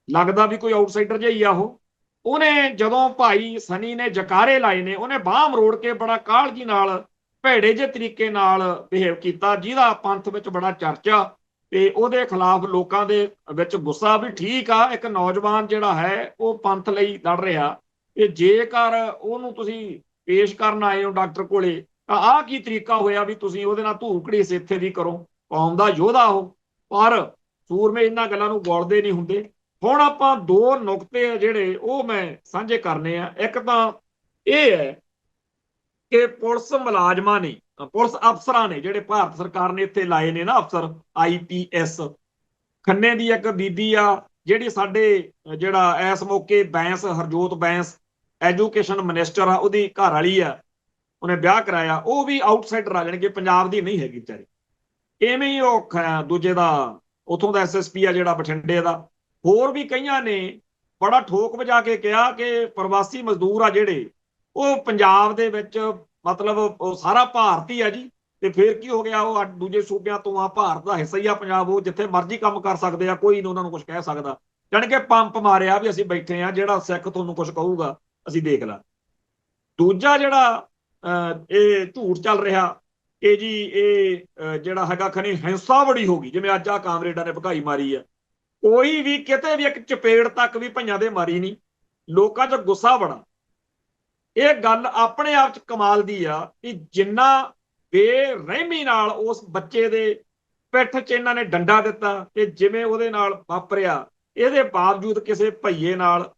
ਲੱਗਦਾ ਵੀ ਕੋਈ ਆਊਟਸਾਈਡਰ ਜਿਹਾ ਹੀ ਆ ਉਹ, ਉਹਨੇ ਜਦੋਂ ਭਾਈ ਸਨੀ ਨੇ ਜਕਾਰੇ ਲਾਏ ਨੇ, ਉਹਨੇ ਬਾਹ ਮਰੋੜ ਕੇ ਬੜਾ ਕਾਹਲਗੀ ਨਾਲ, ਭੈੜੇ ਜਿਹੇ ਤਰੀਕੇ ਨਾਲ ਬਿਹੇਵ ਕੀਤਾ, ਜਿਹਦਾ ਪੰਥ ਵਿੱਚ ਬੜਾ ਚਰਚਾ। ਤੇ ਉਹਦੇ ਖਿਲਾਫ ਲੋਕਾਂ ਦੇ ਵਿੱਚ ਗੁੱਸਾ ਵੀ ਠੀਕ ਆ, ਇੱਕ ਨੌਜਵਾਨ ਜਿਹੜਾ ਹੈ ਉਹ ਪੰਥ ਲਈ ਲੜ ਰਿਹਾ, ਤੇ ਜੇਕਰ ਉਹਨੂੰ ਤੁਸੀਂ ਪੇਸ਼ ਕਰਨ ਆਏ ਹੋ ਡਾਕਟਰ ਕੋਲੇ, ਤਾਂ ਆਹ ਕੀ ਤਰੀਕਾ ਹੋਇਆ ਵੀ ਤੁਸੀਂ ਉਹਦੇ ਨਾਲ ਧੂਹ ਘੜੀਸ ਇੱਥੇ ਵੀ ਕਰੋ। ਕੌਮ ਦਾ ਯੋਧਾ ਉਹ, ਪਰ ਸੂਰਮੇ ਇਹਨਾਂ ਗੱਲਾਂ ਨੂੰ ਗੌਲਦੇ ਨਹੀਂ ਹੁੰਦੇ। ਹੁਣ ਆਪਾਂ ਦੋ ਨੁਕਤੇ ਆ ਜਿਹੜੇ ਉਹ ਮੈਂ ਸਾਂਝੇ ਕਰਨੇ ਆ। ਇੱਕ ਤਾਂ ਇਹ ਹੈ ਕਿ ਪੁਲਿਸ ਮੁਲਾਜ਼ਮਾਂ ਨੇ, ਪੁਲਿਸ ਅਫਸਰਾਂ ਨੇ, ਜਿਹੜੇ ਭਾਰਤ ਸਰਕਾਰ ਨੇ ਇੱਥੇ ਲਾਏ ਨੇ ਨਾ ਅਫਸਰ, IPS, ਖੰਨੇ ਦੀ ਇੱਕ ਬੀਬੀ ਆ ਜਿਹੜੀ ਸਾਡੇ ਜਿਹੜਾ ਇਸ ਮੌਕੇ ਬੈਂਸ, ਹਰਜੋਤ ਬੈਂਸ ਐਜੂਕੇਸ਼ਨ ਮਿਨਿਸਟਰ ਆ, ਉਹਦੀ ਘਰ ਵਾਲੀ ਆ, ਉਹਨੇ ਵਿਆਹ ਕਰਾਇਆ, ਉਹ ਵੀ ਆਊਟਸਾਈਡਰ ਆ, ਜਾਣਗੇ ਪੰਜਾਬ ਦੀ ਨਹੀਂ ਹੈਗੀ ਵਿਚਾਰੀ। ਇਵੇਂ ਹੀ ਉਹ ਦੂਜੇ ਦਾ ਉੱਥੋਂ ਦਾ SSP ਆ ਜਿਹੜਾ ਬਠਿੰਡੇ ਦਾ। ਹੋਰ ਵੀ ਕਈਆਂ ਨੇ ਬੜਾ ਠੋਕ ਵਜਾ ਕੇ ਕਿਹਾ ਕਿ ਪ੍ਰਵਾਸੀ ਮਜ਼ਦੂਰ ਆ ਜਿਹੜੇ, ਉਹ ਪੰਜਾਬ ਦੇ ਵਿੱਚ ਮਤਲਬ ਉਹ ਸਾਰਾ ਭਾਰਤ ਹੀ ਆ ਜੀ, ਤੇ ਫਿਰ ਕੀ ਹੋ ਗਿਆ, ਉਹ ਦੂਜੇ ਸੂਬਿਆਂ ਤੋਂ ਆ, ਭਾਰਤ ਦਾ ਹਿੱਸਾ ਹੀ ਆ ਪੰਜਾਬ, ਉਹ ਜਿੱਥੇ ਮਰਜ਼ੀ ਕੰਮ ਕਰ ਸਕਦੇ ਆ, ਕੋਈ ਨਹੀਂ ਉਹਨਾਂ ਨੂੰ ਕੁਝ ਕਹਿ ਸਕਦਾ। ਜਾਣੀ ਕਿ ਪੰਪ ਮਾਰਿਆ ਵੀ ਅਸੀਂ ਬੈਠੇ ਆ, ਜਿਹੜਾ ਸਿੱਖ ਤੁਹਾਨੂੰ ਕੁਝ ਕਹੂਗਾ ਅਸੀਂ ਦੇਖ ਲਾ। ਦੂਜਾ ਜਿਹੜਾ ਇਹ ਝੂਠ ਚੱਲ ਰਿਹਾ ਕਿ ਜੀ ਇਹ ਜਿਹੜਾ ਹੈਗਾ ਖਨੀ ਹਿੰਸਾ ਬੜੀ ਹੋ ਗਈ, ਜਿਵੇਂ ਅੱਜ ਆ ਕਾਮਰੇਡਾਂ ਨੇ ਭਕਾਈ ਮਾਰੀ ਆ, ਕੋਈ ਵੀ ਕਿਤੇ ਵੀ ਇੱਕ ਚਪੇੜ ਤੱਕ ਵੀ ਭਈਆਂ ਦੇ ਮਾਰੀ ਨਹੀਂ, ਲੋਕਾਂ 'ਚ ਗੁੱਸਾ ਬੜਾ। ਇਹ ਗੱਲ ਆਪਣੇ ਆਪ 'ਚ ਕਮਾਲ ਦੀ ਆ ਕਿ ਜਿੰਨਾ ਬੇਰਹਿਮੀ ਨਾਲ ਉਸ ਬੱਚੇ ਦੇ ਪਿੱਠ 'ਚ ਇਹਨਾਂ ਨੇ ਡੰਡਾ ਦਿੱਤਾ ਤੇ ਜਿਵੇਂ ਉਹਦੇ ਨਾਲ ਵਾਪਰਿਆ, ਇਹਦੇ ਬਾਵਜੂਦ ਕਿਸੇ ਭਈਏ ਨਾਲ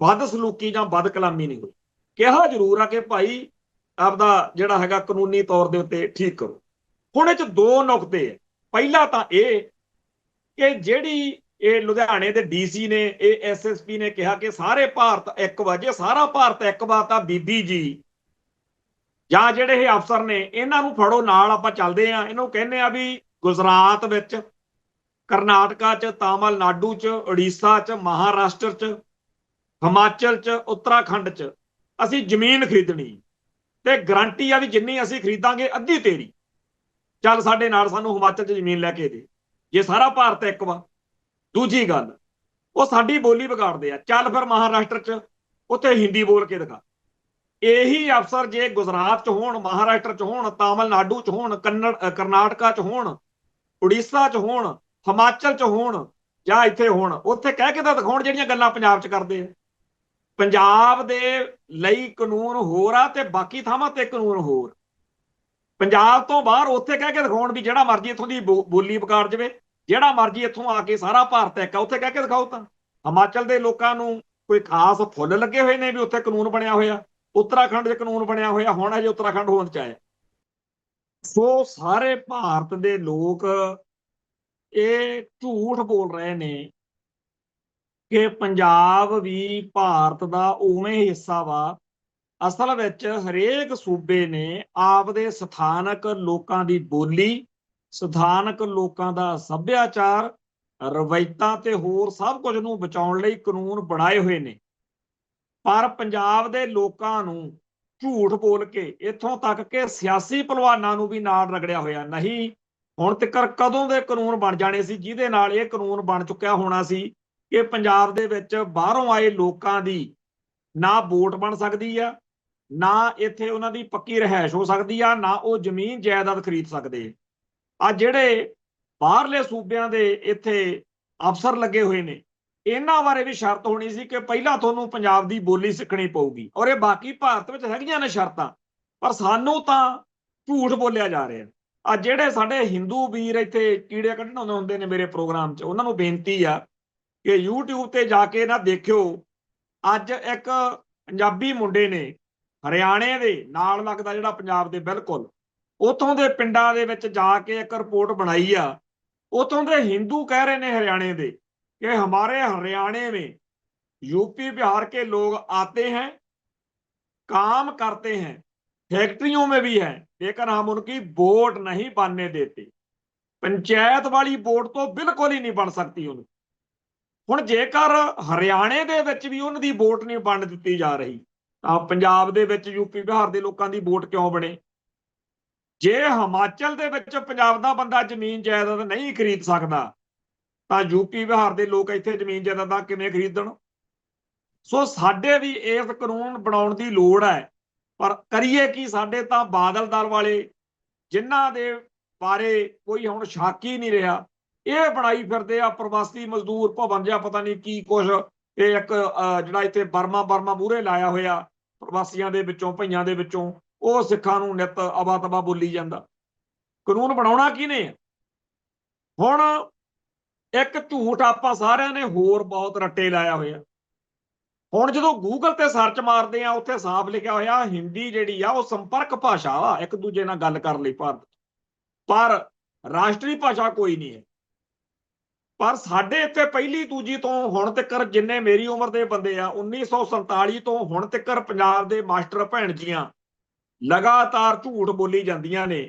ਬਦਸਲੂਕੀ ਜਾਂ ਬਦਕਲਾਮੀ ਨਹੀਂ ਹੋਈ। ਕਿਹਾ ਜ਼ਰੂਰ ਆ ਕਿ ਭਾਈ ਆਪਦਾ ਜਿਹੜਾ ਹੈਗਾ ਕਾਨੂੰਨੀ ਤੌਰ ਦੇ ਉੱਤੇ ਠੀਕ ਕਰੋ। ਹੁਣ ਇਹ 'ਚ ਦੋ ਨੁਕਤੇ ਹੈ। ਪਹਿਲਾ ਤਾਂ ਇਹ ਕਿ ਜਿਹੜੀ ਇਹ ਲੁਧਿਆਣੇ ਦੇ ਡੀਸੀ ਨੇ, ਇਹ ਐਸਐਸਪੀ ਨੇ ਕਿਹਾ ਕਿ ਸਾਰੇ ਭਾਰਤ ਇੱਕ ਵਾ। ਜੇ ਸਾਰਾ ਭਾਰਤ ਇੱਕ ਵਾ ਤਾਂ ਬੀਬੀ ਜੀ ਜਾਂ ਜਿਹੜੇ ਇਹ ਅਫਸਰ ਨੇ ਇਹਨਾਂ ਨੂੰ ਫੜੋ, ਨਾਲ ਆਪਾਂ ਚੱਲਦੇ ਆ। ਇਹਨੂੰ ਕਹਿੰਦੇ ਆ ਵੀ ਗੁਜਰਾਤ ਵਿੱਚ, ਕਰਨਾਟਕਾ 'ਚ, ਤਾਮਿਲਨਾਡੂ 'ਚ, ਉੜੀਸਾ 'ਚ, ਮਹਾਰਾਸ਼ਟਰ 'ਚ, ਹਿਮਾਚਲ 'ਚ, ਉੱਤਰਾਖੰਡ 'ਚ ਅਸੀਂ ਜ਼ਮੀਨ ਖਰੀਦਣੀ ਤੇ ਗਰੰਟੀ ਆ ਵੀ ਜਿੰਨੀ ਅਸੀਂ ਖਰੀਦਾਂਗੇ ਅੱਧੀ ਤੇਰੀ। ਚੱਲ ਸਾਡੇ ਨਾਲ, ਸਾਨੂੰ ਹਿਮਾਚਲ 'ਚ ਜ਼ਮੀਨ ਲੈ ਕੇ ਦੇ, ਜੇ ਸਾਰਾ ਭਾਰਤ ਇੱਕ ਵਾ। ਦੂਜੀ ਗੱਲ, ਉਹ ਸਾਡੀ ਬੋਲੀ ਵਿਗਾੜਦੇ ਆ। ਚੱਲ ਫਿਰ ਮਹਾਰਾਸ਼ਟਰ 'ਚ, ਉੱਥੇ ਹਿੰਦੀ ਬੋਲ ਕੇ ਦਿਖਾ। ਇਹੀ ਅਫਸਰ ਜੇ ਗੁਜਰਾਤ 'ਚ ਹੋਣ, ਮਹਾਰਾਸ਼ਟਰ 'ਚ ਹੋਣ, ਤਾਮਿਲਨਾਡੂ 'ਚ ਹੋਣ, ਕਰਨਾਟਕਾ 'ਚ ਹੋਣ, ਉੜੀਸਾ 'ਚ ਹੋਣ, ਹਿਮਾਚਲ 'ਚ ਹੋਣ ਜਾਂ ਇੱਥੇ ਹੋਣ, ਉੱਥੇ ਕਹਿ ਕੇ ਤਾਂ ਦਿਖਾਉਣ ਜਿਹੜੀਆਂ ਗੱਲਾਂ ਪੰਜਾਬ 'ਚ ਕਰਦੇ ਆ। ਪੰਜਾਬ ਦੇ ਲਈ ਕਾਨੂੰਨ ਹੋਰ ਆ ਤੇ ਬਾਕੀ ਥਾਵਾਂ ਤੇ ਕਾਨੂੰਨ ਹੋਰ। ਪੰਜਾਬ ਤੋਂ ਬਾਹਰ ਉੱਥੇ ਕਹਿ ਕੇ ਦਿਖਾਉਣ ਵੀ ਜਿਹੜਾ ਮਰਜ਼ੀ ਇੱਥੋਂ ਦੀ ਬੋਲੀ ਵਿਗਾੜ ਜਾਵੇ, ਜਿਹੜਾ ਮਰਜ਼ੀ ਇੱਥੋਂ ਆ ਕੇ ਸਾਰਾ ਭਾਰਤ ਇੱਕ ਆ, ਉੱਥੇ ਕਹਿ ਕੇ ਦਿਖਾਓ। ਤਾਂ ਹਿਮਾਚਲ ਦੇ ਲੋਕਾਂ ਨੂੰ ਕੋਈ ਖਾਸ ਫੁੱਲ ਲੱਗੇ ਹੋਏ ਨੇ ਵੀ ਉੱਥੇ ਕਾਨੂੰਨ ਬਣਿਆ ਹੋਇਆ, ਉੱਤਰਾਖੰਡ 'ਚ ਕਾਨੂੰਨ ਬਣਿਆ ਹੋਇਆ, ਹੁਣ ਹਜੇ ਉੱਤਰਾਖੰਡ ਹੋਂਦ 'ਚ ਆਇਆ। ਸੋ ਸਾਰੇ ਭਾਰਤ ਦੇ ਲੋਕ ਇਹ ਝੂਠ ਬੋਲ ਰਹੇ ਨੇ ਕਿ ਪੰਜਾਬ ਵੀ ਭਾਰਤ ਦਾ ਉਵੇਂ ਹਿੱਸਾ ਵਾ। ਅਸਲ ਵਿੱਚ ਹਰੇਕ ਸੂਬੇ ਨੇ ਆਪਦੇ ਸਥਾਨਕ ਲੋਕਾਂ ਦੀ ਬੋਲੀ, ਸਥਾਨਕ ਲੋਕਾਂ ਦਾ ਸੱਭਿਆਚਾਰ, ਰਵਾਇਤਾਂ ਤੇ ਹੋਰ ਸਭ ਕੁਝ ਨੂੰ ਬਚਾਉਣ ਲਈ ਕਾਨੂੰਨ ਬਣਾਏ ਹੋਏ ਨੇ। ਪਰ ਪੰਜਾਬ ਦੇ ਲੋਕਾਂ ਨੂੰ ਝੂਠ ਬੋਲ ਕੇ ਇੱਥੋਂ ਤੱਕ ਕਿ ਸਿਆਸੀ ਪਹਿਲਵਾਨਾਂ ਨੂੰ ਵੀ ਨਾਲ ਰਗੜਿਆ ਹੋਇਆ। ਨਹੀਂ, ਹੁਣ ਤੱਕ ਕਦੋਂ ਦੇ ਕਾਨੂੰਨ ਬਣ ਜਾਣੇ ਸੀ ਜਿਹਦੇ ਨਾਲ ਇਹ ਕਾਨੂੰਨ ਬਣ ਚੁੱਕਿਆ ਹੋਣਾ ਸੀ ਕਿ ਪੰਜਾਬ ਦੇ ਵਿੱਚ ਬਾਹਰੋਂ ਆਏ ਲੋਕਾਂ ਦੀ ਨਾ ਵੋਟ ਬਣ ਸਕਦੀ ਆ, ਨਾ ਇੱਥੇ ਉਹਨਾਂ ਦੀ ਪੱਕੀ ਰਿਹਾਇਸ਼ ਹੋ ਸਕਦੀ ਆ, ਨਾ ਉਹ ਜ਼ਮੀਨ ਜਾਇਦਾਦ ਖਰੀਦ ਸਕਦੇ ਆ। ਜਿਹੜੇ ਬਾਹਰਲੇ ਸੂਬਿਆਂ ਦੇ ਇੱਥੇ ਅਫਸਰ ਲੱਗੇ ਹੋਏ ਨੇ, ਇਹਨਾਂ ਬਾਰੇ ਵੀ ਸ਼ਰਤ ਹੋਣੀ ਸੀ ਕਿ ਪਹਿਲਾਂ ਤੁਹਾਨੂੰ ਪੰਜਾਬ ਦੀ ਬੋਲੀ ਸਿੱਖਣੀ ਪਊਗੀ। ਔਰ ਇਹ ਬਾਕੀ ਭਾਰਤ ਵਿੱਚ ਹੈਗੀਆਂ ਨੇ ਸ਼ਰਤਾਂ, ਪਰ ਸਾਨੂੰ ਤਾਂ ਝੂਠ ਬੋਲਿਆ ਜਾ ਰਿਹਾ। ਆ ਜਿਹੜੇ ਸਾਡੇ ਹਿੰਦੂ ਵੀਰ ਇੱਥੇ ਕੀੜੇ ਕੱਢਣ ਆਉਂਦੇ ਹੁੰਦੇ ਨੇ ਮੇਰੇ ਪ੍ਰੋਗਰਾਮ 'ਚ, ਉਹਨਾਂ ਨੂੰ ਬੇਨਤੀ ਆ ਕਿ YouTube ਤੇ ਜਾ ਕੇ ਨਾ ਦੇਖਿਓ। ਅੱਜ ਇੱਕ ਪੰਜਾਬੀ ਮੁੰਡੇ ਨੇ ਹਰਿਆਣੇ ਦੇ ਨਾਲ ਲੱਗਦਾ ਜਿਹੜਾ ਪੰਜਾਬ ਦੇ ਬਿਲਕੁਲ, ਉਥੋਂ ਦੇ ਪਿੰਡਾਂ ਦੇ ਵਿੱਚ ਜਾ ਕੇ ਇੱਕ ਰਿਪੋਰਟ ਬਣਾਈ ਆ। ਉਥੋਂ ਦੇ ਹਿੰਦੂ ਕਹਿ ਰਹੇ ਨੇ ਹਰਿयाणे ਦੇ कि हमारे हरियाणा में यूपी बिहार के लोग आते हैं, काम करते हैं, फैक्ट्रियों में भी है, लेकिन हम उनकी वोट नहीं बनने देते। पंचायत वाली वोट तो बिल्कुल ही नहीं बन सकती उनकी। ਹੁਣ ਜੇਕਰ ਹਰਿਆਣੇ ਦੇ ਵਿੱਚ ਵੀ ਉਹਨਾਂ ਦੀ ਵੋਟ ਨਹੀਂ ਵੰਡ ਦਿੱਤੀ ਜਾ ਰਹੀ ਤਾਂ ਪੰਜਾਬ ਦੇ ਵਿੱਚ ਯੂਪੀ ਬਿਹਾਰ ਦੇ ਲੋਕਾਂ ਦੀ ਵੋਟ ਕਿਉਂ ਬਣੇ? ਜੇ ਹਿਮਾਚਲ ਦੇ ਵਿੱਚ ਪੰਜਾਬ ਦਾ ਬੰਦਾ ਜ਼ਮੀਨ ਜਾਇਦਾਦ ਨਹੀਂ ਖਰੀਦ ਸਕਦਾ ਤਾਂ ਯੂਪੀ ਬਿਹਾਰ ਦੇ ਲੋਕ ਇੱਥੇ ਜ਼ਮੀਨ ਜਾਇਦਾਦਾਂ ਕਿਵੇਂ ਖਰੀਦਣ? ਸੋ ਸਾਡੇ ਵੀ ਇਸ ਕਾਨੂੰਨ ਬਣਾਉਣ ਦੀ ਲੋੜ ਹੈ, ਪਰ ਕਰੀਏ ਕੀ? ਸਾਡੇ ਤਾਂ ਬਾਦਲ ਦਲ ਵਾਲੇ, ਜਿਨ੍ਹਾਂ ਦੇ ਬਾਰੇ ਕੋਈ ਹੁਣ ਸ਼ੱਕ ਹੀ ਨਹੀਂ ਰਿਹਾ, ਇਹ ਬਣਾਈ ਫਿਰਦੇ ਆ ਪ੍ਰਵਾਸੀ ਮਜ਼ਦੂਰ ਭਵਨ ਜਿਹਾ, ਪਤਾ ਨਹੀਂ ਕੀ ਕੁਛ। ਇਹ ਇੱਕ ਜਿਹੜਾ ਇੱਥੇ ਬਰਮਾ ਮੂਹਰੇ ਲਾਇਆ ਹੋਇਆ ਪ੍ਰਵਾਸੀਆਂ ਦੇ ਵਿੱਚੋਂ, ਭਈਆਂ ਦੇ ਵਿੱਚੋਂ, ਉਹ ਸਿੱਖਾਂ ਨੂੰ ਨਿੱਤ ਅਵਾ ਤਵਾ ਬੋਲੀ ਜਾਂਦਾ। ਕਾਨੂੰਨ ਬਣਾਉਣਾ ਕਿਹਨੇ? ਹੁਣ ਇੱਕ ਝੂਠ ਆਪਾਂ ਸਾਰਿਆਂ ਨੇ ਹੋਰ ਬਹੁਤ ਰੱਟੇ ਲਾਇਆ ਹੋਇਆ। ਹੁਣ ਜਦੋਂ ਗੂਗਲ ਤੇ ਸਰਚ ਮਾਰਦੇ ਆ, ਉੱਥੇ ਸਾਫ਼ ਲਿਖਿਆ ਹੋਇਆ ਹਿੰਦੀ ਜਿਹੜੀ ਆ ਉਹ ਸੰਪਰਕ ਭਾਸ਼ਾ ਆ ਇੱਕ ਦੂਜੇ ਨਾਲ ਗੱਲ ਕਰਨ ਲਈ ਭਾਰਤ, ਪਰ ਰਾਸ਼ਟਰੀ ਭਾਸ਼ਾ ਕੋਈ ਨਹੀਂ ਹੈ। ਪਰ ਸਾਡੇ ਇੱਥੇ ਪਹਿਲੀ ਦੂਜੀ ਤੋਂ ਹੁਣ ਤੱਕ ਜਿੰਨੇ ਮੇਰੀ ਉਮਰ ਦੇ ਬੰਦੇ ਆ, 1947 ਤੋਂ ਹੁਣ ਤੱਕ ਪੰਜਾਬ ਦੇ ਮਾਸਟਰ ਭੈਣ ਜੀਆਂ ਲਗਾਤਾਰ ਝੂਠ ਬੋਲੀ ਜਾਂਦੀਆਂ ਨੇ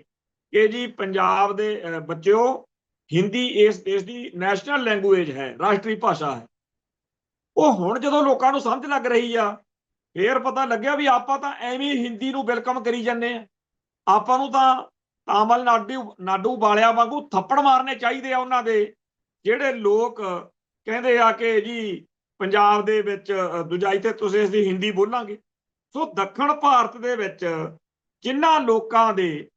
ਕਿ ਜੀ ਪੰਜਾਬ ਦੇ ਬੱਚਿਓ, ਹਿੰਦੀ ਇਸ ਦੇਸ਼ ਦੀ ਨੈਸ਼ਨਲ ਲੈਂਗੁਏਜ ਹੈ, ਰਾਸ਼ਟਰੀ ਭਾਸ਼ਾ ਹੈ। ਉਹ ਹੁਣ ਜਦੋਂ ਲੋਕਾਂ ਨੂੰ ਸਮਝ ਲੱਗ ਰਹੀ ਆ, ਫੇਰ ਪਤਾ ਲੱਗਿਆ ਵੀ ਆਪਾਂ ਤਾਂ ਐਵੇਂ ਹਿੰਦੀ ਨੂੰ ਵੈਲਕਮ ਕਰੀ ਜਾਂਦੇ ਆ। ਆਪਾਂ ਨੂੰ ਤਾਂ ਤਾਮਿਲਨਾਡੂ ਵਾਲਿਆਂ ਵਾਂਗੂ ਥੱਪੜ ਮਾਰਨੇ ਚਾਹੀਦੇ ਆ ਉਹਨਾਂ ਦੇ, ਜਿਹੜੇ ਲੋਕ ਕਹਿੰਦੇ ਆ ਕਿ ਜੀ ਪੰਜਾਬ ਦੇ ਵਿੱਚ ਦੂਜਾ ਇੱਥੇ ਤੁਸੀਂ ਅਸੀਂ ਹਿੰਦੀ ਬੋਲਾਂਗੇ। ਸੋ ਦੱਖਣ ਭਾਰਤ ਦੇ ਵਿੱਚ ਜਿਨ੍ਹਾਂ ਲੋਕਾਂ ਦੇ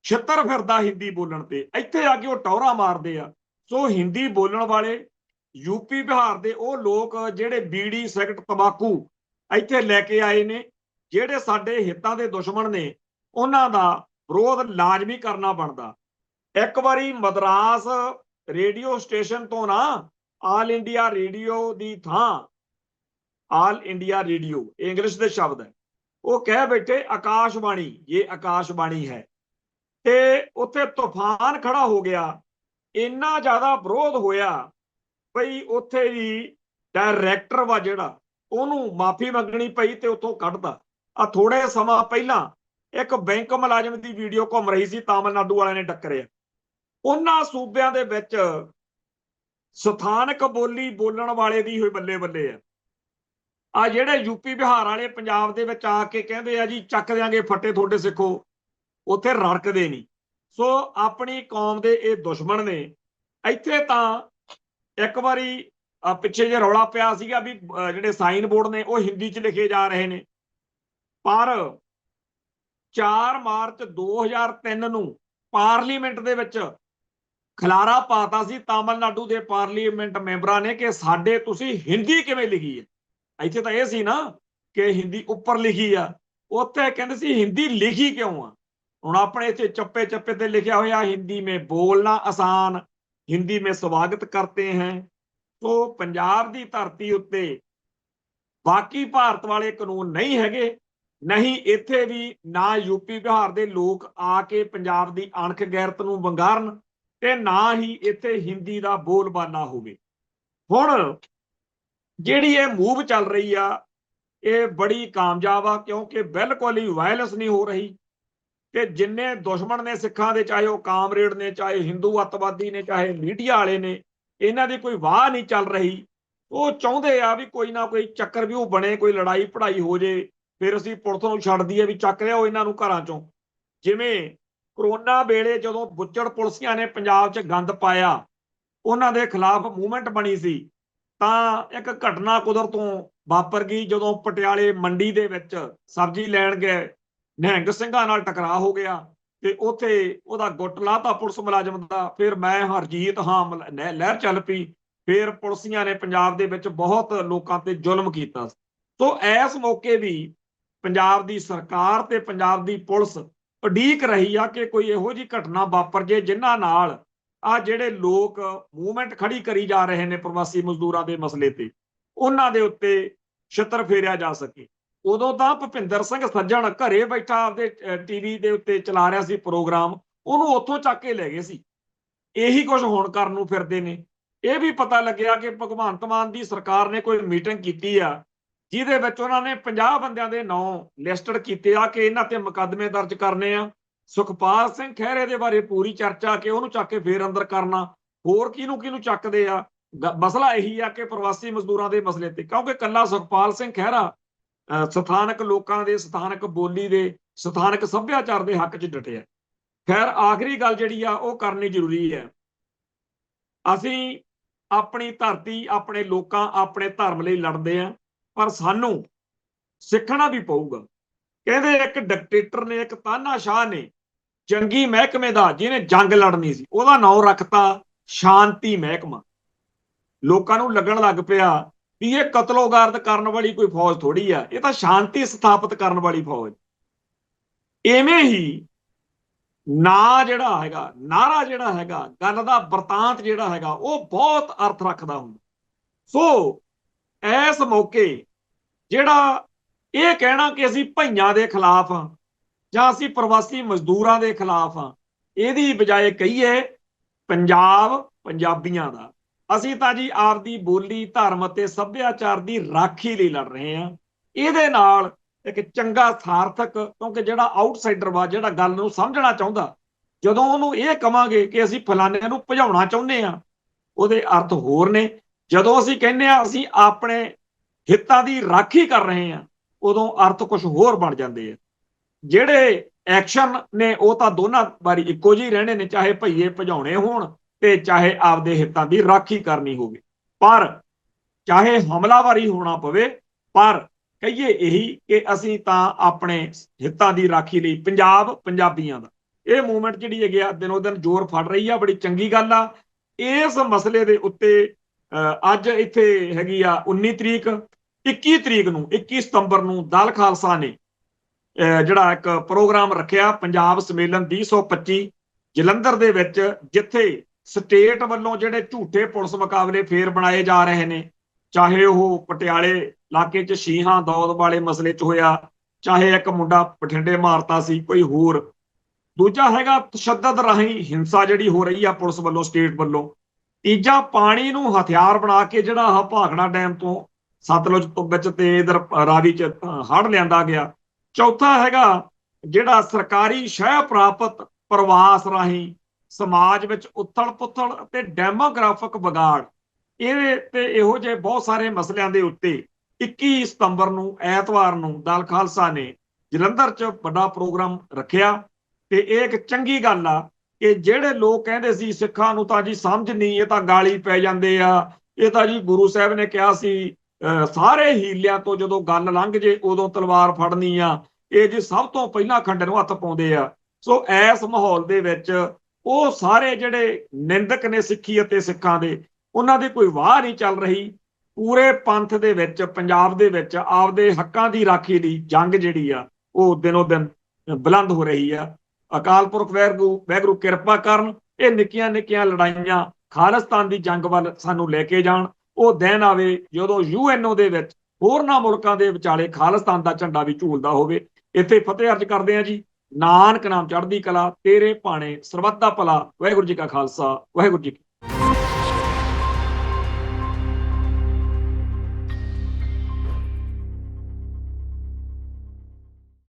ਛਿੱਤਰ ਫਿਰਦਾ ਹਿੰਦੀ ਬੋਲਣ ਤੇ, ਇੱਥੇ ਆ ਕੇ ਉਹ ਟੌਰਾ ਮਾਰਦੇ ਆ। ਸੋ ਹਿੰਦੀ ਬੋਲਣ ਵਾਲੇ ਯੂਪੀ ਬਿਹਾਰ ਦੇ ਉਹ ਲੋਕ ਜਿਹੜੇ ਬੀੜੀ ਸਿਗਰਟ ਤੰਬਾਕੂ ਇੱਥੇ ਲੈ ਕੇ ਆਏ ਨੇ, ਜਿਹੜੇ ਸਾਡੇ ਹਿੱਤਾਂ ਦੇ ਦੁਸ਼ਮਣ ਨੇ, ਉਹਨਾਂ ਦਾ ਵਿਰੋਧ ਲਾਜ਼ਮੀ ਕਰਨਾ ਬਣਦਾ। ਇੱਕ ਵਾਰੀ ਮਦਰਾਸ ਰੇਡੀਓ ਸਟੇਸ਼ਨ ਤੋਂ ਨਾ ਆਲ ਇੰਡੀਆ ਰੇਡੀਓ ਦੀ ਥਾਂ ਆਲ ਇੰਡੀਆ ਰੇਡੀਓ ਇੰਗਲਿਸ਼ ਦੇ ਸ਼ਬਦ ਹੈ, ਉਹ ਕਹਿ ਬੈਠੇ ਆਕਾਸ਼ਬਾਣੀ, ਇਹ ਆਕਾਸ਼ਬਾਣੀ ਹੈ। ਤੇ ਉੱਥੇ ਤੂਫਾਨ ਖੜਾ ਹੋ ਗਿਆ, ਇੰਨਾ ਜ਼ਿਆਦਾ ਵਿਰੋਧ ਹੋਇਆ ਬਈ ਉੱਥੇ ਵੀ ਡਾਇਰੈਕਟਰ ਵਾ ਜਿਹੜਾ ਉਹਨੂੰ ਮਾਫੀ ਮੰਗਣੀ ਪਈ ਤੇ ਉੱਥੋਂ ਕੱਢਦਾ। ਆ ਥੋੜੇ ਸਮਾਂ ਪਹਿਲਾਂ ਇੱਕ ਬੈਂਕ ਮੁਲਾਜ਼ਮ ਦੀ ਵੀਡੀਓ ਘੁੰਮ ਰਹੀ ਸੀ, ਤਾਮਿਲਨਾਡੂ ਵਾਲਿਆਂ ਨੇ ਟੱਕਰਿਆ। ਉਹਨਾਂ ਸੂਬਿਆਂ ਦੇ ਵਿੱਚ ਸਥਾਨਕ ਬੋਲੀ ਬੋਲਣ ਵਾਲੇ ਦੀ ਹੋਈ ਬੱਲੇ ਬੱਲੇ ਆ ਜਿਹੜੇ ਯੂਪੀ ਬਿਹਾਰ ਵਾਲੇ ਪੰਜਾਬ ਦੇ ਵਿੱਚ ਆ ਕੇ ਕਹਿੰਦੇ ਆ ਜੀ ਚੱਕ ਦਿਆਂਗੇ ਫੱਟੇ ਤੁਹਾਡੇ ਸਿੱਖੋ, ਉੱਥੇ ਰੜਕਦੇ ਨਹੀਂ। ਸੋ ਆਪਣੀ ਕੌਮ ਦੇ ਇਹ ਦੁਸ਼ਮਣ ਨੇ। ਇੱਥੇ ਤਾਂ ਇੱਕ ਵਾਰੀ ਪਿੱਛੇ ਜੇ ਰੌਲਾ ਪਿਆ ਸੀਗਾ ਵੀ ਜਿਹੜੇ ਸਾਈਨ ਬੋਰਡ ਨੇ ਉਹ ਹਿੰਦੀ 'ਚ ਲਿਖੇ ਜਾ ਰਹੇ ਨੇ, ਪਰ 4 ਮਾਰਚ 2003 ਨੂੰ ਪਾਰਲੀਮੈਂਟ ਦੇ ਵਿੱਚ ਖਲਾਰਾ ਪਾਤਾ ਸੀ ਤਾਮਿਲਨਾਡੂ ਦੇ ਪਾਰਲੀਮੈਂਟ ਮੈਂਬਰਾਂ ਨੇ ਕਿ ਸਾਡੇ ਤੁਸੀਂ ਹਿੰਦੀ ਕਿਵੇਂ ਲਿਖੀ ਹੈ। ਇੱਥੇ ਤਾਂ ਇਹ ਸੀ ਨਾ ਕਿ ਹਿੰਦੀ ਉੱਪਰ ਲਿਖੀ ਆ, ਉੱਥੇ ਕਹਿੰਦੇ ਸੀ ਹਿੰਦੀ ਲਿਖੀ ਕਿਉਂ ਆ। ਹੁਣ ਆਪਣੇ ਇੱਥੇ ਚੱਪੇ ਚੱਪੇ ਤੇ ਲਿਖਿਆ ਹੋਇਆ ਹਿੰਦੀ ਮੇਂ ਬੋਲਣਾ ਆਸਾਨ, ਹਿੰਦੀ ਮੇਂ ਸਵਾਗਤ ਕਰਤੇ ਹੈ। ਸੋ ਪੰਜਾਬ ਦੀ ਧਰਤੀ ਉੱਤੇ ਬਾਕੀ ਭਾਰਤ ਵਾਲੇ ਕਾਨੂੰਨ ਨਹੀਂ ਹੈਗੇ, ਨਹੀਂ ਇੱਥੇ ਵੀ ਨਾ ਯੂਪੀ ਬਿਹਾਰ ਦੇ ਲੋਕ ਆ ਕੇ ਪੰਜਾਬ ਦੀ ਅਣਖ ਗੈਰਤ ਨੂੰ ਵੰਗਾਰਨ ਤੇ ਨਾ ਹੀ ਇੱਥੇ ਹਿੰਦੀ ਦਾ ਬੋਲਬਾਲਾ ਹੋਵੇ। ਹੁਣ ਜਿਹੜੀ ਇਹ ਮੂਵ ਚੱਲ ਰਹੀ ਆ ਇਹ ਬੜੀ ਕਾਮਯਾਬ ਆ, ਕਿਉਂਕਿ ਬਿਲਕੁਲ ਹੀ ਵਾਇਲੈਂਸ ਨਹੀਂ ਹੋ ਰਹੀ ਤੇ ਜਿੰਨੇ ਦੁਸ਼ਮਣ ਨੇ ਸਿੱਖਾਂ ਦੇ, ਚਾਹੇ ਉਹ ਕਾਮਰੇਡ ਨੇ, ਚਾਹੇ ਹਿੰਦੂ ਅੱਤਵਾਦੀ ਨੇ, ਚਾਹੇ ਮੀਡੀਆ ਵਾਲੇ ਨੇ, ਇਹਨਾਂ ਦੀ ਕੋਈ ਵਾਹ ਨਹੀਂ ਚੱਲ ਰਹੀ। ਉਹ ਚਾਹੁੰਦੇ ਆ ਵੀ ਕੋਈ ਨਾ ਕੋਈ ਚੱਕਰ ਵੀ ਉਹ ਬਣੇ, ਕੋਈ ਲੜਾਈ ਪੜਾਈ ਹੋ ਜੇ, ਫਿਰ ਅਸੀਂ ਪੁਲਿਸ ਨੂੰ ਛੱਡ ਦਈਏ ਵੀ ਚੱਕ ਲਿਆਓ ਇਹਨਾਂ ਨੂੰ ਘਰਾਂ ਚੋਂ। ਜਿਵੇਂ ਕਰੋਨਾ ਵੇਲੇ ਜਦੋਂ ਬੁੱਚੜ ਪੁਲਿਸੀਆਂ ਨੇ ਪੰਜਾਬ 'ਚ ਗੰਦ ਪਾਇਆ, ਉਹਨਾਂ ਦੇ ਖਿਲਾਫ ਮੂਵਮੈਂਟ ਬਣੀ ਸੀ, ਤਾਂ ਇੱਕ ਘਟਨਾ ਕੁਦਰਤੋਂ ਵਾਪਰ ਗਈ ਜਦੋਂ ਪਟਿਆਲੇ ਮੰਡੀ ਦੇ ਵਿੱਚ ਸਬਜ਼ੀ ਲੈਣ ਗਏ, ਨਿਹੰਗ ਸਿੰਘਾਂ ਨਾਲ ਟਕਰਾਅ ਹੋ ਗਿਆ ਤੇ ਉੱਥੇ ਉਹਦਾ ਗੁੱਟ ਲਾਤਾ ਪੁਲਿਸ ਮੁਲਾਜ਼ਮ ਦਾ। ਫਿਰ ਮੈਂ ਹਰਜੀਤ ਹਾਂ ਲਹਿਰ ਚੱਲ ਪਈ, ਫਿਰ ਪੁਲਿਸੀਆਂ ਨੇ ਪੰਜਾਬ ਦੇ ਵਿੱਚ ਬਹੁਤ ਲੋਕਾਂ ਤੇ ਜ਼ੁਲਮ ਕੀਤਾ। ਸੋ ਇਸ ਮੌਕੇ ਵੀ ਪੰਜਾਬ ਦੀ ਸਰਕਾਰ ਤੇ ਪੰਜਾਬ ਦੀ ਪੁਲਿਸ ਉਡੀਕ ਰਹੀ ਆ ਕਿ ਕੋਈ ਇਹੋ ਜਿਹੀ ਘਟਨਾ ਵਾਪਰ ਜੇ ਜਿਨ੍ਹਾਂ ਨਾਲ ਆ ਜਿਹੜੇ ਲੋਕ ਮੂਵਮੈਂਟ ਖੜੀ ਕਰੀ ਜਾ ਰਹੇ ਨੇ ਪ੍ਰਵਾਸੀ ਮਜ਼ਦੂਰਾਂ ਦੇ ਮਸਲੇ ਤੇ, ਉਹਨਾਂ ਦੇ ਉੱਤੇ ਛਿੱਤਰ ਫੇਰਿਆ ਜਾ ਸਕੇ। ਉਦੋਂ ਤਾਂ ਭੁਪਿੰਦਰ ਸਿੰਘ ਸੱਜਣ ਘਰੇ ਬੈਠਾ ਆਪਦੇ ਟੀਵੀ ਦੇ ਉੱਤੇ ਚਲਾ ਰਿਹਾ ਸੀ ਪ੍ਰੋਗਰਾਮ, ਉਹਨੂੰ ਉੱਥੋਂ ਚੱਕ ਕੇ ਲੈ ਗਏ ਸੀ। ਇਹੀ ਕੁਝ ਹੁਣ ਕਰਨ ਨੂੰ ਫਿਰਦੇ ਨੇ। ਇਹ ਵੀ ਪਤਾ ਲੱਗਿਆ ਕਿ ਭਗਵੰਤ ਮਾਨ ਦੀ ਸਰਕਾਰ ਨੇ ਕੋਈ ਮੀਟਿੰਗ ਕੀਤੀ ਆ ਜਿਹਦੇ ਵਿੱਚ ਉਹਨਾਂ ਨੇ 50 ਬੰਦਿਆਂ ਦੇ ਨਾਂ ਲਿਸਟਡ ਕੀਤੇ ਆ ਕਿ ਇਹਨਾਂ ਤੇ ਮੁਕੱਦਮੇ ਦਰਜ ਕਰਨੇ ਆ। ਸੁਖਪਾਲ ਸਿੰਘ ਖਹਿਰੇ ਦੇ ਬਾਰੇ ਪੂਰੀ ਚਰਚਾ ਕਿ ਉਹਨੂੰ ਚੱਕ ਕੇ ਫੇਰ ਅੰਦਰ ਕਰਨਾ। ਹੋਰ ਕਿਹਨੂੰ ਚੱਕਦੇ ਆ, ਮਸਲਾ ਇਹੀ ਆ ਕਿ ਪ੍ਰਵਾਸੀ ਮਜ਼ਦੂਰਾਂ ਦੇ ਮਸਲੇ ਤੇ, ਕਿਉਂਕਿ ਕੱਲਾ ਸੁਖਪਾਲ ਸਿੰਘ ਖਹਿਰਾ ਸਥਾਨਕ ਲੋਕਾਂ ਦੇ, ਸਥਾਨਕ ਬੋਲੀ ਦੇ, ਸਥਾਨਕ ਸੱਭਿਆਚਾਰ ਦੇ ਹੱਕ 'ਚ ਡਟਿਆ। ਖੈਰ ਆਖਰੀ ਗੱਲ ਜਿਹੜੀ ਆ ਉਹ ਕਰਨੀ ਜ਼ਰੂਰੀ ਹੈ। ਅਸੀਂ ਆਪਣੀ ਧਰਤੀ, ਆਪਣੇ ਲੋਕਾਂ, ਆਪਣੇ ਧਰਮ ਲਈ ਲੜਦੇ ਆ, ਪਰ ਸਾਨੂੰ ਸਿੱਖਣਾ ਵੀ ਪਊਗਾ। ਕਹਿੰਦੇ ਇੱਕ ਡਿਕਟੇਟਰ ਨੇ, ਇੱਕ ਤਾਨਾਸ਼ਾਹ ਨੇ ਜੰਗੀ ਮਹਿਕਮੇ ਦਾ, ਜਿਹਨੇ ਜੰਗ ਲੜਨੀ ਸੀ, ਉਹਦਾ ਨਾਂ ਰੱਖਤਾ ਸ਼ਾਂਤੀ ਮਹਿਕਮਾ। ਲੋਕਾਂ ਨੂੰ ਲੱਗਣ ਲੱਗ ਪਿਆ ਵੀ ਇਹ ਕਤਲੋਗਾਰਦ ਕਰਨ ਵਾਲੀ ਕੋਈ ਫੌਜ ਥੋੜੀ ਆ, ਇਹ ਤਾਂ ਸ਼ਾਂਤੀ ਸਥਾਪਿਤ ਕਰਨ ਵਾਲੀ ਫੌਜ। ਇਵੇਂ ਹੀ ਨਾ ਜਿਹੜਾ ਹੈਗਾ, ਨਾਰਾ ਜਿਹੜਾ ਹੈਗਾ, ਗੱਲ ਦਾ ਵਰਤਾਂਤ ਜਿਹੜਾ ਹੈਗਾ, ਉਹ ਬਹੁਤ ਅਰਥ ਰੱਖਦਾ ਹੁੰਦਾ। ਸੋ ਇਸ ਮੌਕੇ ਜਿਹੜਾ ਇਹ ਕਹਿਣਾ ਕਿ ਅਸੀਂ ਭਈਆਂ ਦੇ ਖਿਲਾਫ ਆ ਜਾਂ ਅਸੀਂ ਪ੍ਰਵਾਸੀ ਮਜ਼ਦੂਰਾਂ ਦੇ ਖਿਲਾਫ ਆ, ਇਹਦੀ ਬਜਾਏ ਕਹੀਏ ਪੰਜਾਬ ਪੰਜਾਬੀਆਂ ਦਾ। ਅਸੀਂ ਤਾਂ ਜੀ ਆਪਦੀ ਬੋਲੀ, ਧਰਮ ਅਤੇ ਸੱਭਿਆਚਾਰ ਦੀ ਰਾਖੀ ਲਈ ਲੜ ਰਹੇ ਹਾਂ। ਇਹਦੇ ਨਾਲ ਇੱਕ ਚੰਗਾ ਸਾਰਥਕ, ਕਿਉਂਕਿ ਜਿਹੜਾ ਆਊਟਸਾਈਡਰ ਵਾ, ਜਿਹੜਾ ਗੱਲ ਨੂੰ ਸਮਝਣਾ ਚਾਹੁੰਦਾ, ਜਦੋਂ ਉਹਨੂੰ ਇਹ ਕਵਾਂਗੇ ਕਿ ਅਸੀਂ ਫਲਾਣੇ ਨੂੰ ਭਜਾਉਣਾ ਚਾਹੁੰਦੇ ਆ, ਉਹਦੇ ਅਰਥ ਹੋਰ ਨੇ। ਜਦੋਂ ਅਸੀਂ ਕਹਿੰਦੇ ਆ ਅਸੀਂ ਆਪਣੇ ਹਿੱਤਾਂ ਦੀ ਰਾਖੀ ਕਰ ਰਹੇ ਆ, ਉਦੋਂ ਅਰਥ ਕੁਝ ਹੋਰ ਬਣ ਜਾਂਦੇ ਆ। ਜਿਹੜੇ ਐਕਸ਼ਨ ਨੇ ਉਹ ਤਾਂ ਦੋਨਾਂ ਵਾਰੀ ਇੱਕੋ ਜਿਹੇ ਰਹਿਣੇ ਨੇ, ਚਾਹੇ ਭਈਏ ਭਜਾਉਣੇ ਹੋਣ ਤੇ ਚਾਹੇ ਆਪਦੇ ਹਿੱਤਾਂ ਦੀ ਰਾਖੀ ਕਰਨੀ ਹੋਵੇ। ਪਰ ਚਾਹੇ ਹਮਲਾਵਰੀ ਹੋਣਾ ਪਵੇ, ਪਰ ਕਹੀਏ ਇਹੀ ਕਿ ਅਸੀਂ ਤਾਂ ਆਪਣੇ ਹਿੱਤਾਂ ਦੀ ਰਾਖੀ ਲਈ, ਪੰਜਾਬ ਪੰਜਾਬੀਆਂ ਦਾ, ਇਹ ਮੂਵਮੈਂਟ ਜਿਹੜੀ ਹੈਗੀ ਆ ਦਿਨੋਂ ਦਿਨ ਜ਼ੋਰ ਫੜ ਰਹੀ ਆ। ਬੜੀ ਚੰਗੀ ਗੱਲ ਆ। ਇਸ ਮਸਲੇ ਦੇ ਉੱਤੇ ਅੱਜ ਇੱਥੇ ਹੈਗੀ ਆ 19 ਤਰੀਕ, 21 ਤਰੀਕ ਨੂੰ, 21 ਸਤੰਬਰ ਨੂੰ ਦਲ ਖਾਲਸਾ ਨੇ ਜਿਹੜਾ ਇੱਕ ਪ੍ਰੋਗਰਾਮ ਰੱਖਿਆ, ਪੰਜਾਬ ਸੰਮੇਲਨ 2025, ਜਲੰਧਰ ਦੇ ਵਿੱਚ ਜਿੱਥੇ ਸਟੇਟ ਵੱਲੋਂ ਜਿਹੜੇ ਝੂਠੇ ਪੁਲਿਸ ਮੁਕਾਬਲੇ ਫੇਰ ਬਣਾਏ ਜਾ ਰਹੇ ਨੇ, ਚਾਹੇ ਉਹ ਪਟਿਆਲੇ ਇਲਾਕੇ 'ਚ ਸ਼ੀਹਾਂ ਦੌਦ ਵਾਲੇ ਮਸਲੇ 'ਚ ਹੋਇਆ, ਚਾਹੇ ਇੱਕ ਮੁੰਡਾ ਬਠਿੰਡੇ ਮਾਰਤਾ ਸੀ, ਕੋਈ ਹੋਰ। ਦੂਜਾ ਹੈਗਾ ਤਸ਼ੱਦਦ ਰਾਹੀਂ ਹਿੰਸਾ ਜਿਹੜੀ ਹੋ ਰਹੀ ਆ ਪੁਲਿਸ ਵੱਲੋਂ, ਸਟੇਟ ਵੱਲੋਂ। ਤੀਜਾ ਪਾਣੀ ਨੂੰ ਹਥਿਆਰ ਬਣਾ ਕੇ ਜਿਹੜਾ ਆਹ ਭਾਖੜਾ ਡੈਮ ਤੋਂ ਸਤਲੁਜ ਤੋਂ ਵਿੱਚ ਤੇ ਇਧਰ ਰਾਵੀ 'ਚ ਹੜ੍ਹ ਲਿਆਂਦਾ ਗਿਆ। ਚੌਥਾ ਹੈਗਾ ਜਿਹੜਾ ਸਰਕਾਰੀ ਸ਼ਹਿ ਪ੍ਰਾਪਤ ਪ੍ਰਵਾਸ ਰਾਹੀਂ ਸਮਾਜ ਵਿੱਚ ਉਥਲ ਪੁਥਲ ਤੇ ਡੈਮੋਗ੍ਰਾਫਿਕ ਵਿਗਾੜ, ਇਹ ਤੇ ਇਹੋ ਜਿਹੇ ਬਹੁਤ ਸਾਰੇ ਮਸਲਿਆਂ ਦੇ ਉੱਤੇ 21 ਸਤੰਬਰ ਨੂੰ ਐਤਵਾਰ ਨੂੰ ਦਲ ਖਾਲਸਾ ਨੇ ਜਲੰਧਰ 'ਚ ਵੱਡਾ ਪ੍ਰੋਗਰਾਮ ਰੱਖਿਆ। ਤੇ ਇਹ ਇੱਕ ਚੰਗੀ ਗੱਲ ਆ ਕਿ ਜਿਹੜੇ ਲੋਕ ਕਹਿੰਦੇ ਸੀ ਸਿੱਖਾਂ ਨੂੰ ਤਾਂ ਜੀ ਸਮਝ ਨਹੀਂ, ਇਹ ਤਾਂ ਗਾਲੀ ਪੈ ਜਾਂਦੇ ਆ, ਇਹ ਤਾਂ ਜੀ ਗੁਰੂ ਸਾਹਿਬ ਨੇ ਕਿਹਾ ਸੀ ਸਾਰੇ ਹੀਲਿਆਂ ਤੋਂ ਜਦੋਂ ਗੱਲ ਲੰਘ ਜੇ ਉਦੋਂ ਤਲਵਾਰ ਫੜਨੀ ਆ, ਇਹ ਜੀ ਸਭ ਤੋਂ ਪਹਿਲਾਂ ਖੰਡੇ ਨੂੰ ਹੱਥ ਪਾਉਂਦੇ ਆ। ਸੋ ਇਸ ਮਾਹੌਲ ਦੇ ਵਿੱਚ ਉਹ ਸਾਰੇ ਜਿਹੜੇ ਨਿੰਦਕ ਨੇ ਸਿੱਖੀ ਅਤੇ ਸਿੱਖਾਂ ਦੇ, ਉਹਨਾਂ ਦੀ ਕੋਈ ਵਾਹ ਨਹੀਂ ਚੱਲ ਰਹੀ। ਪੂਰੇ ਪੰਥ ਦੇ ਵਿੱਚ, ਪੰਜਾਬ ਦੇ ਵਿੱਚ ਆਪਦੇ ਹੱਕਾਂ ਦੀ ਰਾਖੀ ਲਈ ਜੰਗ ਜਿਹੜੀ ਆ ਉਹ ਦਿਨੋਂ ਦਿਨ ਬੁਲੰਦ ਹੋ ਰਹੀ ਆ। ਅਕਾਲ ਪੁਰਖ ਵਾਹਿਗੁਰੂ ਕਿਰਪਾ ਕਰਨ, ਇਹ ਨਿੱਕੀਆਂ ਨਿੱਕੀਆਂ ਲੜਾਈਆਂ ਖਾਲਿਸਤਾਨ ਦੀ ਜੰਗ ਵੱਲ ਸਾਨੂੰ ਲੈ ਕੇ ਜਾਣ। ਉਹ ਦਿਨ ਆਵੇ ਜਦੋਂ UNO ਦੇ ਵਿੱਚ ਹੋਰਨਾਂ ਮੁਲਕਾਂ ਦੇ ਵਿਚਾਲੇ ਖਾਲਿਸਤਾਨ ਦਾ ਝੰਡਾ ਵੀ ਝੂਲਦਾ ਹੋਵੇ। ਇੱਥੇ ਫਤਿਹ ਅਰਜ ਕਰਦੇ ਆ ਜੀ। ਨਾਨਕ ਨਾਮ ਚੜ੍ਹਦੀ ਕਲਾ, ਤੇਰੇ ਭਾਣੇ ਸਰਬੱਤ ਦਾ ਭਲਾ। ਵਾਹਿਗੁਰੂ ਜੀ ਕਾ ਖਾਲਸਾ, ਵਾਹਿਗੁਰੂ ਜੀ ਕੀ